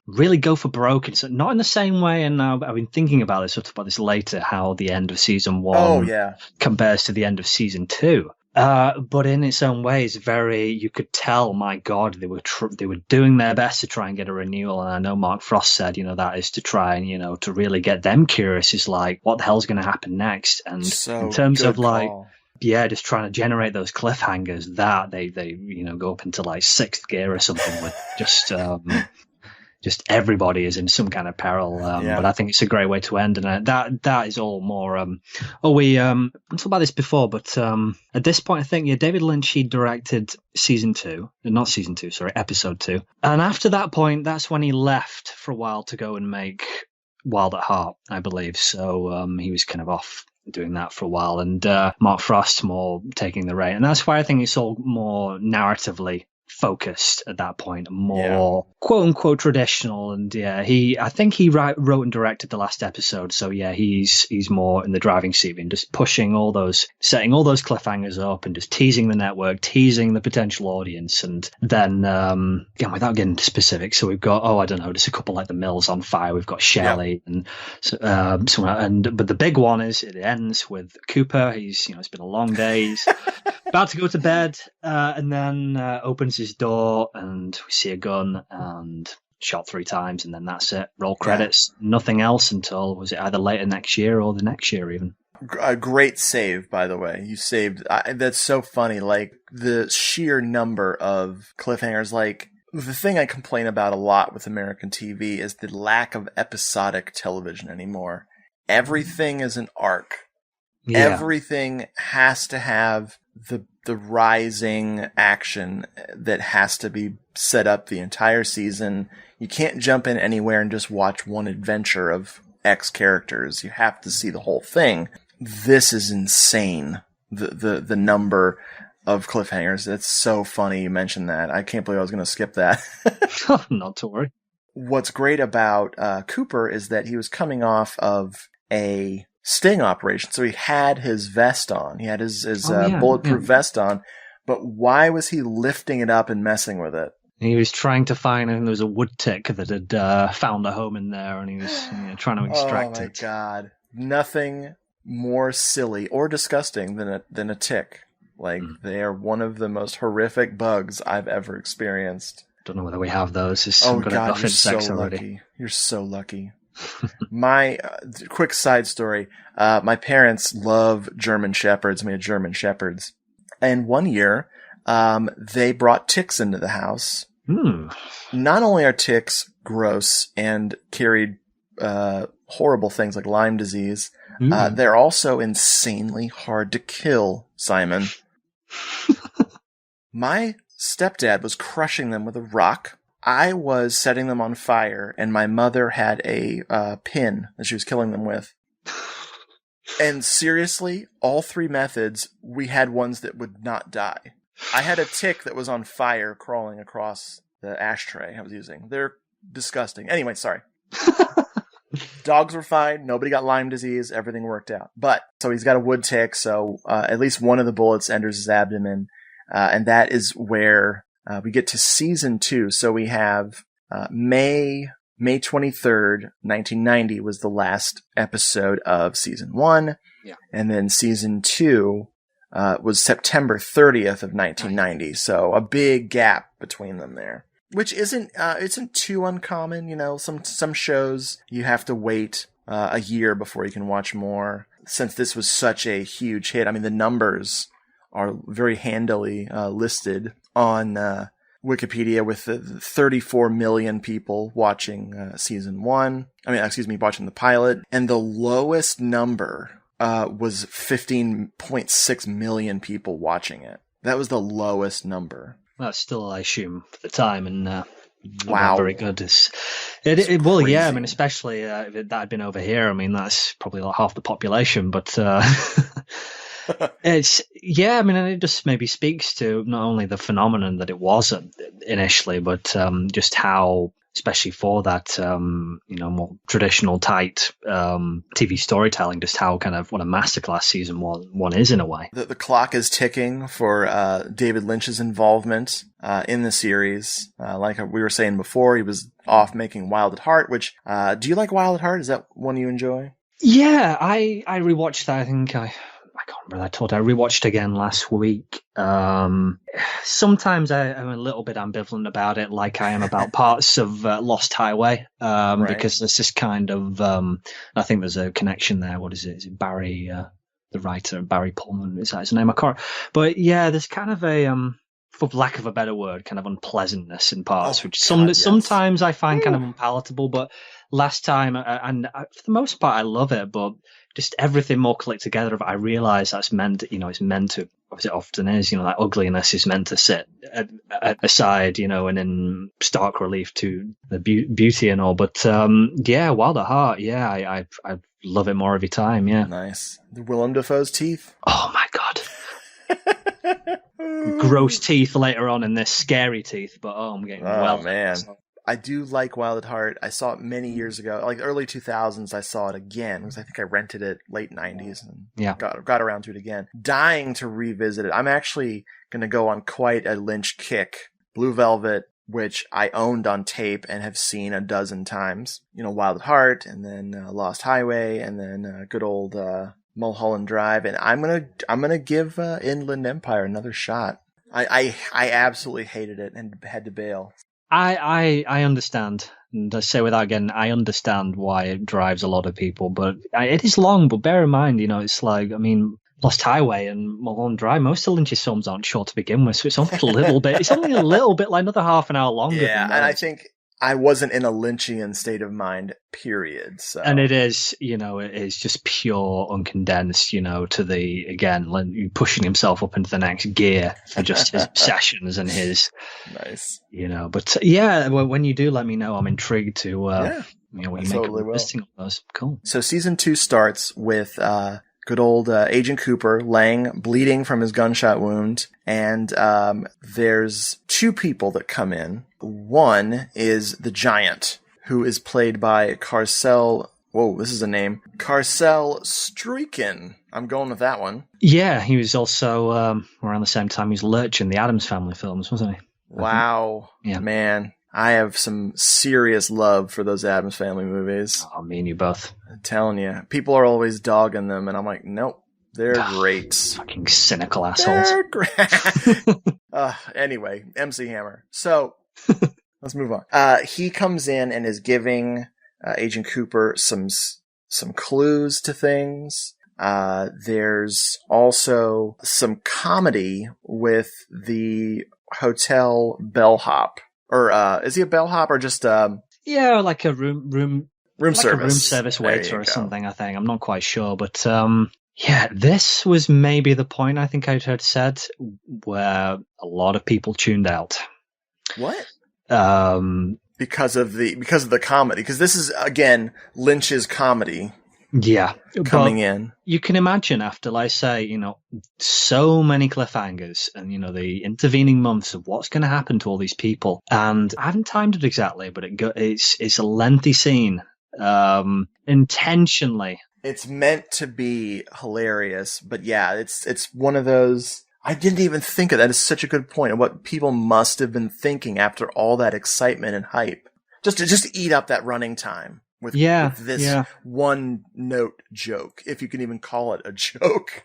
really go for broke. It's not in the same way, and I've been thinking about this. I'll talk about this later. How the end of season 1 compares to the end of season 2. But in its own way, it's very. You could tell, my God, they were doing their best to try and get a renewal. And I know Mark Frost said, that is to try and to really get them curious. Is like, what the hell's going to happen next? And in terms of just trying to generate those cliffhangers, that they go up into like 6th gear or something with just everybody is in some kind of peril. But I think it's a great way to end, and that is all more. I talked about this before, but at this point, I think David Lynch, he directed episode 2, and after that point, that's when he left for a while to go and make Wild at Heart, I believe. So he was kind of off doing that for a while, and Mark Frost more taking the reign, and that's why I think it's all more narratively focused at that point, more quote unquote traditional. And I think he wrote and directed the last episode, so he's more in the driving seat and just setting all those cliffhangers up and just teasing the network, teasing the potential audience. And then again, without getting into specifics, so we've got just a couple like the mills on fire, we've got Shelley and but the big one is it ends with Cooper. He's it's been a long day, he's about to go to bed, and then opens his door and we see a gun and shot 3 times, and then that's it. Roll credits. Nothing else until, was it either later next year or the next year even. A great save, by the way. You saved. That's so funny. Like the sheer number of cliffhangers. Like the thing I complain about a lot with American TV is the lack of episodic television anymore. Everything is an arc. Yeah. Everything has to have the rising action that has to be set up the entire season. You can't jump in anywhere and just watch one adventure of X characters. You have to see the whole thing. This is insane. The number of cliffhangers. It's so funny you mentioned that. I can't believe I was going to skip that. Not to worry. What's great about Cooper is that he was coming off of a sting operation, so he had his vest on. He had his bulletproof vest on, but why was he lifting it up and messing with it? He was trying to find, and there was a wood tick that had found a home in there, and he was trying to extract it. Oh my God. Nothing more silly or disgusting than a tick. Like, they are one of the most horrific bugs I've ever experienced. Don't know whether we have those. God, you're so lucky. You're so lucky. My quick side story. My parents love German Shepherds. We had German Shepherds. And one year, they brought ticks into the house. Not only are ticks gross and carried horrible things like Lyme disease, they're also insanely hard to kill, Simon. My stepdad was crushing them with a rock. I was setting them on fire, and my mother had a pin that she was killing them with. And seriously, all 3 methods, we had ones that would not die. I had a tick that was on fire crawling across the ashtray I was using. They're disgusting. Anyway, sorry. Dogs were fine. Nobody got Lyme disease. Everything worked out. But, so he's got a wood tick, so at least one of the bullets enters his abdomen. And that is where we get to season 2. So we have May 23rd, 1990 was the last episode of season 1. Yeah. And then season 2 was September 30th of 1990. So a big gap between them there. Which isn't too uncommon. Some shows you have to wait a year before you can watch more. Since this was such a huge hit, I mean, the numbers are very handily listed on Wikipedia with the 34 million people watching season 1. Watching the pilot. And the lowest number was 15.6 million people watching it. That was the lowest number. That's still, I assume, for the time, and wow, very good. Well, yeah. I mean, especially if that had been over here. I mean, that's probably like half the population. But it's I mean, and it just maybe speaks to not only the phenomenon that it was initially, but just how especially for that, more traditional, tight TV storytelling, just how kind of what a masterclass season one is in a way. The clock is ticking for David Lynch's involvement in the series. Like we were saying before, he was off making Wild at Heart, which, do you like Wild at Heart? Is that one you enjoy? Yeah, I rewatched that. I think I can't remember. I told you I rewatched again last week. Sometimes I'm a little bit ambivalent about it, like I am about parts of Lost Highway, because there's this kind of, I think there's a connection there. What is it? Is it Barry, the writer, Barry Pullman? Is that his name? I can't. But yeah, there's kind of a, for lack of a better word, kind of unpleasantness in parts, which sometimes I find kind of unpalatable. But last time, for the most part, I love it, but just everything more clicked together. I realize that's meant, it's meant to, as it often is, that ugliness is meant to sit aside, and in stark relief to the beauty and all. But Wild at Heart, I love it more every time. Yeah, nice. The Willem Dafoe's teeth. Oh my god. Gross teeth later on, and they're scary teeth. But I'm getting man. I do like Wild at Heart. I saw it many years ago, like early 2000s. I saw it again because I think I rented it late 90s and got around to it again. Dying to revisit it. I'm actually going to go on quite a Lynch kick. Blue Velvet, which I owned on tape and have seen a dozen times. Wild at Heart, and then Lost Highway, and then good old Mulholland Drive. And I'm gonna give Inland Empire another shot. I absolutely hated it and had to bail. I understand, and I say without again, I understand why it drives a lot of people, but it is long. But bear in mind, it's like, Lost Highway and Mulholland Drive, most of Lynch's films aren't short to begin with, so it's only a little bit. It's only a little bit, like another half an hour longer. Yeah, and I think I wasn't in a Lynchian state of mind, period. So. And it is, it is just pure uncondensed, to the, again, pushing himself up into the next gear for just his obsessions and his, nice, but yeah, when you do let me know, I'm intrigued to, when you make a listing of those. Cool. So season 2 starts with, good old Agent Cooper laying bleeding from his gunshot wound, and there's 2 people that come in. One is the Giant, who is played by Carcel. Whoa, this is a name. Carcel Struycken. I'm going with that one. Yeah, he was also around the same time he was Lurch in the Addams Family films, wasn't he? Wow, man. I have some serious love for those Addams Family movies. Oh, me and you both. I'm telling you. People are always dogging them, and I'm like, nope, they're great. Fucking cynical assholes. They're great. Anyway, MC Hammer. So, let's move on. He comes in and is giving Agent Cooper some clues to things. There's also some comedy with the hotel bellhop. Or is he a bellhop or just yeah, like a room service, a room service waiter or something? I think I'm not quite sure, but yeah, this was maybe the point I think I had said where a lot of people tuned out. What? Because of the comedy. Because this is again Lynch's comedy. Yeah, coming in. You can imagine after, like, say, so many cliffhangers and, the intervening months of what's going to happen to all these people. And I haven't timed it exactly, but it's a lengthy scene, intentionally. It's meant to be hilarious, but yeah, it's one of those. I didn't even think of that. Is such a good point of what people must have been thinking after all that excitement and hype. Just to eat up that running time. With this one note joke, if you can even call it a joke.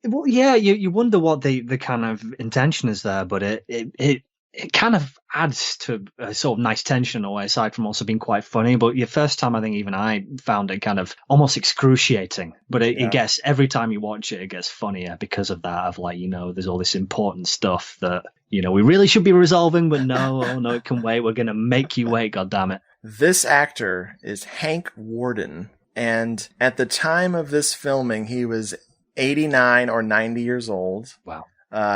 Well, yeah, you wonder what the kind of intention is there, but it kind of adds to a sort of nice tension in a way, aside from also being quite funny. But your first time, I think even I found it kind of almost excruciating. But it gets, every time you watch it, it gets funnier because of that, of like, there's all this important stuff that, we really should be resolving, but no, it can wait. We're going to make you wait, goddammit. This actor is Hank Worden, and at the time of this filming, he was 89 or 90 years old. Wow.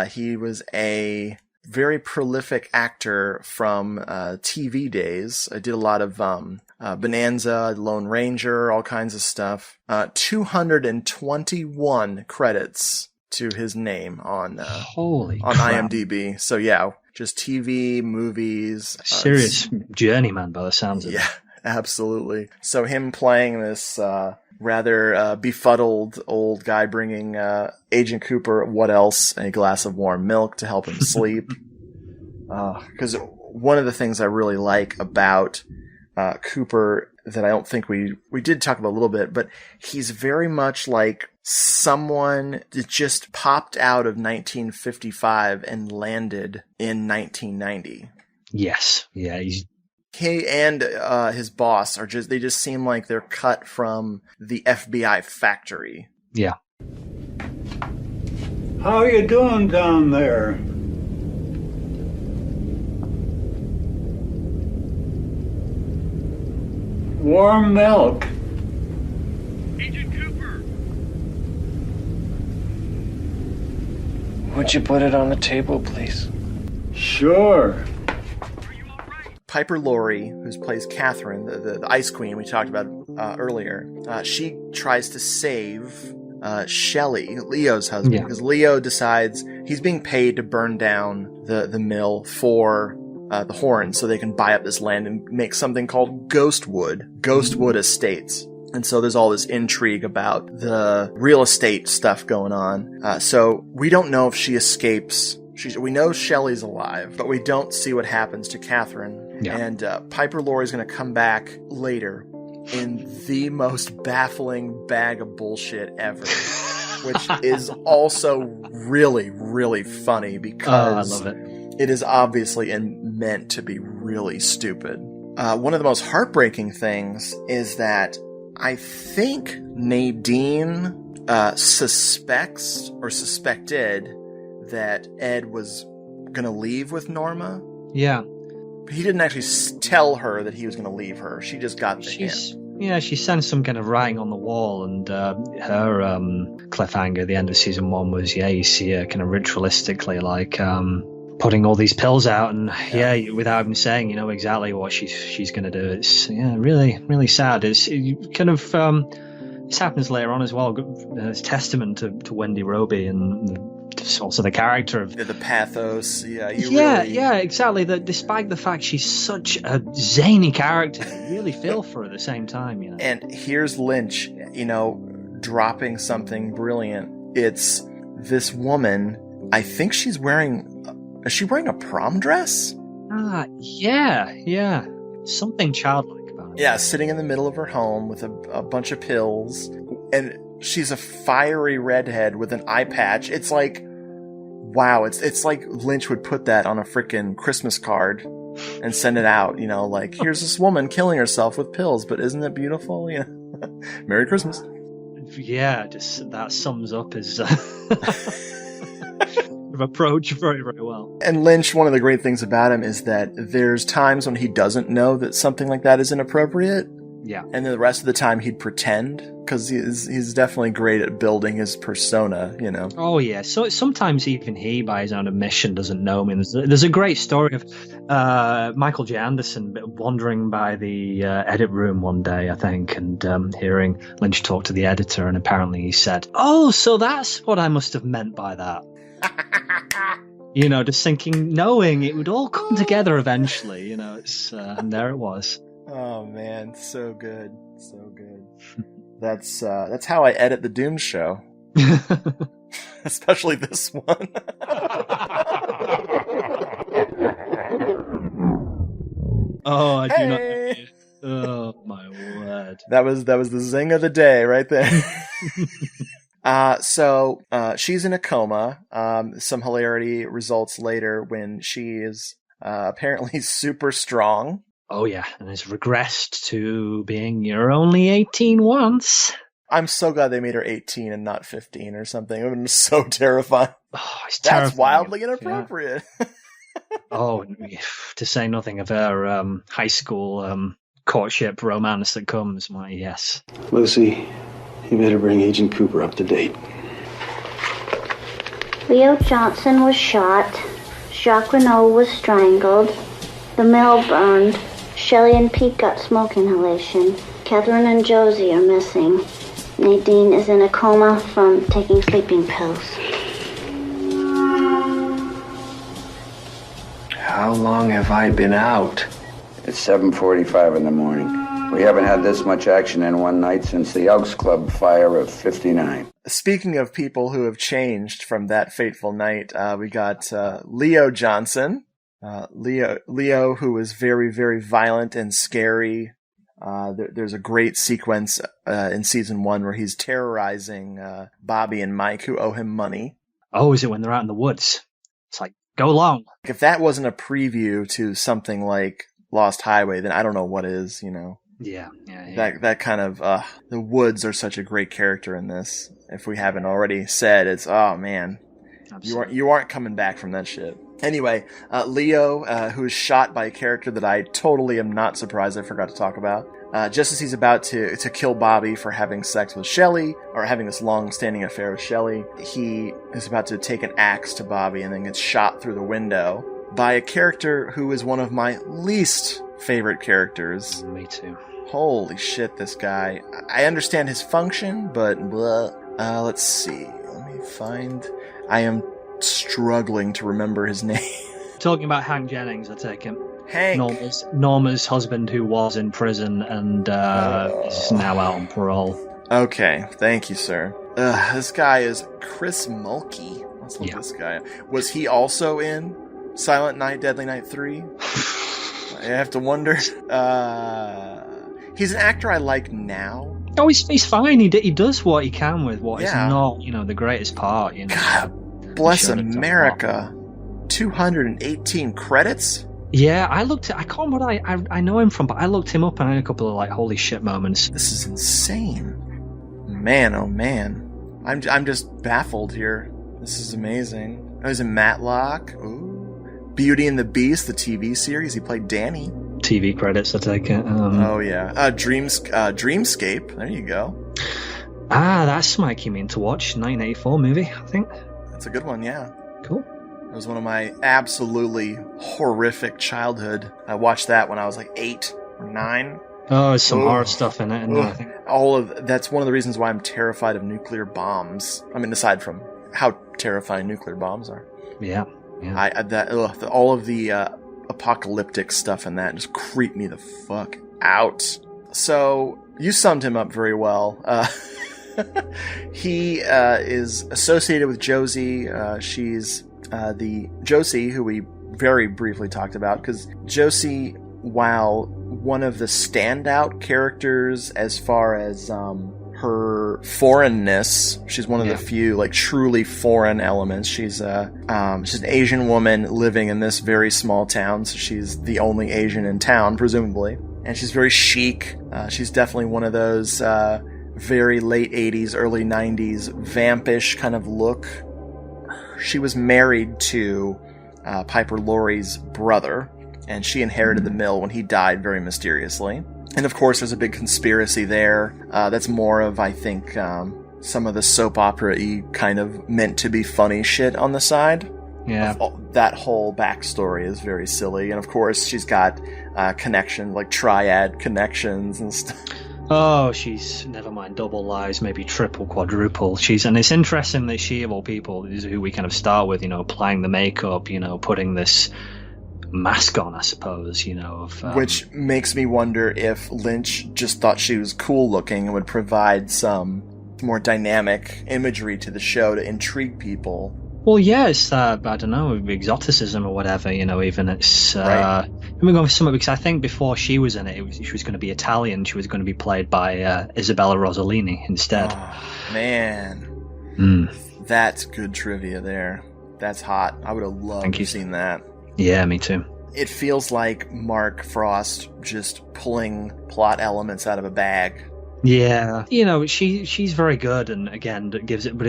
He was a very prolific actor from TV days. I did a lot of Bonanza, Lone Ranger, all kinds of stuff. 221 credits to his name on Holy on crap. IMDb. So yeah, just TV, movies. Serious journeyman by the sounds of it. Yeah, absolutely. So him playing this rather befuddled old guy bringing Agent Cooper, what else? A glass of warm milk to help him sleep. Because one of the things I really like about Cooper that I don't think we did talk about a little bit, but he's very much like someone that just popped out of 1955 and landed in 1990. Yes. Yeah, He and his boss they just seem like they're cut from the FBI factory. Yeah. How are you doing down there? Warm milk. Agent Cooper! Would you put it on the table, please? Sure. Piper Laurie, who plays Catherine, the Ice Queen we talked about earlier, she tries to save Shelley, Leo's husband, because Leo decides he's being paid to burn down the mill for the horn so they can buy up this land and make something called Ghostwood Estates. And so there's all this intrigue about the real estate stuff going on. So we don't know if she escapes. We know Shelley's alive, but we don't see what happens to Catherine. Yeah. And Piper Laurie's going to come back later in the most baffling bag of bullshit ever, which is also really, really funny because I love it. It is obviously meant to be really stupid. One of the most heartbreaking things is that I think Nadine suspected that Ed was going to leave with Norma. Yeah. He didn't actually tell her that he was going to leave her. She just got the hint. Yeah, she sensed some kind of writing on the wall, and her cliffhanger at the end of season 1 was, you see her kind of ritualistically, like, putting all these pills out, and without even saying, exactly what she's going to do. It's really, really sad. It's kind of this happens later on as well. It's testament to Wendy Roby and also the character of the pathos. Yeah, exactly. That despite the fact she's such a zany character, you really feel for her at the same time. And here's Lynch, dropping something brilliant. It's this woman. I think she's wearing. Is she wearing a prom dress? Yeah. Something childlike about it. Yeah, sitting in the middle of her home with a bunch of pills. And she's a fiery redhead with an eye patch. It's like, wow, it's like Lynch would put that on a freaking Christmas card and send it out, like, here's this woman killing herself with pills, but isn't it beautiful? Merry Christmas. Yeah, just that sums up his approach very, very well. And Lynch, one of the great things about him is that there's times when he doesn't know that something like that is inappropriate. Yeah. And then the rest of the time he'd pretend, because he's definitely great at building his persona, Oh, yeah. So sometimes even he, by his own admission, doesn't know. I mean, there's a great story of Michael J. Anderson wandering by the edit room one day, I think, and hearing Lynch talk to the editor, and apparently he said, "Oh, so that's what I must have meant by that." Just thinking, knowing it would all come together eventually, it's and there it was. Oh man, so good. That's how I edit the Doom show. Especially this one. Oh, I do not. Oh my word. That was the zing of the day right there. So she's in a coma. Some hilarity results later when she is apparently super strong. Oh yeah, and has regressed to being you're only 18 once. I'm so glad they made her 18 and not 15 or something. It would have been so terrifying. Oh, it's That's terrifying. wildly inappropriate. Yeah. Oh, to say nothing of her high school courtship romance that comes. My yes. Lucy, you better bring Agent Cooper up to date. Leo Johnson was shot. Jacques Renault was strangled. The mill burned. Shelley and Pete got smoke inhalation. Catherine and Josie are missing. Nadine is in a coma from taking sleeping pills. How long have I been out? It's 7:45 in the morning. We haven't had this much action in one night since the Elks Club fire of '59. Speaking of people who have changed from that fateful night, we got Leo Johnson. Leo, who was very, very violent and scary. There's a great sequence in season 1 where he's terrorizing Bobby and Mike, who owe him money. Oh, is it when they're out in the woods? It's like, go along. If that wasn't a preview to something like Lost Highway, then I don't know what is, you know. Yeah. That kind of, the Woods are such a great character in this. If we haven't already said, it's, oh man, you aren't coming back from that shit. Anyway, Leo, who is shot by a character that I totally am not surprised I forgot to talk about. Just as he's about to kill Bobby for having sex with Shelley, or having this long-standing affair with Shelley, he is about to take an axe to Bobby and then gets shot through the window by a character who is one of my least favorite characters. Me too. Holy shit, this guy. I understand his function, but let's see. Let me find... I am struggling to remember his name. Talking about Hank Jennings, I take him. Hank. Norma's husband, who was in prison and is now out on parole. Okay, thank you, sir. This guy is Chris Mulkey. Let's look this guy up. Was he also in Silent Night, Deadly Night 3? I have to wonder. He's an actor I like now. Oh, he's fine. He does what he can with what is not, the greatest part. God bless America. 218 credits? Yeah, I can't remember what I know him from, but I looked him up and I had a couple of like holy shit moments. This is insane. Man, oh man. I'm just baffled here. This is amazing. I was in Matlock. Ooh. Beauty and the Beast, the TV series. He played Danny. TV credits, I take it. Oh yeah. Dreamscape. There you go. That's Mike you mean to watch. 1984 movie, I think. That's a good one, yeah. Cool. It was one of my absolutely horrific childhood. I watched that when I was like 8 or 9. Oh, there's some horror stuff in it. And I think that's one of the reasons why I'm terrified of nuclear bombs. I mean, aside from how terrifying nuclear bombs are. Yeah. All of the apocalyptic stuff in that just creep me the fuck out. So you summed him up very well. He is associated with Josie. She's the Josie who we very briefly talked about, because Josie, while one of the standout characters as far as her foreignness, she's one of the few like truly foreign elements. She's an Asian woman living in this very small town, so she's the only Asian in town, presumably, and she's very chic. She's definitely one of those very late 80s, early 90s vampish kind of look. She was married to Piper Laurie's brother, and she inherited the mill when he died very mysteriously. And of course, there's a big conspiracy there. That's more of, I think, some of the soap opera-y kind of meant to be funny shit on the side. Yeah. That whole backstory is very silly. And of course, she's got connection, like triad connections and stuff. Oh, she's, never mind, double lives, maybe triple, quadruple. And it's interesting that she, of all people, is who we kind of start with, applying the makeup, putting this mask on, I suppose, which makes me wonder if Lynch just thought she was cool looking and would provide some more dynamic imagery to the show to intrigue people. Well, yeah, it's I don't know, exoticism or whatever, even it's right. Let me go for something, because I think before she was in it, she was going to be Italian. She was going to be played by Isabella Rossellini instead. Oh, man. That's good trivia there. That's hot. I would have loved to have seen that. Yeah, me too. It feels like Mark Frost just pulling plot elements out of a bag. Yeah, she's very good, and again, that gives it. But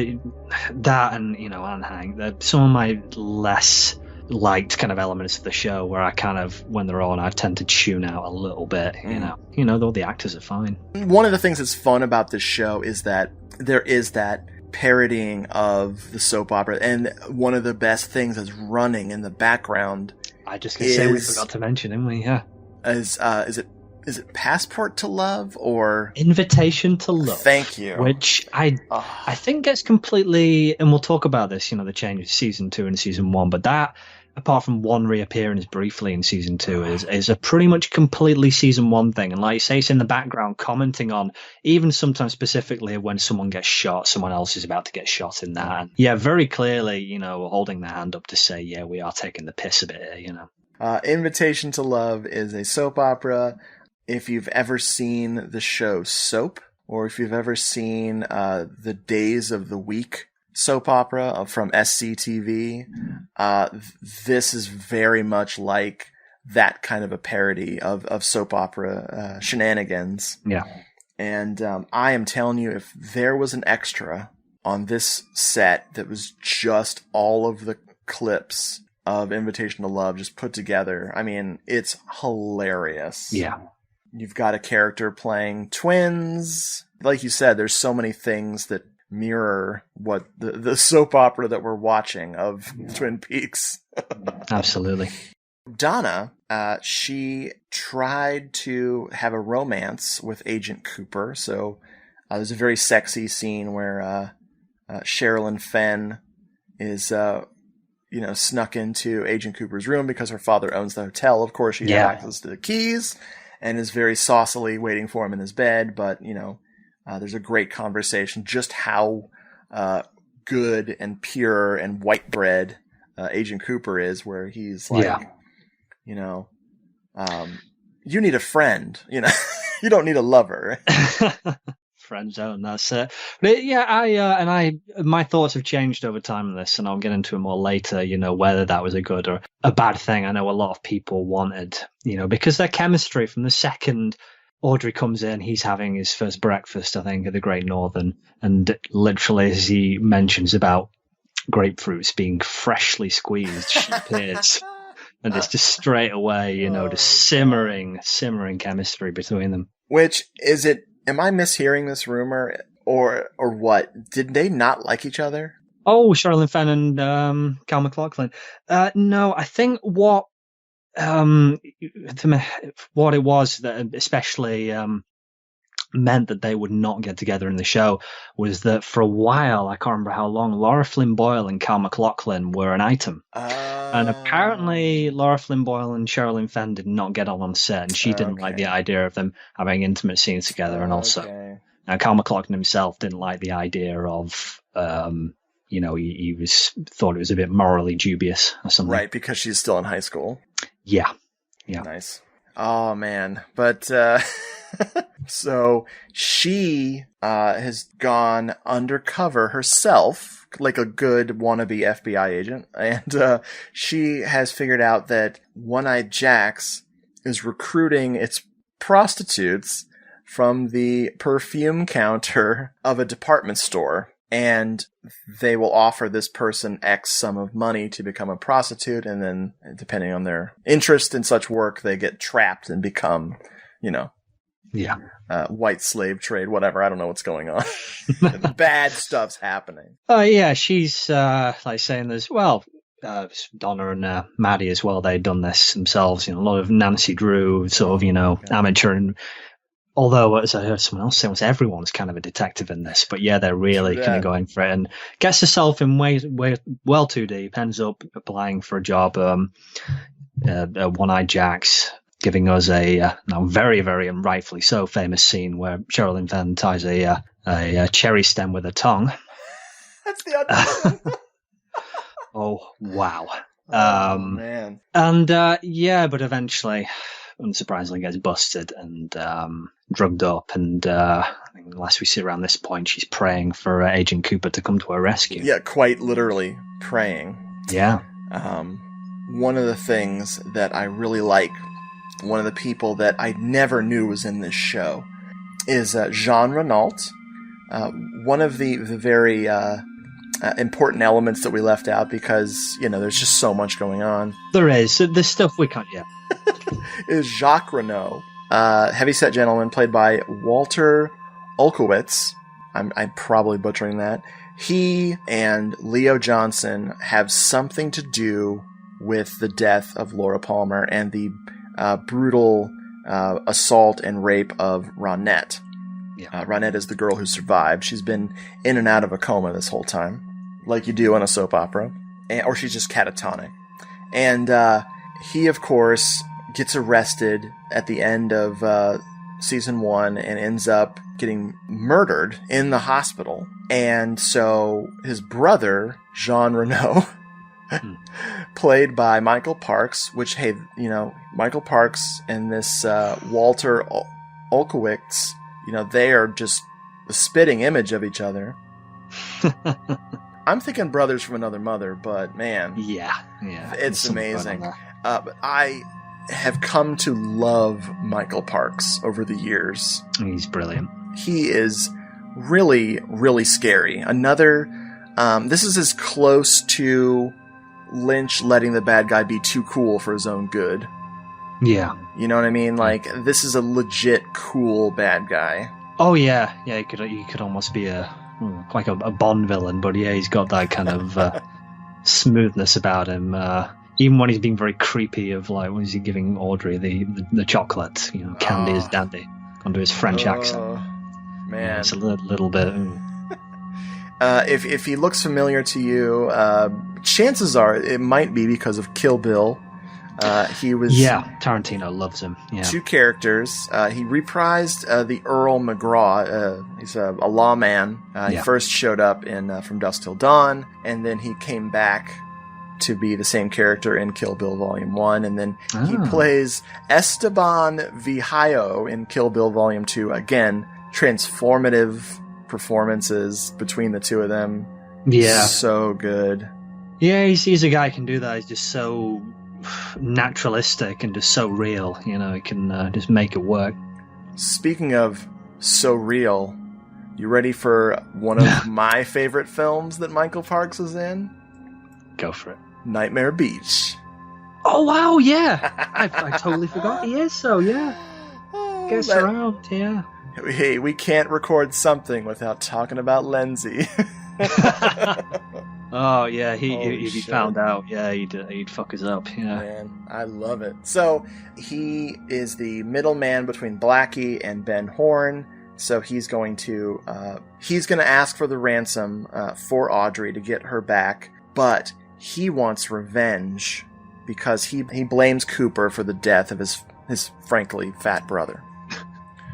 that and Anne Hank, they're some of my less liked kind of elements of the show, where I kind of, when they're on, I tend to tune out a little bit. Though the actors are fine. One of the things that's fun about this show is that there is that parodying of the soap opera, and one of the best things that's running in the background. I just gonna say we forgot to mention, didn't we? Yeah. Is it Passport to Love or Invitation to Love? Thank you. Which I think gets completely, and we'll talk about this, the change of season 2 and season 1, but that apart from one reappearance briefly in season 2, is a pretty much completely season 1 thing. And like you say, it's in the background commenting on, even sometimes specifically when someone gets shot, someone else is about to get shot in that. And yeah, very clearly, you know, holding their hand up to say, yeah, we are taking the piss a bit here, you know. Invitation to Love is a soap opera. If you've ever seen the show Soap, or if you've ever seen the Days of the Week soap opera from SCTV, this is very much like that kind of a parody of soap opera shenanigans. Yeah. And I am telling you, if there was an extra on this set that was just all of the clips of Invitation to Love just put together, I mean, it's hilarious. Yeah. You've got a character playing twins. Like you said, there's so many things that mirror what the soap opera that we're watching of Twin Peaks. Absolutely. Donna, she tried to have a romance with Agent Cooper. So there's a very sexy scene where Sherilyn Fenn is snuck into Agent Cooper's room because her father owns the hotel. Of course, she has access to the keys and is very saucily waiting for him in his bed. But, there's a great conversation, just how good and pure and white bread Agent Cooper is, where he's like, you need a friend, you don't need a lover. Friend zone, that's it. But yeah, my thoughts have changed over time on this, and I'll get into it more later, whether that was a good or a bad thing. I know a lot of people wanted, because their chemistry from the second Audrey comes in, he's having his first breakfast, I think, at the Great Northern, and literally as he mentions about grapefruits being freshly squeezed, she appears. And it's just straight away, just simmering chemistry between them. Which, am I mishearing this rumor, or what? Did they not like each other? Oh, Sherilyn Fenn and Cal MacLachlan. No, I think what it was that especially meant that they would not get together in the show was that for a while, I can't remember how long, Laura Flynn Boyle and Cal MacLachlan were an item. And apparently Laura Flynn Boyle and Sherilyn Fenn did not get on set, and she didn't like the idea of them having intimate scenes together. And also, Cal MacLachlan himself didn't like the idea of, he thought it was a bit morally dubious or something. Right, because she's still in high school. Yeah. Nice. Oh, man. But, so she has gone undercover herself, like a good wannabe FBI agent, and she has figured out that One-Eyed Jacks is recruiting its prostitutes from the perfume counter of a department store, and they will offer this person X sum of money to become a prostitute, and then, depending on their interest in such work, they get trapped and become, white slave trade, whatever. I don't know what's going on. Bad stuff's happening. She's like saying there's, Donna and Maddie as well, they'd done this themselves, a lot of Nancy Drew sort of, amateur, and although, as I heard someone else say, everyone's kind of a detective in this, but they're really kind of going for it, and gets herself in way well too deep, ends up applying for a job, One-Eyed Jacks, giving us a now very, very and rightfully so famous scene where Sherilyn Fenn ties a cherry stem with a tongue. That's the audition. Oh, wow. Man. And but eventually, unsurprisingly, gets busted and drugged up, and I think unless we see around this point, she's praying for Agent Cooper to come to her rescue. Yeah, quite literally praying. Yeah. One of the things that I really like, one of the people that I never knew was in this show, is Jean Renault. One of the very important elements that we left out because, there's just so much going on. There is. There's stuff we can't yet. Is Jacques Renault, heavyset gentleman played by Walter Olkowitz. I'm probably butchering that. He and Leo Johnson have something to do with the death of Laura Palmer and the brutal assault and rape of Ronette. Yeah. Ronette is the girl who survived. She's been in and out of a coma this whole time, like you do on a soap opera, or she's just catatonic. And he, of course, gets arrested at the end of season 1 and ends up getting murdered in the hospital. And so his brother, Jean Reno, played by Michael Parks, which, hey, you know, Michael Parks and this Walter Olkowicz, you know, they are just the spitting image of each other. I'm thinking brothers from another mother, but man. Yeah. It's amazing. But I have come to love Michael Parks over the years. He's brilliant. He is really, really scary. Another, this is as close to Lynch letting the bad guy be too cool for his own good. Yeah. You know what I mean? Like, this is a legit cool bad guy. Oh yeah, he could almost be like a Bond villain, but yeah, he's got that kind of smoothness about him. Even when he's being very creepy, of like, when is he giving Audrey the chocolate? You know, candy is dandy under his French accent. Man, yeah, it's a little bit. If he looks familiar to you, chances are it might be because of Kill Bill. He was Tarantino loves him. Yeah. 2 characters. He reprised the Earl McGraw. He's a lawman. He first showed up in From Dusk Till Dawn, and then he came back to be the same character in Kill Bill Volume 1, and then he plays Esteban Vijay in Kill Bill Volume 2. Again, transformative performances between the two of them. Yeah. So good. Yeah, he's a guy who can do that. He's just so naturalistic and just so real. You know, he can just make it work. Speaking of so real, you ready for one of my favorite films that Michael Parks is in? Go for it. Nightmare Beach. Oh, wow, yeah. I totally forgot he is, so yeah. Guess around, yeah. Hey, we can't record something without talking about Lindsay. Oh, yeah, if he found out, yeah, he'd fuck us up, yeah. Man, I love it. So, he is the middleman between Blackie and Ben Horn, so he's going to ask for the ransom for Audrey to get her back, but he wants revenge because he blames Cooper for the death of his frankly fat brother.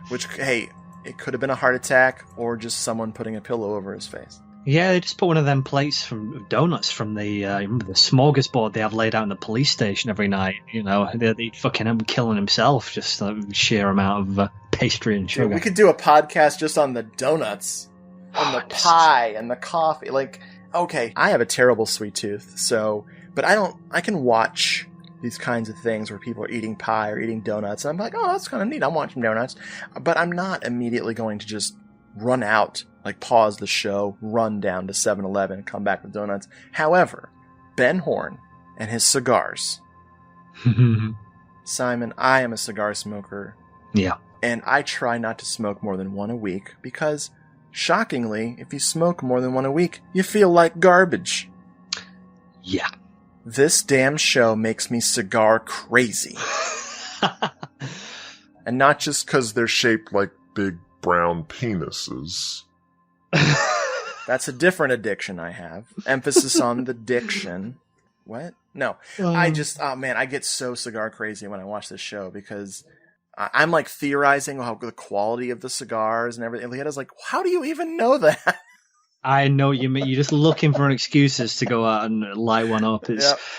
Which, hey, it could have been a heart attack or just someone putting a pillow over his face. Yeah, they just put one of them plates from donuts from the remember the smorgasbord they have laid out in the police station every night. You know, they'd fucking him killing himself, just sheer amount of pastry and sugar. Dude, we could do a podcast just on the donuts, and the pie, and the coffee. Like, okay, I have a terrible sweet tooth, but I can watch these kinds of things where people are eating pie or eating donuts, and I'm like, oh, that's kind of neat. I'm watching donuts, but I'm not immediately going to just run out, like pause the show, run down to 7-Eleven, and come back with donuts. However, Ben Horn and his cigars. Simon, I am a cigar smoker. Yeah. And I try not to smoke more than one a week because, shockingly, if you smoke more than one a week, you feel like garbage. Yeah. This damn show makes me cigar crazy. And not just because they're shaped like big brown penises. That's a different addiction I have. Emphasis on the diction. What? No. I get so cigar crazy when I watch this show because I'm like theorizing how the quality of the cigars and everything. Leetta's like, how do you even know that? I know you mean. You're just looking for excuses to go out and light one up.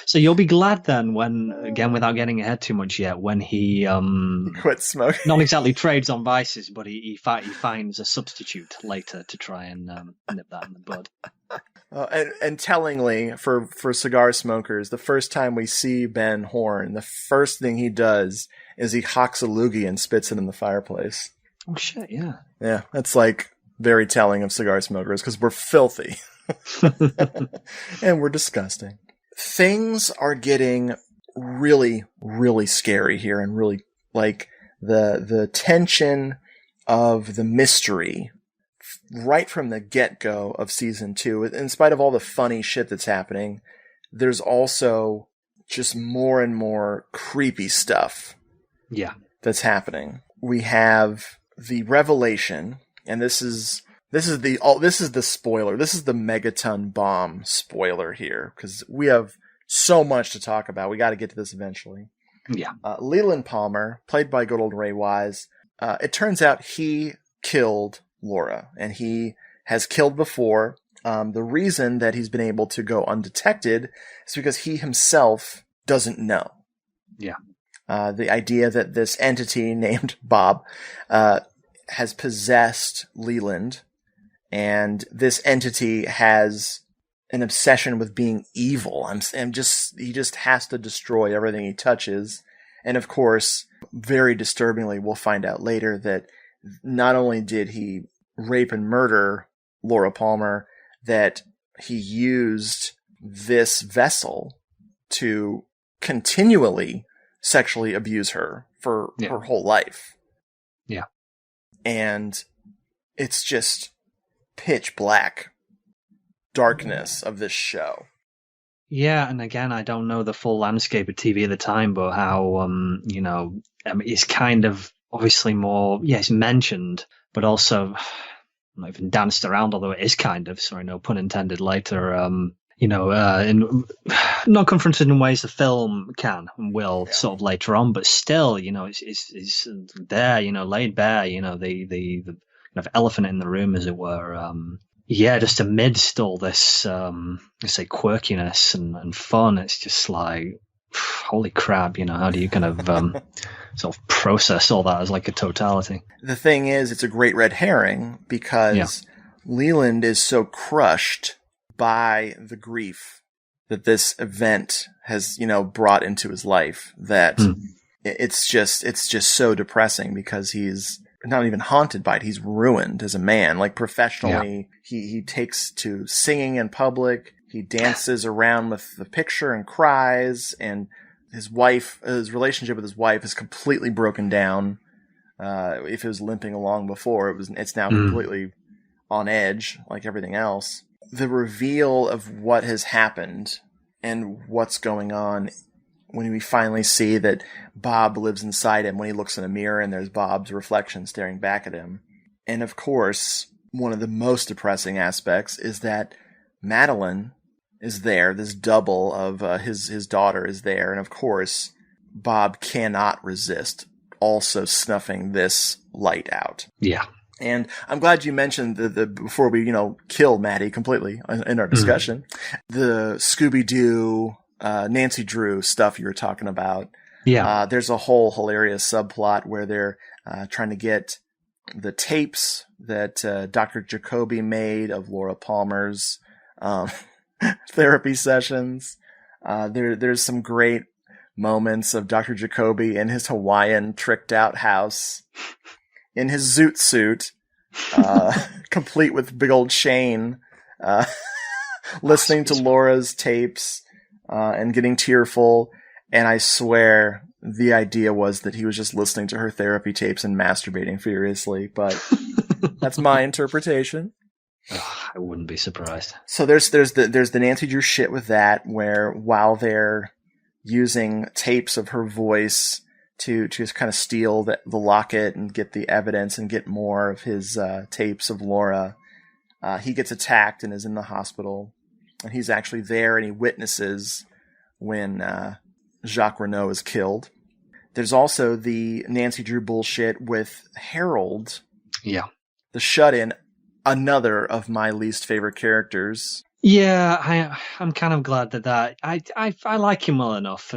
So you'll be glad then when, again, without getting ahead too much yet, when he quits smoking. Not exactly trades on vices, but he finds a substitute later to try and nip that in the bud. And tellingly, for cigar smokers, the first time we see Ben Horn, the first thing he does is he hawks a loogie and spits it in the fireplace. Oh, shit, yeah. Yeah, that's like very telling of cigar smokers because we're filthy and we're disgusting. Things are getting really, really scary here, and really like the tension of the mystery right from the get-go of season 2. In spite of all the funny shit that's happening, there's also just more and more creepy stuff. Yeah, that's happening. We have the revelation. And this is the spoiler. This is the megaton bomb spoiler here because we have so much to talk about. We got to get to this eventually. Yeah. Leland Palmer, played by good old Ray Wise, it turns out he killed Laura, and he has killed before. The reason that he's been able to go undetected is because he himself doesn't know. Yeah. The idea that this entity named Bob has possessed Leland, and this entity has an obsession with being evil. He just has to destroy everything he touches. And of course, very disturbingly, we'll find out later that not only did he rape and murder Laura Palmer, that he used this vessel to continually sexually abuse her for her whole life. Yeah. And it's just pitch black darkness of this show. Yeah, and again, I don't know the full landscape of TV at the time, but how, it's kind of obviously more, it's mentioned, but also not even danced around, although it is kind of, sorry, no pun intended, later, not confronted in ways the film can and will sort of later on, but still, it's there, laid bare, the kind of elephant in the room, as it were. Just amidst all this, quirkiness and fun, it's just like, holy crap, how do you kind of sort of process all that as like a totality? The thing is, it's a great red herring because Leland is so crushed by the grief that this event has, brought into his life that it's just so depressing because he's not even haunted by it. He's ruined as a man. Like professionally, he takes to singing in public. He dances around with the picture and cries, and his relationship with his wife is completely broken down. If it was limping along before, it's now completely on edge, like everything else. The reveal of what has happened and what's going on when we finally see that Bob lives inside him, when he looks in a mirror and there's Bob's reflection staring back at him. And of course, one of the most depressing aspects is that Madeline is there. This double of his daughter is there. And of course, Bob cannot resist also snuffing this light out. Yeah. And I'm glad you mentioned the before we, kill Maddie completely in our discussion, the Scooby-Doo, Nancy Drew stuff you were talking about. Yeah. There's a whole hilarious subplot where they're trying to get the tapes that Dr. Jacoby made of Laura Palmer's therapy sessions. There's some great moments of Dr. Jacoby in his Hawaiian tricked out house in his zoot suit, complete with big old chain, listening to Laura's tapes and getting tearful. And I swear the idea was that he was just listening to her therapy tapes and masturbating furiously, but that's my interpretation. I wouldn't be surprised. So there's the Nancy Drew shit with that, where while they're using tapes of her voice to just kind of steal the locket and get the evidence and get more of his tapes of Laura, he gets attacked and is in the hospital. And he's actually there and he witnesses when Jacques Renault is killed. There's also the Nancy Drew bullshit with Harold. Yeah. The shut-in, another of my least favorite characters. Yeah, I'm kind of glad that I like him well enough,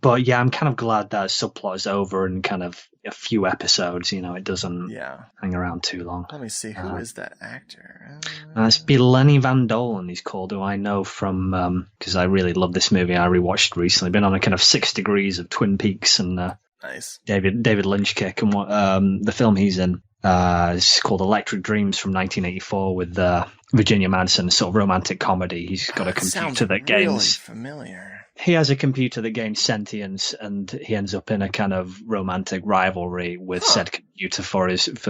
but I'm kind of glad that subplot is over in kind of a few episodes. It doesn't hang around too long. Let me see, who is that actor? It's Lenny Van Dolen, he's called, who I know from because I really love this movie. I rewatched it recently. Been on a kind of 6 degrees of Twin Peaks and nice David Lynch kick, and what the film he's in. It's called Electric Dreams from 1984 with Virginia Madsen, sort of romantic comedy. He's got a computer that gains. Really familiar. He has a computer that gains sentience, and he ends up in a kind of romantic rivalry with said computer for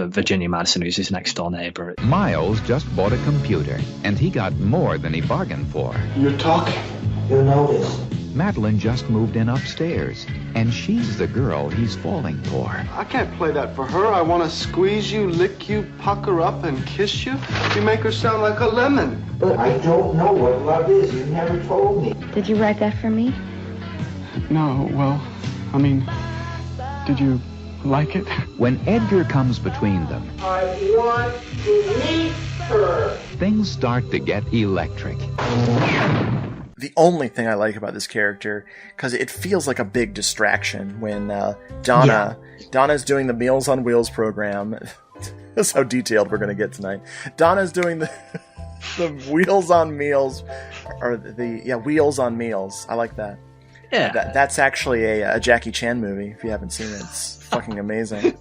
Virginia Madsen, who's his next door neighbor. Miles just bought a computer, and he got more than he bargained for. You're talking. You notice. Madeline just moved in upstairs, and she's the girl he's falling for. I can't play that for her. I want to squeeze you, lick you, pucker up, and kiss you. You make her sound like a lemon. But I don't know what love is. You never told me. Did you write that for me? No, well, I mean, did you like it? When Edgar comes between them, I want to meet her. things start to get electric. The only thing I like about this character, because it feels like a big distraction when Donna's doing the Meals on Wheels program. That's how detailed we're going to get tonight. Donna's doing the Wheels on Meals, or Wheels on Meals. I like that. Yeah, that's actually a Jackie Chan movie. If you haven't seen it, it's fucking amazing.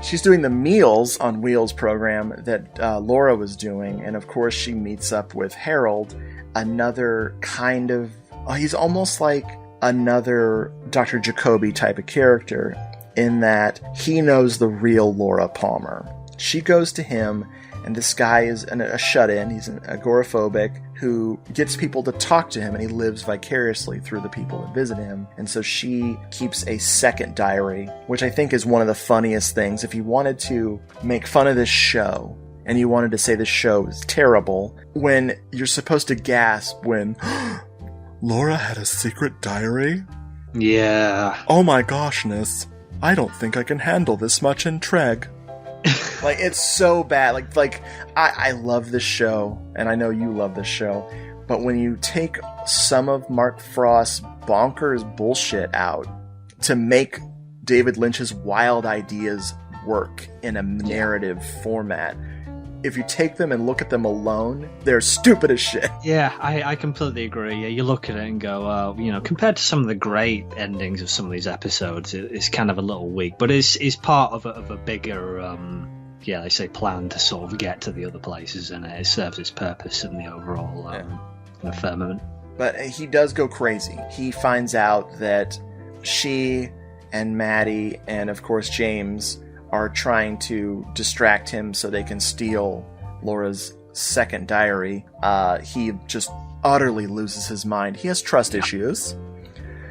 She's doing the Meals on Wheels program that Laura was doing, and of course she meets up with Harold, another kind of... he's almost like another Dr. Jacoby type of character, in that he knows the real Laura Palmer. She goes to him, and this guy is a shut-in. He's an agoraphobic who gets people to talk to him, and he lives vicariously through the people that visit him. And so she keeps a second diary, which I think is one of the funniest things. If you wanted to make fun of this show, and you wanted to say this show is terrible, when you're supposed to gasp when Laura had a secret diary? Yeah. Oh my goshness. I don't think I can handle this much in Treg. Like, it's so bad. I love this show, and I know you love this show, but when you take some of Mark Frost's bonkers bullshit out to make David Lynch's wild ideas work in a narrative format, if you take them and look at them alone, they're stupid as shit. Yeah, I completely agree. Yeah, you look at it and go, compared to some of the great endings of some of these episodes, it's kind of a little weak, but it's part of a bigger, they say plan to sort of get to the other places, and it serves its purpose in the overall firmament. But he does go crazy. He finds out that she and Maddie and, of course, James are trying to distract him so they can steal Laura's second diary. He just utterly loses his mind. He has trust issues.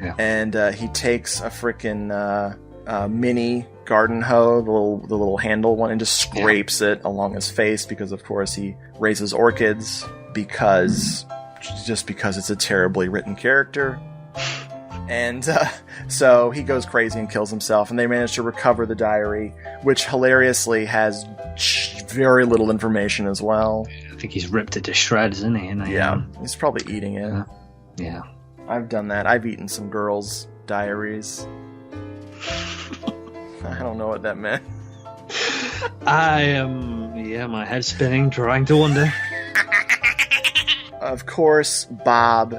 Yeah. And he takes a frickin' mini garden hoe, the little handle one, and just scrapes it along his face because, of course, he raises orchids because it's a terribly written character. And so he goes crazy and kills himself, and they manage to recover the diary, which hilariously has very little information as well. I think he's ripped it to shreds, isn't he? He's probably eating it. Yeah. I've done that. I've eaten some girls' diaries. I don't know what that meant. I am, my head's spinning, trying to wonder. Of course, Bob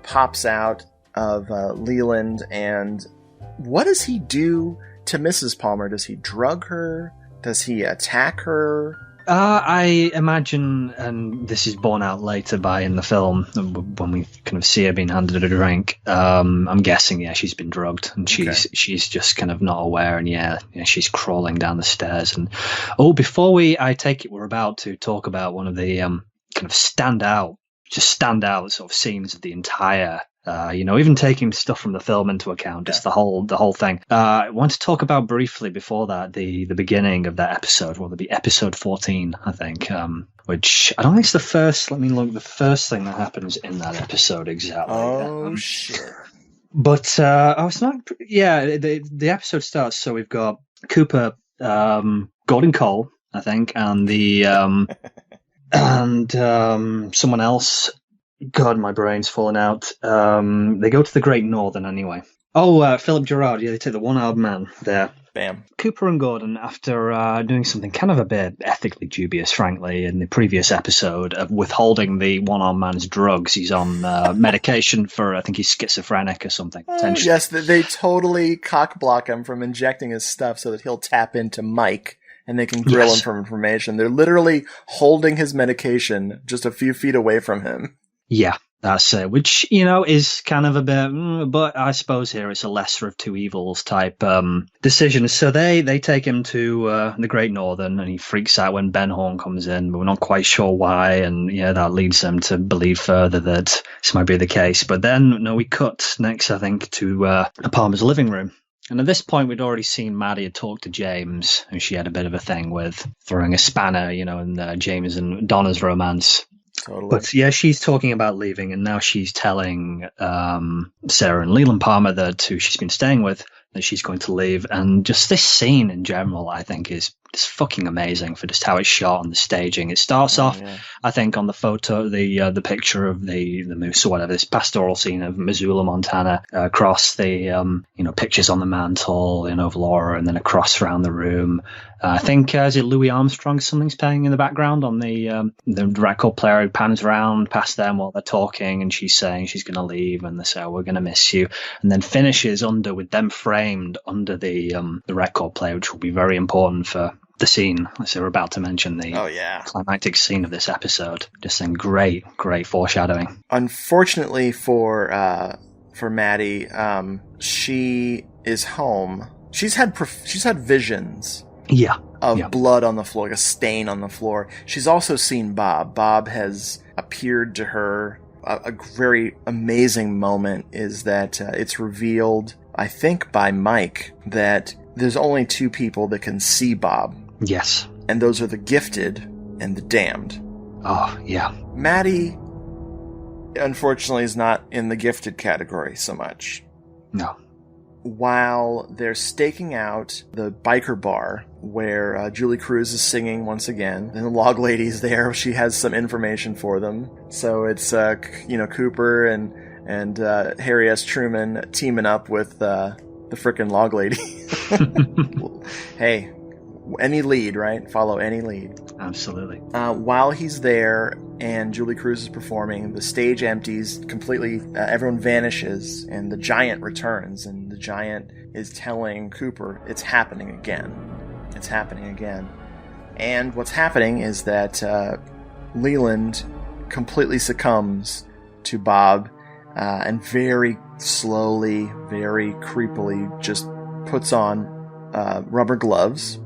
pops out of Leland, and what does he do to Mrs. Palmer? Does he drug her? Does he attack her? I imagine, and this is borne out later in the film, when we kind of see her being handed a drink, I'm guessing, she's been drugged, and she's just kind of not aware, and she's crawling down the stairs. And before I take it, we're about to talk about one of the kind of stand out sort of scenes of the entire even taking stuff from the film into account, just the whole thing. I want to talk about briefly before that the beginning of that episode. Well, it'll be episode 14, I think, which I don't think it's the first. Let me look. The first thing that happens in that episode exactly. Oh shit! But it's not. Yeah, the episode starts. So we've got Cooper, Gordon Cole, I think, and the someone else. God, my brain's falling out. They go to the Great Northern anyway. Philip Gerard. Yeah, they take the one-armed man there. Bam. Cooper and Gordon, after doing something kind of a bit ethically dubious, frankly, in the previous episode of withholding the one-armed man's drugs. He's on medication for, I think he's schizophrenic or something. Yes, they totally cock-block him from injecting his stuff so that he'll tap into Mike and they can grill him for information. They're literally holding his medication just a few feet away from him. Yeah, That's it, which, you know, is kind of a bit, but I suppose here it's a lesser of two evils type decision. So they take him to the Great Northern, and he freaks out when Ben Horn comes in, but we're not quite sure why, and yeah, that leads them to believe further that this might be the case. But then, no, we cut next, I think, to Palmer's living room. And at this point, we'd already seen Maddie had talked to James, who she had a bit of a thing with, throwing a spanner, you know, in James and Donna's romance. Totally. But yeah, she's talking about leaving, and now she's telling Sarah and Leland Palmer, who she's been staying with, that she's going to leave. And just this scene in general, I think, is fucking amazing for just how it's shot and the staging. It starts off, I think, on the photo, the picture of the moose or whatever, this pastoral scene of Missoula, Montana, across the pictures on the mantle in Oval Laura, and then across around the room. I think is it Louis Armstrong? Something's playing in the background on the record player. Who pans around past them while they're talking, and she's saying she's going to leave, and they say, "Oh, we're going to miss you," and then finishes with them framed under the record player, which will be very important for the scene. As they were about to mention the climactic scene of this episode. Just saying, great foreshadowing. Unfortunately for Maddie, she is home. She's had visions. Of blood on the floor, like a stain on the floor. She's also seen Bob. Bob has appeared to her. A very amazing moment is that it's revealed, I think by Mike, that there's only two people that can see Bob. Yes. And those are the gifted and the damned. Oh, yeah. Maddie, unfortunately, is not in the gifted category so much. No. While they're staking out the biker bar where Julie Cruz is singing once again, and the log lady's there, she has some information for them. So it's Cooper and Harry S. Truman teaming up with the frickin' log lady. Hey, any lead, right? Follow any lead. Absolutely. While he's there and Julie Cruz is performing, the stage empties completely. Everyone vanishes, and the giant returns. And the giant is telling Cooper, "It's happening again. It's happening again." And what's happening is that Leland completely succumbs to Bob, and very slowly, very creepily, just puts on rubber gloves.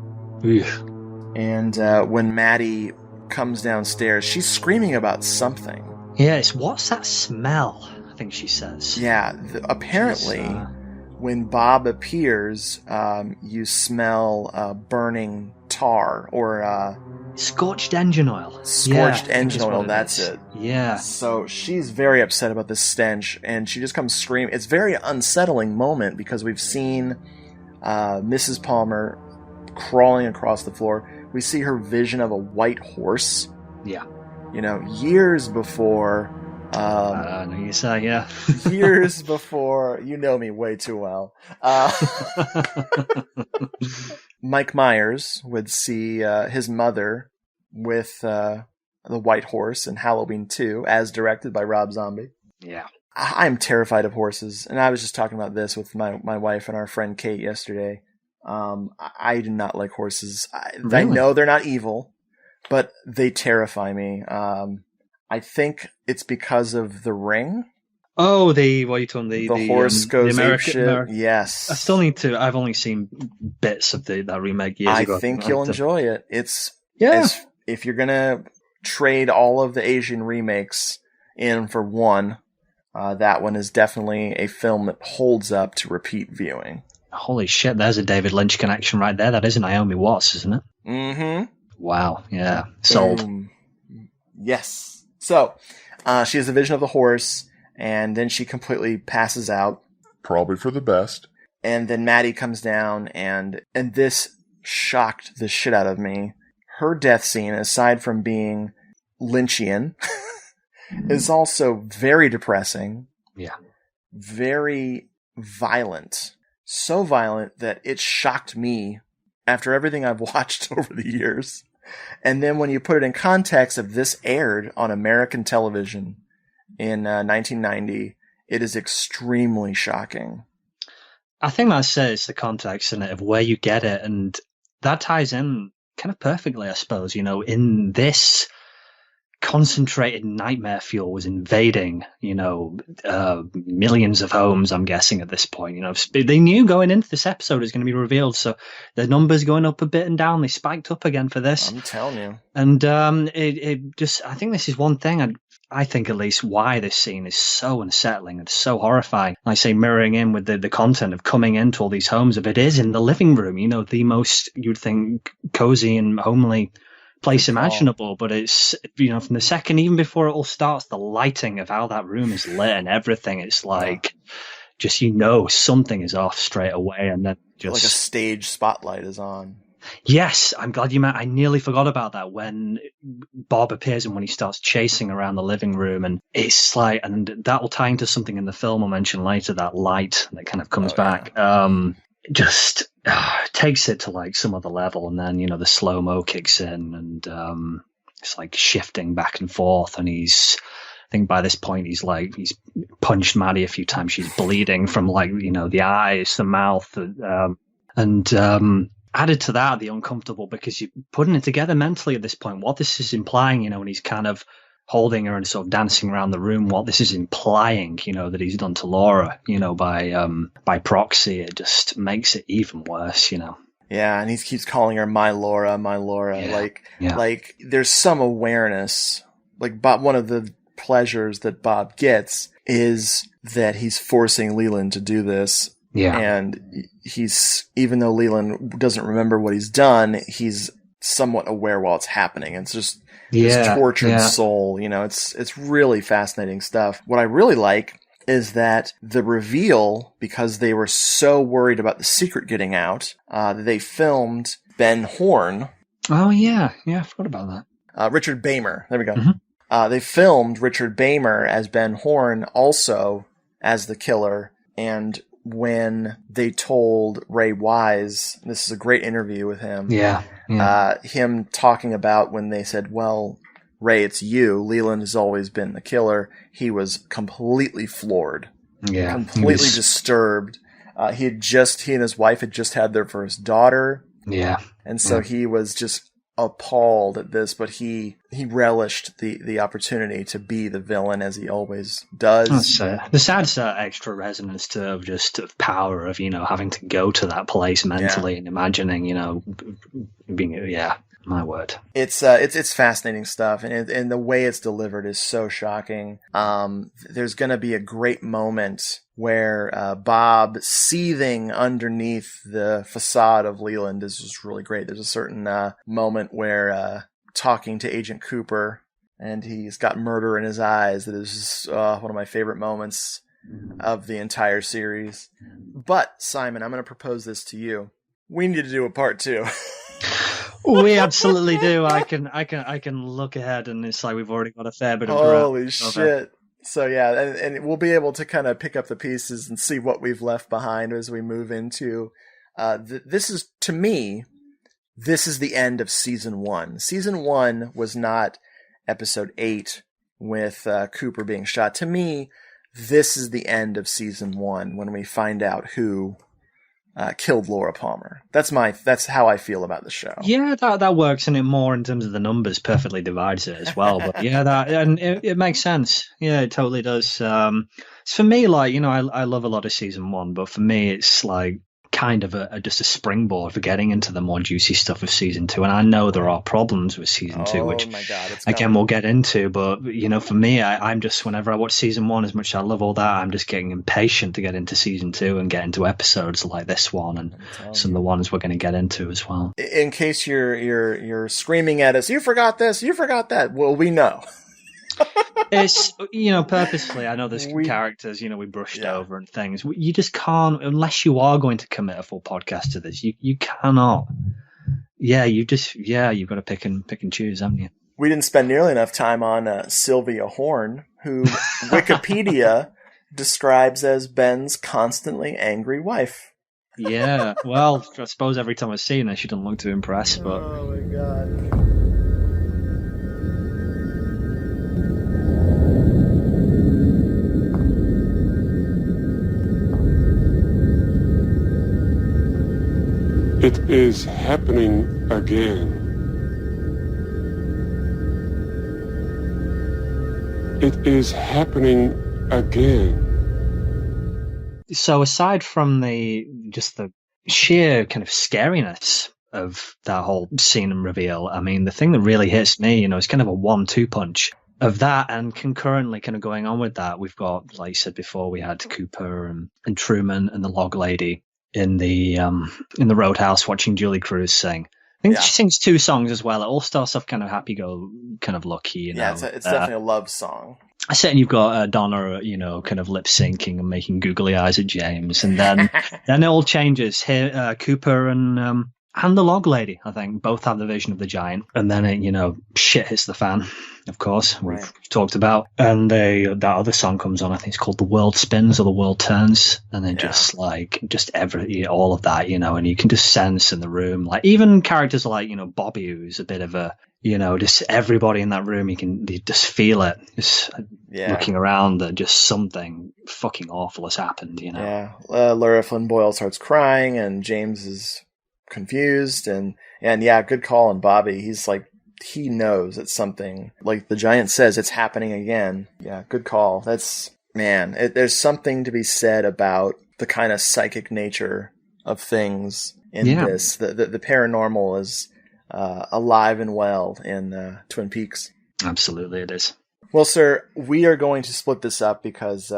And when Maddie comes downstairs, she's screaming about something. Yeah, what's that smell? I think she says. Yeah, apparently, when Bob appears, you smell burning tar or scorched engine oil. Scorched engine oil, that's it. Yeah. So she's very upset about this stench, and she just comes screaming. It's a very unsettling moment because we've seen Mrs. Palmer crawling across the floor. We see her vision of a white horse. Yeah. Years before. You say, yeah. Years before. You know me way too well. Mike Myers would see his mother with the white horse in Halloween 2, as directed by Rob Zombie. Yeah. I'm terrified of horses, and I was just talking about this with my wife and our friend Kate yesterday. I do not like horses. Really? I know they're not evil, but they terrify me. I think it's because of The Ring. Oh, what are you talking? The horse goes American. Yes. I still need to. I've only seen bits of that remake years ago. I think you'll enjoy it. It's Yeah. If you're gonna trade all of the Asian remakes in for one, that one is definitely a film that holds up to repeat viewing. Holy shit, there's a David Lynch connection right there. That is Naomi Watts, isn't it? Mm-hmm. Wow, yeah. Sold. Yes. So, she has a vision of the horse, and then she completely passes out. Probably for the best. And then Maddie comes down, and this shocked the shit out of me. Her death scene, aside from being Lynchian, is also very depressing. Yeah. Very violent. So violent that it shocked me after everything I've watched over the years. And then when you put it in context of this aired on American television in 1990, it is extremely shocking. I think that says the context in it of where you get it, and that ties in kind of perfectly, I suppose, in this concentrated nightmare fuel was invading, millions of homes, I'm guessing at this point. They knew going into this episode it was going to be revealed, so the numbers going up a bit and down, they spiked up again for this. I'm telling you. And I think this is one thing, I think at least, why this scene is so unsettling and so horrifying. I say mirroring in with the content of coming into all these homes, if it is in the living room, the most, you'd think, cozy and homely place imaginable, but it's, from the second, even before it all starts, the lighting of how that room is lit and everything, it's like, just, something is off straight away, and then just... Like a stage spotlight is on. Yes, I'm glad you meant. I nearly forgot about that when Bob appears and when he starts chasing around the living room, and it's like, and that will tie into something in the film I'll mention later, that light that kind of comes back. Yeah. Just takes it to like some other level, and then the slow-mo kicks in, and it's like shifting back and forth, and I think by this point he's punched Maddie a few times. She's bleeding from the eyes, the mouth, and added to that, the uncomfortable, because you're putting it together mentally at this point, what this is implying, when he's kind of holding her and sort of dancing around the room, what this is implying, that he's done to Laura, by proxy, it just makes it even worse, Yeah, and he keeps calling her my Laura, my Laura. Yeah. Like there's some awareness. Like Bob, one of the pleasures that Bob gets is that he's forcing Leland to do this. Yeah. And even though Leland doesn't remember what he's done, he's somewhat aware while it's happening. It's just his tortured soul. It's really fascinating stuff. What I really like is that the reveal, because they were so worried about the secret getting out, they filmed Ben Horn. Oh, yeah. Yeah, I forgot about that. Richard Beymer. There we go. Mm-hmm. They filmed Richard Beymer as Ben Horn, also as the killer. And when they told Ray Wise, this is a great interview with him. Yeah. Him talking about when they said, well, Ray, it's you. Leland has always been the killer. He was completely floored. Yeah. Completely disturbed. He and his wife had just had their first daughter. Yeah. And so he was just appalled at this, but he relished the opportunity to be the villain, as he always does. This adds extra resonance to of power of having to go to that place mentally and imagining being my word. It's fascinating stuff, and the way it's delivered is so shocking. There's going to be a great moment where Bob, seething underneath the facade of Leland, is just really great. There's a certain moment where talking to Agent Cooper, and he's got murder in his eyes, that is just one of my favorite moments of the entire series. But Simon, I'm going to propose this to you. We need to do a part 2. We absolutely do. I can look ahead, and it's like we've already got a fair bit of holy shit. So yeah, and we'll be able to kind of pick up the pieces and see what we've left behind as we move into. This is, to me, this is the end of season 1. Season 1 was not episode 8 with Cooper being shot. To me, this is the end of season 1 when we find out who killed Laura Palmer. That's how I feel about the show. Yeah, that works, and it more in terms of the numbers perfectly divides it as well. But yeah, it makes sense. Yeah, it totally does. It's for me, I love a lot of season 1, but for me, it's like kind of just a springboard for getting into the more juicy stuff of season 2. And I know there are problems with season 2, which again we'll get into. But for me, I'm just, whenever I watch season 1, as much as I love all that, I'm just getting impatient to get into season 2 and get into episodes like this one and some of the ones we're going to get into as well. In case you're screaming at us, you forgot this, you forgot that. Well, we know. It's, purposefully, I know there's characters, we brushed over and things. You just can't, unless you are going to commit a full podcast to this, you cannot. Yeah, you've got to pick and choose, haven't you? We didn't spend nearly enough time on Sylvia Horn, who Wikipedia describes as Ben's constantly angry wife. Yeah, well, I suppose every time I've seen her, she doesn't look too impressed, but... Oh, my God. It is happening again. It is happening again. So aside from the sheer kind of scariness of that whole scene and reveal, I mean, the thing that really hits me, is kind of a 1-2 punch of that, and concurrently kind of going on with that, we've got, like you said before, we had Cooper and Truman and the log lady in the roadhouse watching Julie Cruz sing. I think she sings 2 songs as well. It all starts off kind of happy-go-lucky, Yeah, it's definitely a love song. I said, and you've got Donna, kind of lip syncing and making googly eyes at James, and then it all changes. Here, Cooper and the log lady, I think, both have the vision of the giant, and then shit hits the fan. Of course, we've talked about, and that other song comes on. I think it's called "The World Spins" or "The World Turns," and then all of that, and you can just sense in the room, like even characters like Bobby, who's a bit of a just everybody in that room, you just feel it. Just looking around, that just something fucking awful has happened. Laura Flynn Boyle starts crying, and James is confused, and good call on Bobby. He's like, he knows it's something, like the giant says, it's happening again. Yeah, good call. There's something to be said about the kind of psychic nature of things in this. The paranormal is alive and well in Twin Peaks. Absolutely, it is. Well, sir, we are going to split this up because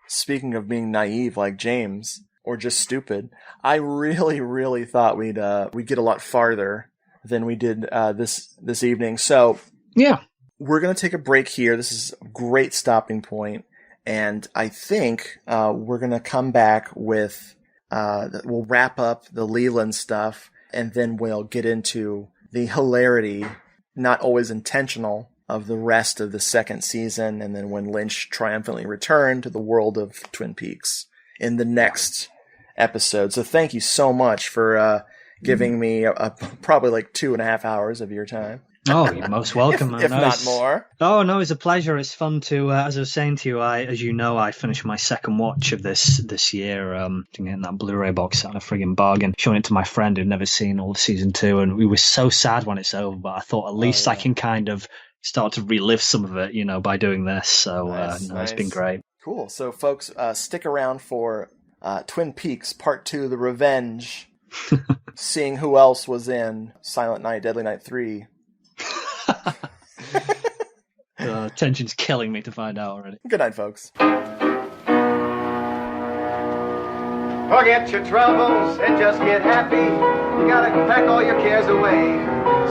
speaking of being naive like James, or just stupid, I really, really thought we'd get a lot farther than we did this evening. So we're going to take a break here. This is a great stopping point, and I think we're going to come back with we'll wrap up the Leland stuff, and then we'll get into the hilarity, not always intentional, of the rest of the second season, and then when Lynch triumphantly returned to the world of Twin Peaks in the next episode. So thank you so much for giving me probably like 2.5 hours of your time. Oh, you're most welcome. if not more. Oh, no, it's a pleasure. It's fun to, as I was saying to you, I finished my second watch of this year, getting that Blu-ray box at a friggin' bargain, showing it to my friend who'd never seen all of season 2, and we were so sad when it's over, but I thought at least I can kind of start to relive some of it, by doing this. So, nice. It's been great. Cool. So, folks, stick around for Twin Peaks Part 2, The Revenge, seeing who else was in Silent Night, Deadly Night 3. Tension's killing me to find out already. Good night, folks. Forget your troubles and just get happy. You gotta pack all your cares away.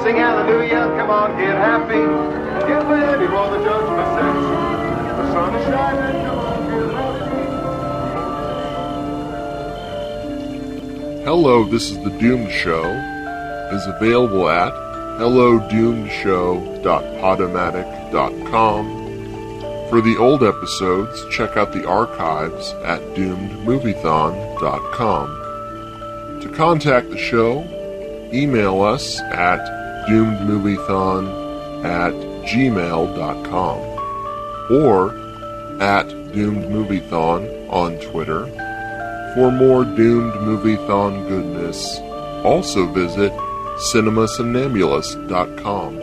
Sing hallelujah, come on, get happy. Get ready for the judgment sits. The sun is shining, come on, get happy. Hello, This is the Doomed Show is available at hellodoomshow.podomatic.com. For the old episodes, check out the archives at doomedmoviethon.com. To contact the show, email us at doomedmoviethon@gmail.com or at doomedmoviethon on Twitter. For more Doomed Moviethon goodness, also visit cinemasomnambulist.com.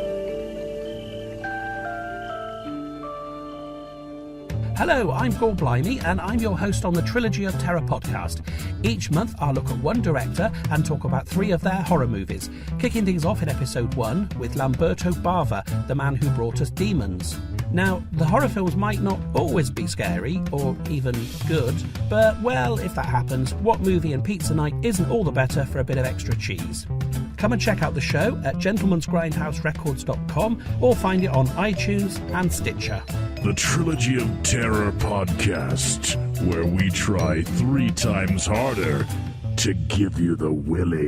Hello, I'm Gor Blimey, and I'm your host on the Trilogy of Terror podcast. Each month, I'll look at one director and talk about 3 of their horror movies, kicking things off in episode 1 with Lamberto Bava, the man who brought us Demons. Now, the horror films might not always be scary, or even good, but, well, if that happens, what movie and pizza night isn't all the better for a bit of extra cheese? Come and check out the show at gentlemansgrindhouserecords.com or find it on iTunes and Stitcher. The Trilogy of Terror podcast, where we try 3 times harder to give you the willy.